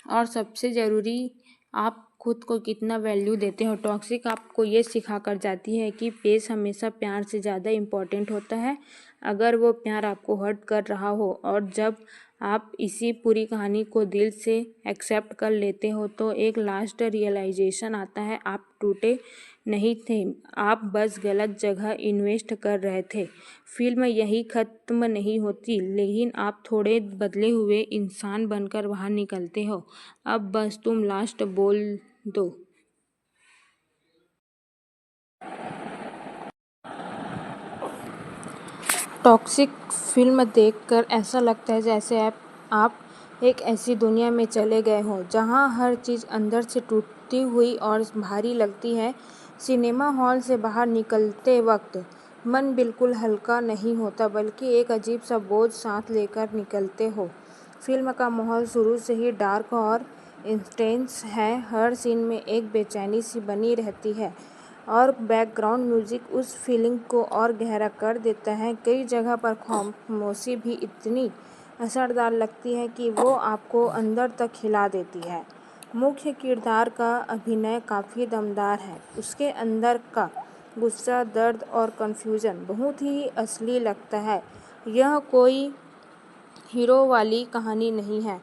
और सबसे ज़रूरी आप खुद को कितना वैल्यू देते हो। टॉक्सिक आपको ये सिखा कर जाती है कि पेस हमेशा प्यार से ज़्यादा इम्पोर्टेंट होता है, अगर वो प्यार आपको हर्ट कर रहा हो। और जब आप इसी पूरी कहानी को दिल से एक्सेप्ट कर लेते हो तो एक लास्ट रियलाइजेशन आता है, आप टूटे नहीं थे, आप बस गलत जगह इन्वेस्ट कर रहे थे। फिल्म यही ख़त्म नहीं होती, लेकिन आप थोड़े बदले हुए इंसान बनकर बाहर निकलते हो। अब बस तुम लास्ट बोल दो। टॉक्सिक फिल्म देखकर ऐसा लगता है जैसे आप एक ऐसी दुनिया में चले गए हो जहां हर चीज़ अंदर से टूटती हुई और भारी लगती है। सिनेमा हॉल से बाहर निकलते वक्त मन बिल्कुल हल्का नहीं होता, बल्कि एक अजीब सा बोझ साथ लेकर निकलते हो। फिल्म का माहौल शुरू से ही डार्क और इंटेंस है। हर सीन में एक बेचैनी सी बनी रहती है और बैकग्राउंड म्यूजिक उस फीलिंग को और गहरा कर देता है। कई जगह पर खामोशी भी इतनी असरदार लगती है कि वो आपको अंदर तक हिला देती है। मुख्य किरदार का अभिनय काफ़ी दमदार है। उसके अंदर का गुस्सा, दर्द और कन्फ्यूजन बहुत ही असली लगता है। यह कोई हीरो वाली कहानी नहीं है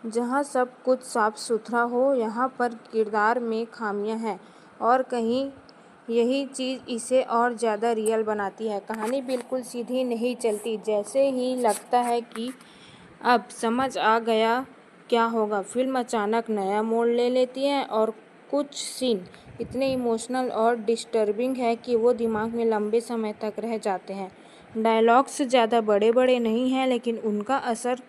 जहाँ सब कुछ साफ सुथरा हो। यहाँ पर किरदार में खामियां हैं और कहीं यही चीज़ इसे और ज़्यादा रियल बनाती है। कहानी बिल्कुल सीधी नहीं चलती। जैसे ही लगता है कि अब समझ आ गया क्या होगा, फिल्म अचानक नया मोड़ ले लेती है और कुछ सीन इतने इमोशनल और डिस्टर्बिंग है कि वो दिमाग में लंबे समय तक रह जाते हैं। डायलॉग्स ज़्यादा बड़े बड़े नहीं हैं, लेकिन उनका असर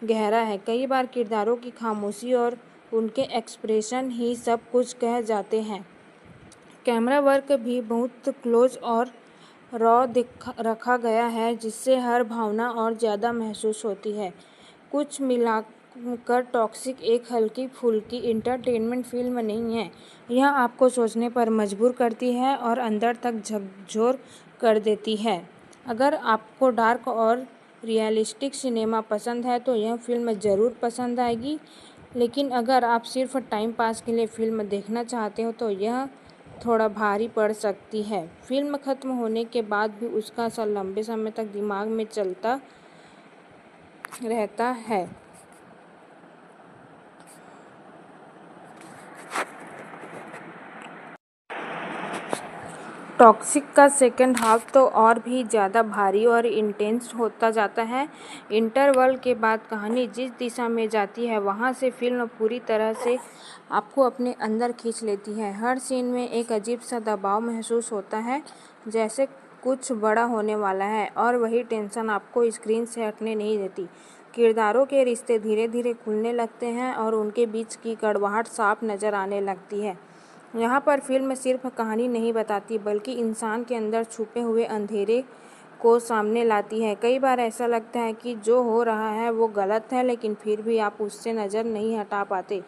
गहरा है। कई बार किरदारों की खामोशी और उनके एक्सप्रेशन ही सब कुछ कह जाते हैं। कैमरा वर्क भी बहुत क्लोज और रॉ रखा गया है, जिससे हर भावना और ज़्यादा महसूस होती है। कुछ मिलाकर टॉक्सिक एक हल्की फुल्की इंटरटेनमेंट फिल्म नहीं है। यह आपको सोचने पर मजबूर करती है और अंदर तक झकझोर कर देती है। अगर आपको डार्क और रियलिस्टिक सिनेमा पसंद है तो यह फिल्म ज़रूर पसंद आएगी, लेकिन अगर आप सिर्फ टाइम पास के लिए फिल्म देखना चाहते हो तो यह थोड़ा भारी पड़ सकती है। फिल्म खत्म होने के बाद भी उसका असर लंबे समय तक दिमाग में चलता रहता है। टॉक्सिक का सेकंड हाफ तो और भी ज़्यादा भारी और इंटेंस होता जाता है। इंटरवल के बाद कहानी जिस दिशा में जाती है, वहाँ से फिल्म पूरी तरह से आपको अपने अंदर खींच लेती है। हर सीन में एक अजीब सा दबाव महसूस होता है, जैसे कुछ बड़ा होने वाला है, और वही टेंशन आपको स्क्रीन से हटने नहीं देती। किरदारों के रिश्ते धीरे धीरे खुलने लगते हैं और उनके बीच की कड़वाहट साफ नज़र आने लगती है। यहाँ पर फिल्म सिर्फ कहानी नहीं बताती, बल्कि इंसान के अंदर छुपे हुए अंधेरे को सामने लाती है। कई बार ऐसा लगता है कि जो हो रहा है वो गलत है, लेकिन फिर भी आप उससे नज़र नहीं हटा पाते।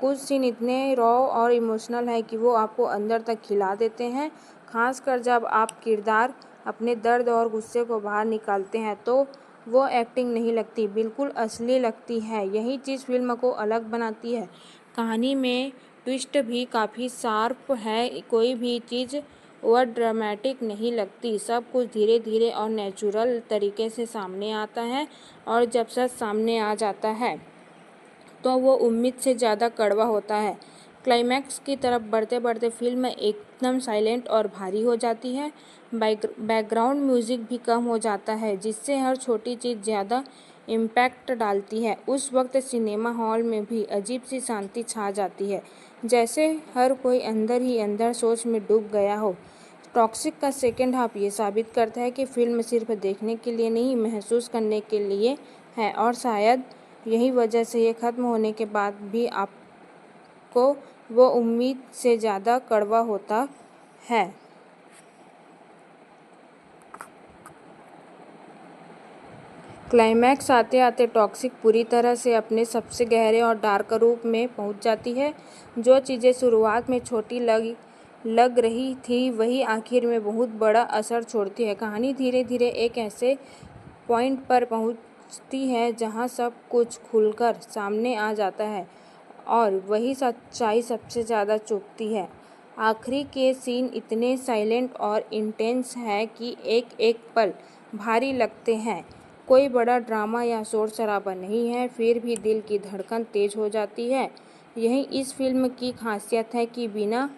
कुछ सीन इतने रॉ और इमोशनल है कि वो आपको अंदर तक खिला देते हैं, खासकर जब आप किरदार अपने दर्द और गुस्से को बाहर निकालते हैं तो वो एक्टिंग नहीं लगती, बिल्कुल असली लगती है। यही चीज़ फिल्म को अलग बनाती है। कहानी में ट्विस्ट भी काफ़ी शार्प है। कोई भी चीज़ ओवर ड्रामेटिक नहीं लगती। सब कुछ धीरे धीरे और नेचुरल तरीके से सामने आता है, और जब सच सामने आ जाता है तो वो उम्मीद से ज़्यादा कड़वा होता है। क्लाइमैक्स की तरफ बढ़ते बढ़ते फिल्म एकदम साइलेंट और भारी हो जाती है। बैकग्राउंड म्यूजिक भी कम हो जाता है, जिससे हर छोटी चीज़ ज़्यादा इम्पैक्ट डालती है। उस वक्त सिनेमा हॉल में भी अजीब सी शांति छा जाती है, जैसे हर कोई अंदर ही अंदर सोच में डूब गया हो। टॉक्सिक का सेकेंड हाफ ये साबित करता है कि फिल्म सिर्फ देखने के लिए नहीं, महसूस करने के लिए है, और शायद यही वजह से ये ख़त्म होने के बाद भी आपको वो उम्मीद से ज़्यादा कड़वा होता है। क्लाइमैक्स आते आते टॉक्सिक पूरी तरह से अपने सबसे गहरे और डार्क रूप में पहुंच जाती है। जो चीज़ें शुरुआत में छोटी लग रही थी, वही आखिर में बहुत बड़ा असर छोड़ती है। कहानी धीरे धीरे एक ऐसे पॉइंट पर पहुंचती है जहां सब कुछ खुलकर सामने आ जाता है, और वही सच्चाई सबसे ज़्यादा चुभती है। आखिरी के सीन इतने साइलेंट और इंटेंस है कि एक एक पल भारी लगते हैं। कोई बड़ा ड्रामा या शोर शराबा नहीं है, फिर भी दिल की धड़कन तेज हो जाती है। यही इस फिल्म की खासियत है कि बिना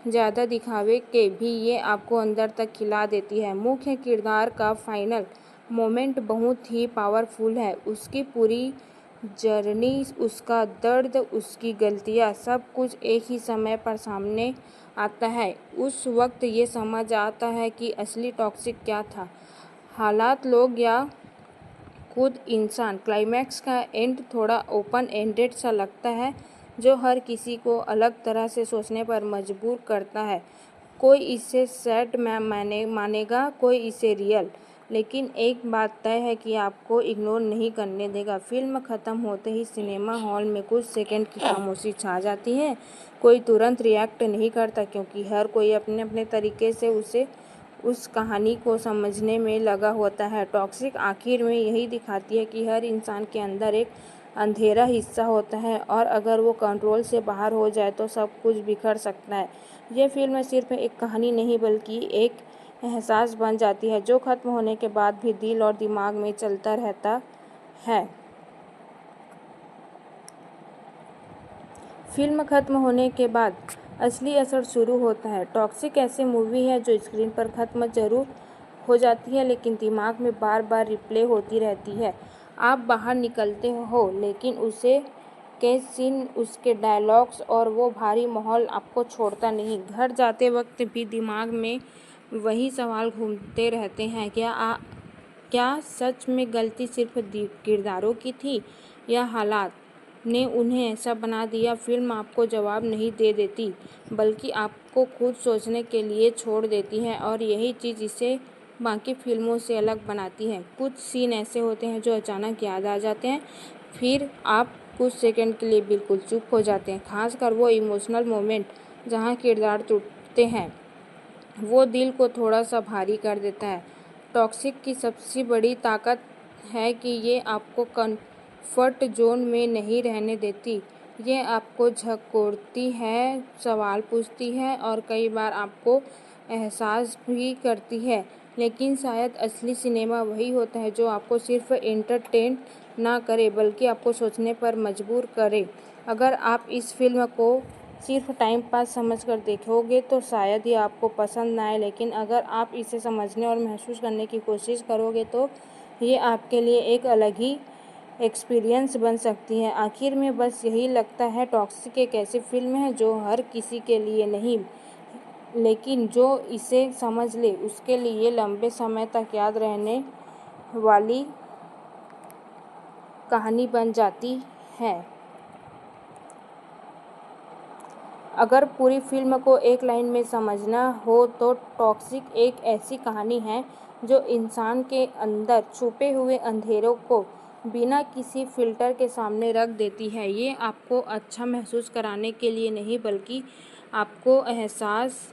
ज़्यादा दिखावे के भी ये आपको अंदर तक खिला देती है। मुख्य किरदार का फाइनल मोमेंट बहुत ही पावरफुल है। उसकी पूरी जर्नी, उसका दर्द, उसकी गलतियाँ, सब कुछ एक ही समय पर सामने आता है। उस वक्त ये समझ आता है कि असली टॉक्सिक क्या था, हालात, लोग या खुद इंसान। क्लाइमैक्स का एंड थोड़ा ओपन एंडेड सा लगता है, जो हर किसी को अलग तरह से सोचने पर मजबूर करता है। कोई इसे सैड मानेगा, कोई इसे रियल, लेकिन एक बात तय है कि आपको इग्नोर नहीं करने देगा। फिल्म खत्म होते ही सिनेमा हॉल में कुछ सेकंड की खामोशी छा जाती है। कोई तुरंत रिएक्ट नहीं करता क्योंकि हर कोई अपने अपने तरीके से उस कहानी को समझने में लगा होता है। टॉक्सिक आखिर में यही दिखाती है कि हर इंसान के अंदर एक अंधेरा हिस्सा होता है और अगर वो कंट्रोल से बाहर हो जाए तो सब कुछ बिखर सकता है। ये फिल्म सिर्फ एक कहानी नहीं बल्कि एक एहसास बन जाती है जो खत्म होने के बाद भी दिल और दिमाग में चलता रहता है। फिल्म खत्म होने के बाद असली असर शुरू होता है। टॉक्सिक ऐसी मूवी है जो स्क्रीन पर खत्म जरूर हो जाती है लेकिन दिमाग में बार बार रिप्ले होती रहती है। आप बाहर निकलते हो लेकिन उसे के सीन, उसके डायलॉग्स और वो भारी माहौल आपको छोड़ता नहीं। घर जाते वक्त भी दिमाग में वही सवाल घूमते रहते हैं, क्या सच में गलती सिर्फ किरदारों की थी या हालात ने उन्हें ऐसा बना दिया। फिल्म आपको जवाब नहीं दे देती बल्कि आपको खुद सोचने के लिए छोड़ देती है और यही चीज़ इसे बाकी फिल्मों से अलग बनाती है। कुछ सीन ऐसे होते हैं जो अचानक याद आ जाते हैं, फिर आप कुछ सेकंड के लिए बिल्कुल चुप हो जाते हैं। खासकर वो इमोशनल मोमेंट जहाँ किरदार टूटते हैं, वो दिल को थोड़ा सा भारी कर देता है। टॉक्सिक की सबसे बड़ी ताकत है कि ये आपको कंफर्ट जोन में नहीं रहने देती। ये आपको झकोरती है, सवाल पूछती है और कई बार आपको एहसास भी करती है। लेकिन शायद असली सिनेमा वही होता है जो आपको सिर्फ एंटरटेन ना करे बल्कि आपको सोचने पर मजबूर करे। अगर आप इस फिल्म को सिर्फ टाइम पास समझकर देखोगे तो शायद ये आपको पसंद ना आए, लेकिन अगर आप इसे समझने और महसूस करने की कोशिश करोगे तो ये आपके लिए एक अलग ही एक्सपीरियंस बन सकती है। आखिर में बस यही लगता है, टॉक्सिक एक ऐसी फिल्म है जो हर किसी के लिए नहीं, लेकिन जो इसे समझ ले उसके लिए लंबे समय तक याद रहने वाली कहानी बन जाती है। अगर पूरी फिल्म को एक लाइन में समझना हो तो टॉक्सिक एक ऐसी कहानी है जो इंसान के अंदर छुपे हुए अंधेरों को बिना किसी फिल्टर के सामने रख देती है। ये आपको अच्छा महसूस कराने के लिए नहीं बल्कि आपको एहसास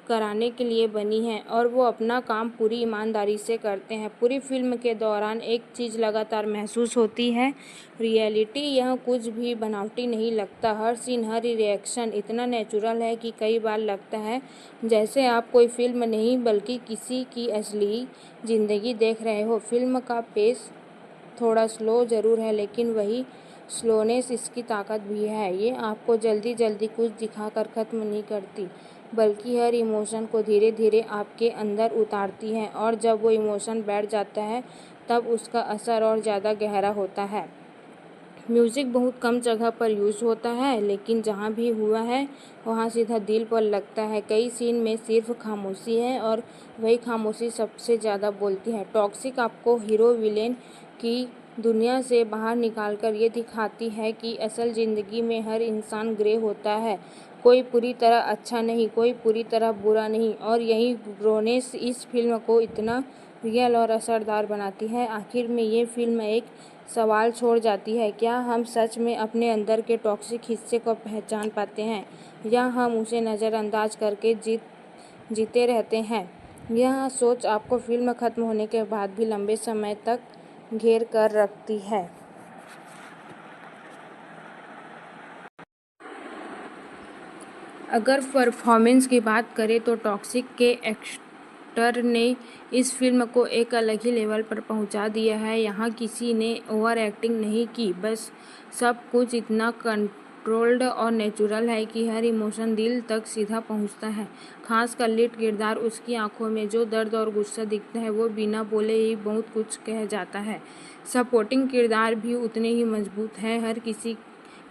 कराने के लिए बनी है और वो अपना काम पूरी ईमानदारी से करते हैं। पूरी फिल्म के दौरान एक चीज़ लगातार महसूस होती है, रियलिटी। यह कुछ भी बनावटी नहीं लगता। हर सीन, हर रिएक्शन इतना नेचुरल है कि कई बार लगता है जैसे आप कोई फिल्म नहीं बल्कि किसी की असली ज़िंदगी देख रहे हो। फिल्म का पेस थोड़ा स्लो ज़रूर है लेकिन वही स्लोनेस इसकी ताकत भी है। ये आपको जल्दी जल्दी कुछ दिखाकर ख़त्म नहीं करती बल्कि हर इमोशन को धीरे धीरे आपके अंदर उतारती है और जब वो इमोशन बैठ जाता है तब उसका असर और ज़्यादा गहरा होता है। म्यूज़िक बहुत कम जगह पर यूज़ होता है लेकिन जहाँ भी हुआ है वहाँ सीधा दिल पर लगता है। कई सीन में सिर्फ खामोशी है और वही खामोशी सबसे ज़्यादा बोलती है। टॉक्सिक आपको हीरो विलेन की दुनिया से बाहर निकालकर ये दिखाती है कि असल ज़िंदगी में हर इंसान ग्रे होता है। कोई पूरी तरह अच्छा नहीं, कोई पूरी तरह बुरा नहीं, और यही ग्रोनेस इस फिल्म को इतना रियल और असरदार बनाती है। आखिर में ये फिल्म एक सवाल छोड़ जाती है, क्या हम सच में अपने अंदर के टॉक्सिक हिस्से को पहचान पाते हैं या हम उसे नज़रअंदाज करके जीते रहते हैं। यह सोच आपको फिल्म खत्म होने के बाद भी लंबे समय तक घेर कर रखती है। अगर परफॉर्मेंस की बात करें तो टॉक्सिक के एक्टर ने इस फिल्म को एक अलग ही लेवल पर पहुंचा दिया है। यहाँ किसी ने ओवर एक्टिंग नहीं की, बस सब कुछ इतना कंट्रोल्ड और नेचुरल है कि हर इमोशन दिल तक सीधा पहुंचता है। खासकर लीड किरदार, उसकी आंखों में जो दर्द और गुस्सा दिखता है वो बिना बोले ही बहुत कुछ कह जाता है। सपोर्टिंग किरदार भी उतने ही मजबूत हैं। हर किसी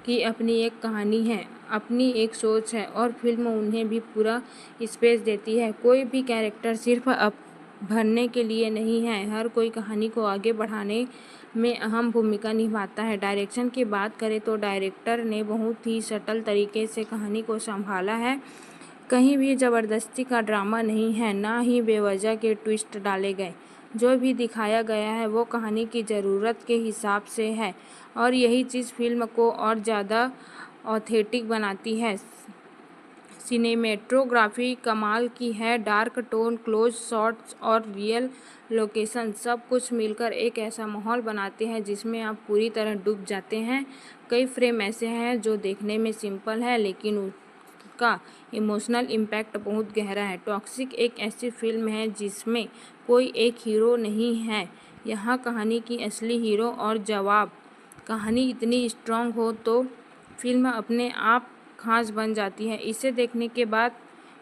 की अपनी एक कहानी है, अपनी एक सोच है और फिल्म उन्हें भी पूरा स्पेस देती है। कोई भी कैरेक्टर सिर्फ भरने के लिए नहीं है, हर कोई कहानी को आगे बढ़ाने में अहम भूमिका निभाता है। डायरेक्शन की बात करें तो डायरेक्टर ने बहुत ही सटल तरीके से कहानी को संभाला है। कहीं भी ज़बरदस्ती का ड्रामा नहीं है, ना ही बेवजह के ट्विस्ट डाले गए। जो भी दिखाया गया है वो कहानी की ज़रूरत के हिसाब से है और यही चीज़ फिल्म को और ज़्यादा ऑथेंटिक बनाती है। सिनेमेटोग्राफी कमाल की है, डार्क टोन, क्लोज शॉट्स और रियल लोकेशन सब कुछ मिलकर एक ऐसा माहौल बनाते हैं जिसमें आप पूरी तरह डूब जाते हैं। कई फ्रेम ऐसे हैं जो देखने में सिंपल है लेकिन उसका इमोशनल इम्पैक्ट बहुत गहरा है। टॉक्सिक एक ऐसी फिल्म है जिसमें कोई एक हीरो नहीं है, यहाँ कहानी की असली हीरो और जवाब कहानी इतनी स्ट्रांग हो तो फिल्म अपने आप खास बन जाती है। इसे देखने के बाद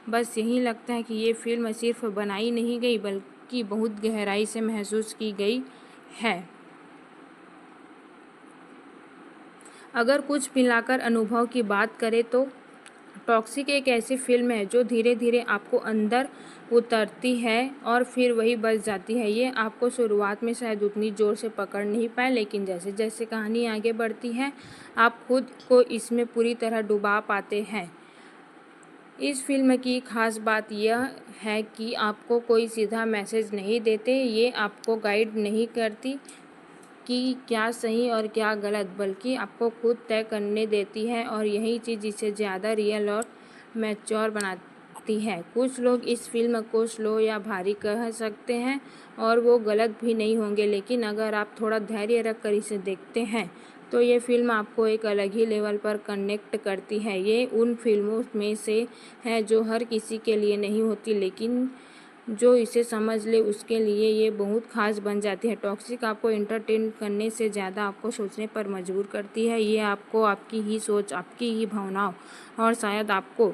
बस यही लगता है कि ये फिल्म सिर्फ बनाई नहीं गई बल्कि बहुत गहराई से महसूस की गई है। अगर कुछ मिलाकर अनुभव की बात करें तो टॉक्सिक एक ऐसी फिल्म है जो धीरे धीरे आपको अंदर उतरती है और फिर वही बच जाती है। ये आपको शुरुआत में शायद उतनी ज़ोर से पकड़ नहीं पाए, लेकिन जैसे जैसे कहानी आगे बढ़ती है आप खुद को इसमें पूरी तरह डुबा पाते हैं। इस फिल्म की खास बात यह है कि आपको कोई सीधा मैसेज नहीं देते, ये आपको गाइड नहीं करती कि क्या सही और क्या गलत, बल्कि आपको खुद तय करने देती है और यही चीज़ इसे ज़्यादा रियल और मैच्योर बनाती है। कुछ लोग इस फिल्म को स्लो या भारी कह सकते हैं और वो गलत भी नहीं होंगे, लेकिन अगर आप थोड़ा धैर्य रख कर इसे देखते हैं तो ये फिल्म आपको एक अलग ही लेवल पर कनेक्ट करती है। ये उन फिल्मों में से है जो हर किसी के लिए नहीं होती, लेकिन जो इसे समझ ले उसके लिए ये बहुत खास बन जाती है। टॉक्सिक आपको एंटरटेन करने से ज़्यादा आपको सोचने पर मजबूर करती है। ये आपको आपकी ही सोच, आपकी ही भावनाओं और शायद आपको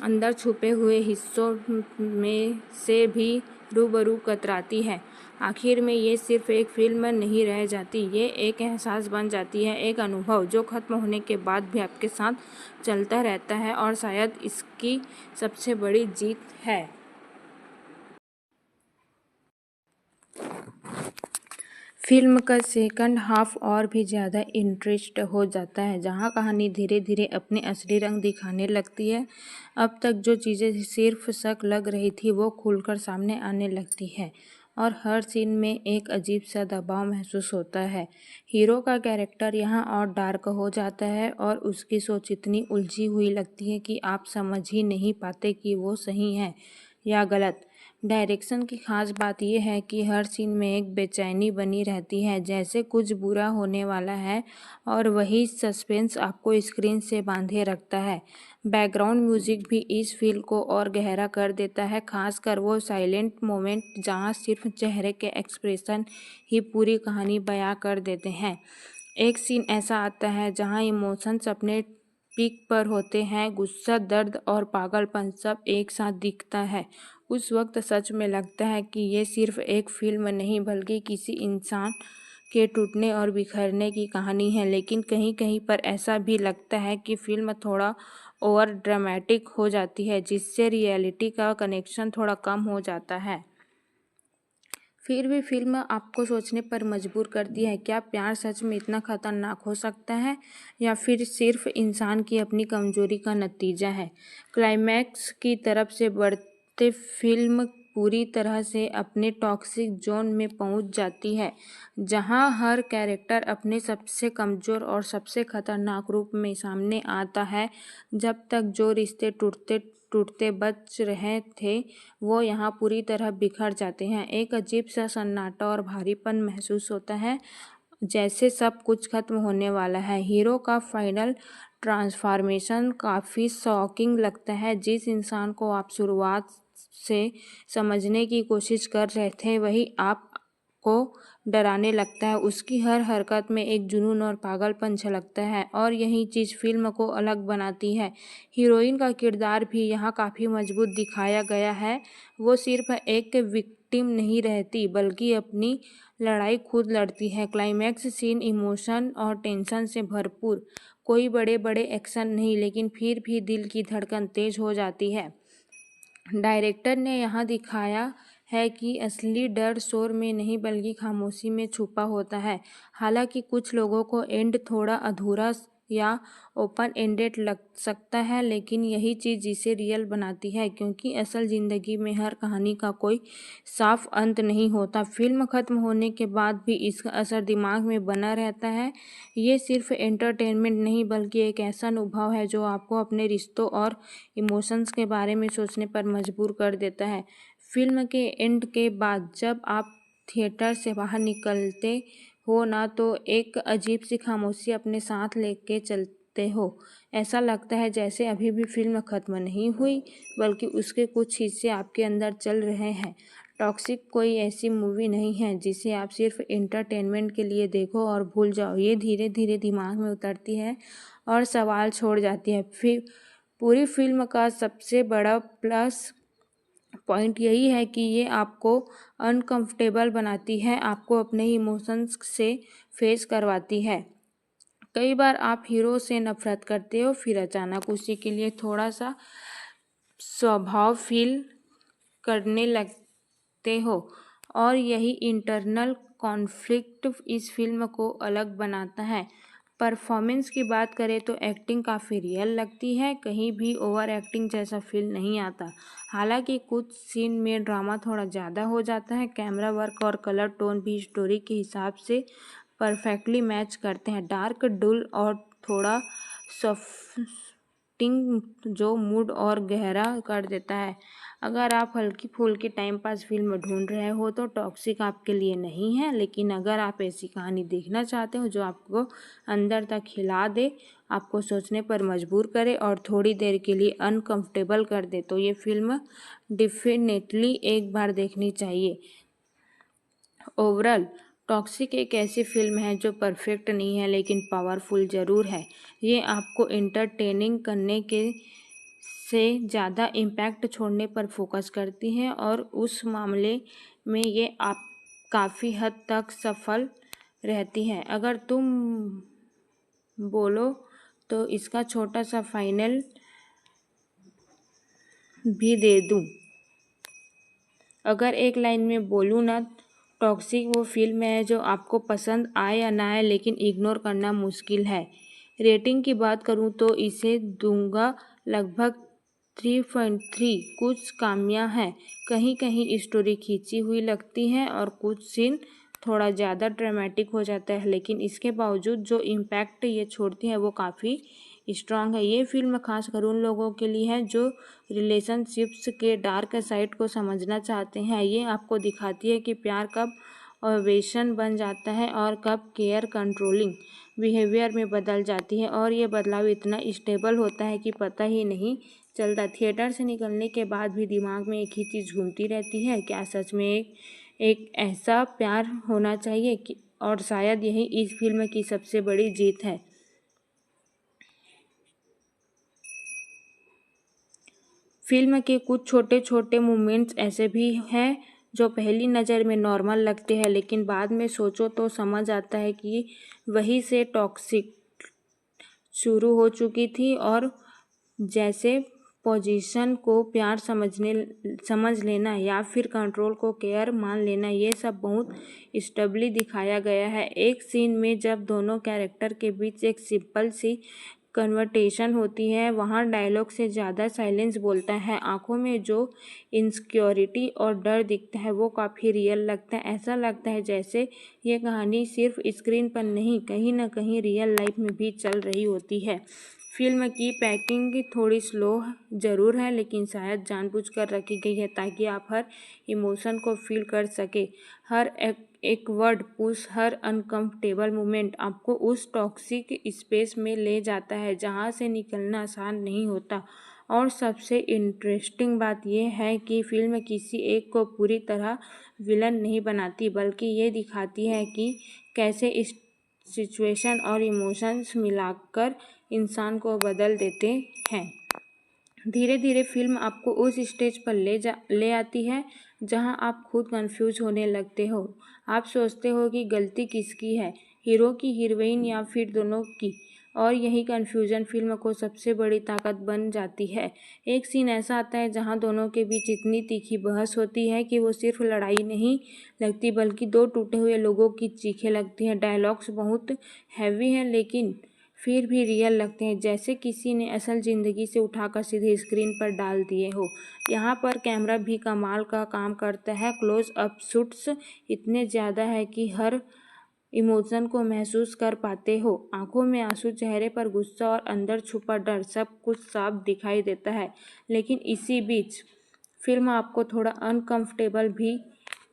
अंदर छुपे हुए हिस्सों में से भी रूबरू कतराती है। आखिर में ये सिर्फ एक फिल्म नहीं रह जाती, ये एक एहसास बन जाती है, एक अनुभव जो ख़त्म होने के बाद भी आपके साथ चलता रहता है और शायद इसकी सबसे बड़ी जीत है। फिल्म का सेकंड हाफ और भी ज़्यादा इंटरेस्ट हो जाता है, जहां कहानी धीरे धीरे अपने असली रंग दिखाने लगती है। अब तक जो चीज़ें सिर्फ शक लग रही थी वो खुलकर सामने आने लगती है और हर सीन में एक अजीब सा दबाव महसूस होता है। हीरो का कैरेक्टर यहाँ और डार्क हो जाता है और उसकी सोच इतनी उलझी हुई लगती है कि आप समझ ही नहीं पाते कि वो सही है या गलत। डायरेक्शन की खास बात यह है कि हर सीन में एक बेचैनी बनी रहती है, जैसे कुछ बुरा होने वाला है और वही सस्पेंस आपको स्क्रीन से बांधे रखता है। बैकग्राउंड म्यूजिक भी इस फील को और गहरा कर देता है, खासकर वो साइलेंट मोमेंट जहाँ सिर्फ चेहरे के एक्सप्रेशन ही पूरी कहानी बयां कर देते हैं। एक सीन ऐसा आता है जहाँ इमोशंस अपने पीक पर होते हैं, गुस्सा, दर्द और पागलपन सब एक साथ दिखता है। उस वक्त सच में लगता है कि ये सिर्फ एक फिल्म नहीं बल्कि किसी इंसान के टूटने और बिखरने की कहानी है। लेकिन कहीं कहीं पर ऐसा भी लगता है कि फिल्म थोड़ा ओवर ड्रामेटिक हो जाती है, जिससे रियलिटी का कनेक्शन थोड़ा कम हो जाता है। फिर भी फिल्म आपको सोचने पर मजबूर करती है, क्या प्यार सच में इतना खतरनाक हो सकता है या फिर सिर्फ इंसान की अपनी कमजोरी का नतीजा है। क्लाइमैक्स की तरफ से बढ़ते फिल्म पूरी तरह से अपने टॉक्सिक जोन में पहुंच जाती है, जहां हर कैरेक्टर अपने सबसे कमज़ोर और सबसे खतरनाक रूप में सामने आता है। जब तक जो रिश्ते टूटते टूटते बच रहे थे वो यहाँ पूरी तरह बिखर जाते हैं। एक अजीब सा सन्नाटा और भारीपन महसूस होता है, जैसे सब कुछ खत्म होने वाला है। हीरो का फाइनल ट्रांसफॉर्मेशन काफ़ी शॉकिंग लगता है। जिस इंसान को आप शुरुआत से समझने की कोशिश कर रहे थे वही आपको डराने लगता है। उसकी हर हरकत में एक जुनून और पागलपन झलकता है और यही चीज़ फिल्म को अलग बनाती है। हीरोइन का किरदार भी यहाँ काफ़ी मजबूत दिखाया गया है। वो सिर्फ एक विक्टिम नहीं रहती बल्कि अपनी लड़ाई खुद लड़ती है। क्लाइमैक्स सीन इमोशन और टेंशन से भरपूर, कोई बड़े बड़े एक्शन नहीं, लेकिन फिर भी दिल की धड़कन तेज हो जाती है। डायरेक्टर ने यहाँ दिखाया है कि असली डर शोर में नहीं बल्कि खामोशी में छुपा होता है। हालांकि कुछ लोगों को एंड थोड़ा अधूरा या ओपन एंडेड लग सकता है, लेकिन यही चीज़ इसे रियल बनाती है, क्योंकि असल ज़िंदगी में हर कहानी का कोई साफ अंत नहीं होता। फिल्म ख़त्म होने के बाद भी इसका असर दिमाग में बना रहता है। ये सिर्फ एंटरटेनमेंट नहीं, बल्कि एक ऐसा अनुभव है जो आपको अपने रिश्तों और इमोशंस के बारे में सोचने पर मजबूर कर देता है। फिल्म के एंड के बाद जब आप थिएटर से बाहर निकलते हो ना, तो एक अजीब सी खामोशी अपने साथ लेके चलते हो। ऐसा लगता है जैसे अभी भी फिल्म ख़त्म नहीं हुई, बल्कि उसके कुछ हिस्से आपके अंदर चल रहे हैं। टॉक्सिक कोई ऐसी मूवी नहीं है जिसे आप सिर्फ एंटरटेनमेंट के लिए देखो और भूल जाओ। ये धीरे धीरे दिमाग में उतरती है और सवाल छोड़ जाती है। फिर पूरी फिल्म का सबसे बड़ा प्लस पॉइंट यही है कि ये आपको अनकंफर्टेबल बनाती है, आपको अपने इमोशंस से फेस करवाती है। कई बार आप हीरो से नफरत करते हो, फिर अचानक उसी के लिए थोड़ा सा स्वभाव फील करने लगते हो, और यही इंटरनल कॉन्फ्लिक्ट इस फिल्म को अलग बनाता है। परफॉर्मेंस की बात करें तो एक्टिंग काफ़ी रियल लगती है, कहीं भी ओवर एक्टिंग जैसा फील नहीं आता। हालांकि कुछ सीन में ड्रामा थोड़ा ज़्यादा हो जाता है। कैमरा वर्क और कलर टोन भी स्टोरी के हिसाब से परफेक्टली मैच करते हैं। डार्क, डुल और थोड़ा सॉफ्टिंग जो मूड और गहरा कर देता है। अगर आप हल्की फुल्की टाइम पास फिल्म ढूंढ रहे हो तो टॉक्सिक आपके लिए नहीं है, लेकिन अगर आप ऐसी कहानी देखना चाहते हो जो आपको अंदर तक हिला दे, आपको सोचने पर मजबूर करे और थोड़ी देर के लिए अनकंफर्टेबल कर दे, तो ये फिल्म डेफिनेटली एक बार देखनी चाहिए। ओवरऑल टॉक्सिक एक ऐसी फिल्म है जो परफेक्ट नहीं है, लेकिन पावरफुल ज़रूर है। ये आपको एंटरटेनिंग करने के से ज़्यादा इम्पैक्ट छोड़ने पर फोकस करती है, और उस मामले में ये आप काफ़ी हद तक सफल रहती है। अगर तुम बोलो तो इसका छोटा सा फाइनल भी दे दूँ। अगर एक लाइन में बोलूँ ना, टॉक्सिक वो फिल्म है जो आपको पसंद आए या ना आए, लेकिन इग्नोर करना मुश्किल है। रेटिंग की बात करूँ तो इसे दूंगा लगभग 3.3। कुछ खामियां हैं, कहीं कहीं स्टोरी खींची हुई लगती है और कुछ सीन थोड़ा ज़्यादा ड्रामेटिक हो जाता है, लेकिन इसके बावजूद जो इम्पैक्ट ये छोड़ती है वो काफ़ी स्ट्रांग है। ये फिल्म खासकर उन लोगों के लिए है जो रिलेशनशिप्स के डार्क साइड को समझना चाहते हैं। ये आपको दिखाती है कि प्यार कब ऑब्सेशन बन जाता है और कब केयर कंट्रोलिंग बिहेवियर में बदल जाती है, और ये बदलाव इतना स्टेबल होता है कि पता ही नहीं चलता। थिएटर से निकलने के बाद भी दिमाग में एक ही चीज़ घूमती रहती है, क्या सच में एक ऐसा प्यार होना चाहिए कि, और शायद यही इस फिल्म की सबसे बड़ी जीत है। फिल्म के कुछ छोटे छोटे मोमेंट्स ऐसे भी हैं जो पहली नज़र में नॉर्मल लगते हैं, लेकिन बाद में सोचो तो समझ आता है कि वहीं से टॉक्सिक शुरू हो चुकी थी। और जैसे पोजीशन को प्यार समझ लेना या फिर कंट्रोल को केयर मान लेना, ये सब बहुत स्टेबली दिखाया गया है। एक सीन में जब दोनों कैरेक्टर के बीच एक सिंपल सी कन्वर्सेशन होती है, वहाँ डायलॉग से ज़्यादा साइलेंस बोलता है। आंखों में जो इनसिक्योरिटी और डर दिखता है वो काफ़ी रियल लगता है। ऐसा लगता है जैसे ये कहानी सिर्फ स्क्रीन पर नहीं, कहीं ना कहीं रियल लाइफ में भी चल रही होती है। फिल्म की पैकिंग थोड़ी स्लो ज़रूर है, लेकिन शायद जानबूझकर रखी गई है ताकि आप हर इमोशन को फील कर सके। हर एक वर्ड पुश, हर अनकंफर्टेबल मोमेंट आपको उस टॉक्सिक स्पेस में ले जाता है जहाँ से निकलना आसान नहीं होता। और सबसे इंटरेस्टिंग बात यह है कि फिल्म किसी एक को पूरी तरह विलन नहीं बनाती, बल्कि ये दिखाती है कि कैसे इस सिचुएशन और इमोशंस मिलाकर इंसान को बदल देते हैं। धीरे धीरे फिल्म आपको उस स्टेज पर ले आती है जहां आप खुद कंफ्यूज होने लगते हो। आप सोचते हो कि गलती किसकी है, हीरो की, हीरोइन या फिर दोनों की, और यही कंफ्यूजन फिल्म को सबसे बड़ी ताकत बन जाती है। एक सीन ऐसा आता है जहां दोनों के बीच इतनी तीखी बहस होती है कि वो सिर्फ लड़ाई नहीं लगती, बल्कि दो टूटे हुए लोगों की चीखें लगती हैं। डायलॉग्स बहुत हैवी हैं, लेकिन फिर भी रियल लगते हैं, जैसे किसी ने असल ज़िंदगी से उठाकर सीधे स्क्रीन पर डाल दिए हो। यहाँ पर कैमरा भी कमाल का काम करता है। क्लोज अप शॉट्स इतने ज़्यादा है कि हर इमोशन को महसूस कर पाते हो। आंखों में आंसू, चेहरे पर गुस्सा और अंदर छुपा डर, सब कुछ साफ दिखाई देता है। लेकिन इसी बीच फिल्म आपको थोड़ा अनकंफर्टेबल भी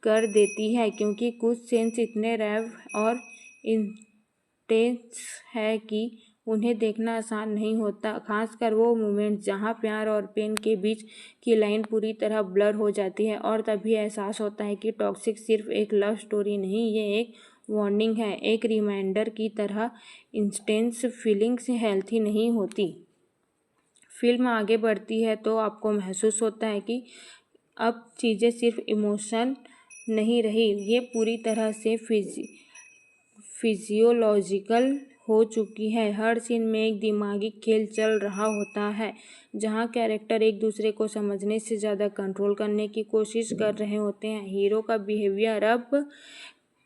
कर देती है, क्योंकि कुछ सीन्स इतने रैव और इंटेंस है कि उन्हें देखना आसान नहीं होता। खासकर वो मोमेंट्स जहाँ प्यार और पेन के बीच की लाइन पूरी तरह ब्लर हो जाती है, और तभी एहसास होता है कि टॉक्सिक सिर्फ एक लव स्टोरी नहीं, ये एक वार्निंग है, एक रिमाइंडर की तरह। इंटेंस फीलिंग्स हेल्थी नहीं होती। फिल्म आगे बढ़ती है तो आपको महसूस होता है कि अब चीज़ें सिर्फ इमोशन नहीं रही, ये पूरी तरह से फिजियोलॉजिकल हो चुकी है। हर सीन में एक दिमागी खेल चल रहा होता है, जहां कैरेक्टर एक दूसरे को समझने से ज़्यादा कंट्रोल करने की कोशिश कर रहे होते हैं। हीरो का बिहेवियर अब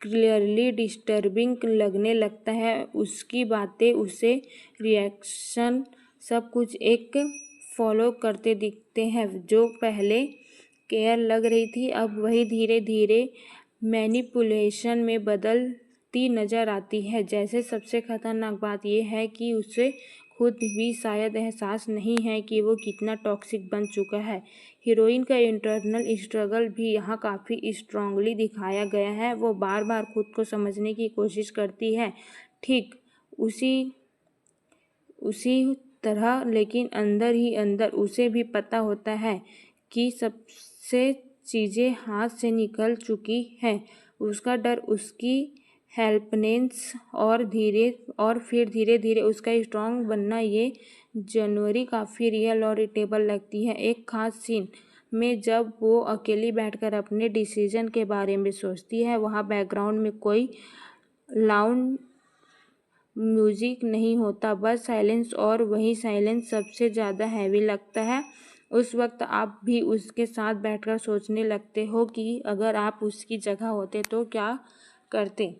क्लियरली डिस्टर्बिंग लगने लगता है। उसकी बातें, उसके रिएक्शन, सब कुछ एक फॉलो करते दिखते हैं। जो पहले केयर लग रही थी, अब वही धीरे धीरे मैनिपुलेशन में बदलती नजर आती है। जैसे सबसे खतरनाक बात यह है कि उसे खुद भी शायद एहसास नहीं है कि वो कितना टॉक्सिक बन चुका है। हीरोइन का इंटरनल स्ट्रगल भी यहाँ काफ़ी स्ट्रांगली दिखाया गया है। वो बार बार खुद को समझने की कोशिश करती है, ठीक उसी तरह, लेकिन अंदर ही अंदर उसे भी पता होता है कि सबसे चीज़ें हाथ से निकल चुकी हैं। उसका डर, उसकी हेल्पलेसनेस और फिर धीरे धीरे उसका स्ट्रांग बनना, ये जनवरी काफ़ी रियल और रिलेटेबल लगती है। एक खास सीन में जब वो अकेली बैठकर अपने डिसीजन के बारे में सोचती है, वहाँ बैकग्राउंड में कोई लाउड म्यूजिक नहीं होता, बस साइलेंस, और वही साइलेंस सबसे ज़्यादा हैवी लगता है। उस वक्त आप भी उसके साथ बैठकर सोचने लगते हो कि अगर आप उसकी जगह होते तो क्या करते।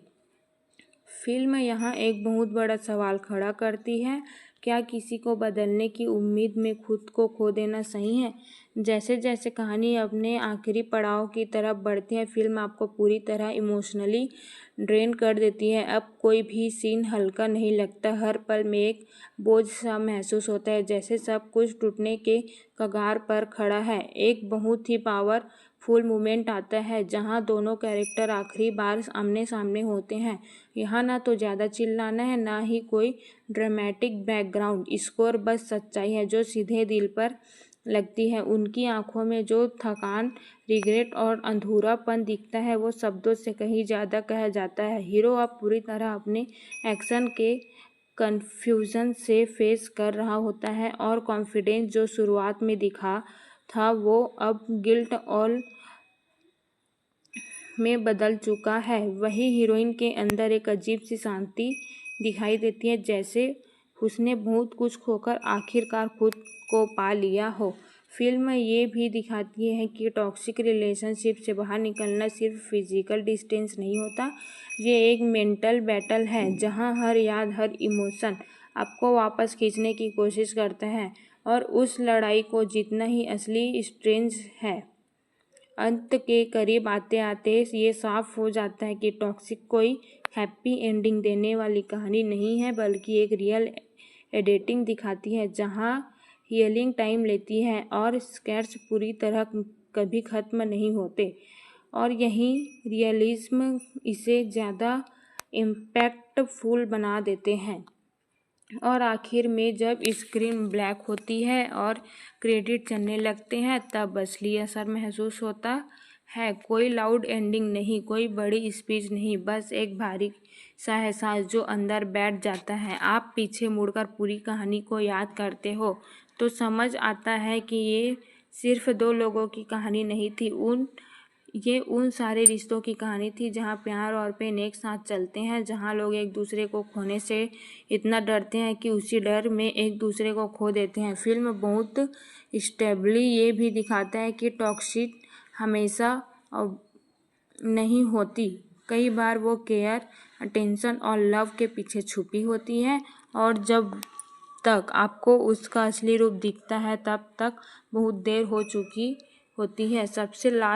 फिल्म यहाँ एक बहुत बड़ा सवाल खड़ा करती है, क्या किसी को बदलने की उम्मीद में खुद को खो देना सही है? जैसे जैसे कहानी अपने आखिरी पड़ाव की तरफ बढ़ती है, फिल्म आपको पूरी तरह इमोशनली ड्रेन कर देती है। अब कोई भी सीन हल्का नहीं लगता, हर पल में एक बोझ सा महसूस होता है, जैसे सब कुछ टूटने के कगार पर खड़ा है। एक बहुत ही पावरफुल मोमेंट आता है जहां दोनों कैरेक्टर आखिरी बार आमने सामने होते हैं। यहाँ ना तो ज़्यादा चिल्लाना है, ना ही कोई ड्रामेटिक बैकग्राउंड स्कोर, बस सच्चाई है जो सीधे दिल पर लगती है। उनकी आंखों में जो थकान, रिग्रेट और अधूरापन दिखता है, वो शब्दों से कहीं ज़्यादा कहा जाता है। हीरो अब पूरी तरह अपने एक्शन के कन्फ्यूजन से फेस कर रहा होता है, और कॉन्फिडेंस जो शुरुआत में दिखा था, वो अब गिल्ट और में बदल चुका है। वही हीरोइन के अंदर एक अजीब सी शांति दिखाई देती है, जैसे उसने बहुत कुछ खोकर आखिरकार खुद को पा लिया हो। फिल्म ये भी दिखाती है कि टॉक्सिक रिलेशनशिप से बाहर निकलना सिर्फ फिजिकल डिस्टेंस नहीं होता, ये एक मेंटल बैटल है जहां हर याद, हर इमोशन आपको वापस खींचने की कोशिश करता है, और उस लड़ाई को जीतना ही असली स्ट्रेंज है। अंत के करीब आते आते ये साफ हो जाता है कि टॉक्सिक कोई हैप्पी एंडिंग देने वाली कहानी नहीं है, बल्कि एक रियल एडिटिंग दिखाती है जहां हीलिंग टाइम लेती है और स्कैर्स पूरी तरह कभी ख़त्म नहीं होते, और यही रियलिज्म इसे ज़्यादा इम्पैक्टफुल बना देते हैं। और आखिर में जब स्क्रीन ब्लैक होती है और क्रेडिट चलने लगते हैं, तब असली असर महसूस होता है। कोई लाउड एंडिंग नहीं, कोई बड़ी स्पीच नहीं, बस एक भारी सा एहसास जो अंदर बैठ जाता है। आप पीछे मुड़कर पूरी कहानी को याद करते हो तो समझ आता है कि ये सिर्फ दो लोगों की कहानी नहीं थी, ये उन सारे रिश्तों की कहानी थी जहाँ प्यार और पेन एक साथ चलते हैं, जहाँ लोग एक दूसरे को खोने से इतना डरते हैं कि उसी डर में एक दूसरे को खो देते हैं। फिल्म बहुत स्टेबली ये भी दिखाता है कि टॉक्सिक हमेशा नहीं होती, कई बार वो केयर, अटेंशन और लव के पीछे छुपी होती है, और जब तक आपको उसका असली रूप दिखता है तब तक बहुत देर हो चुकी होती है। सबसे लास्ट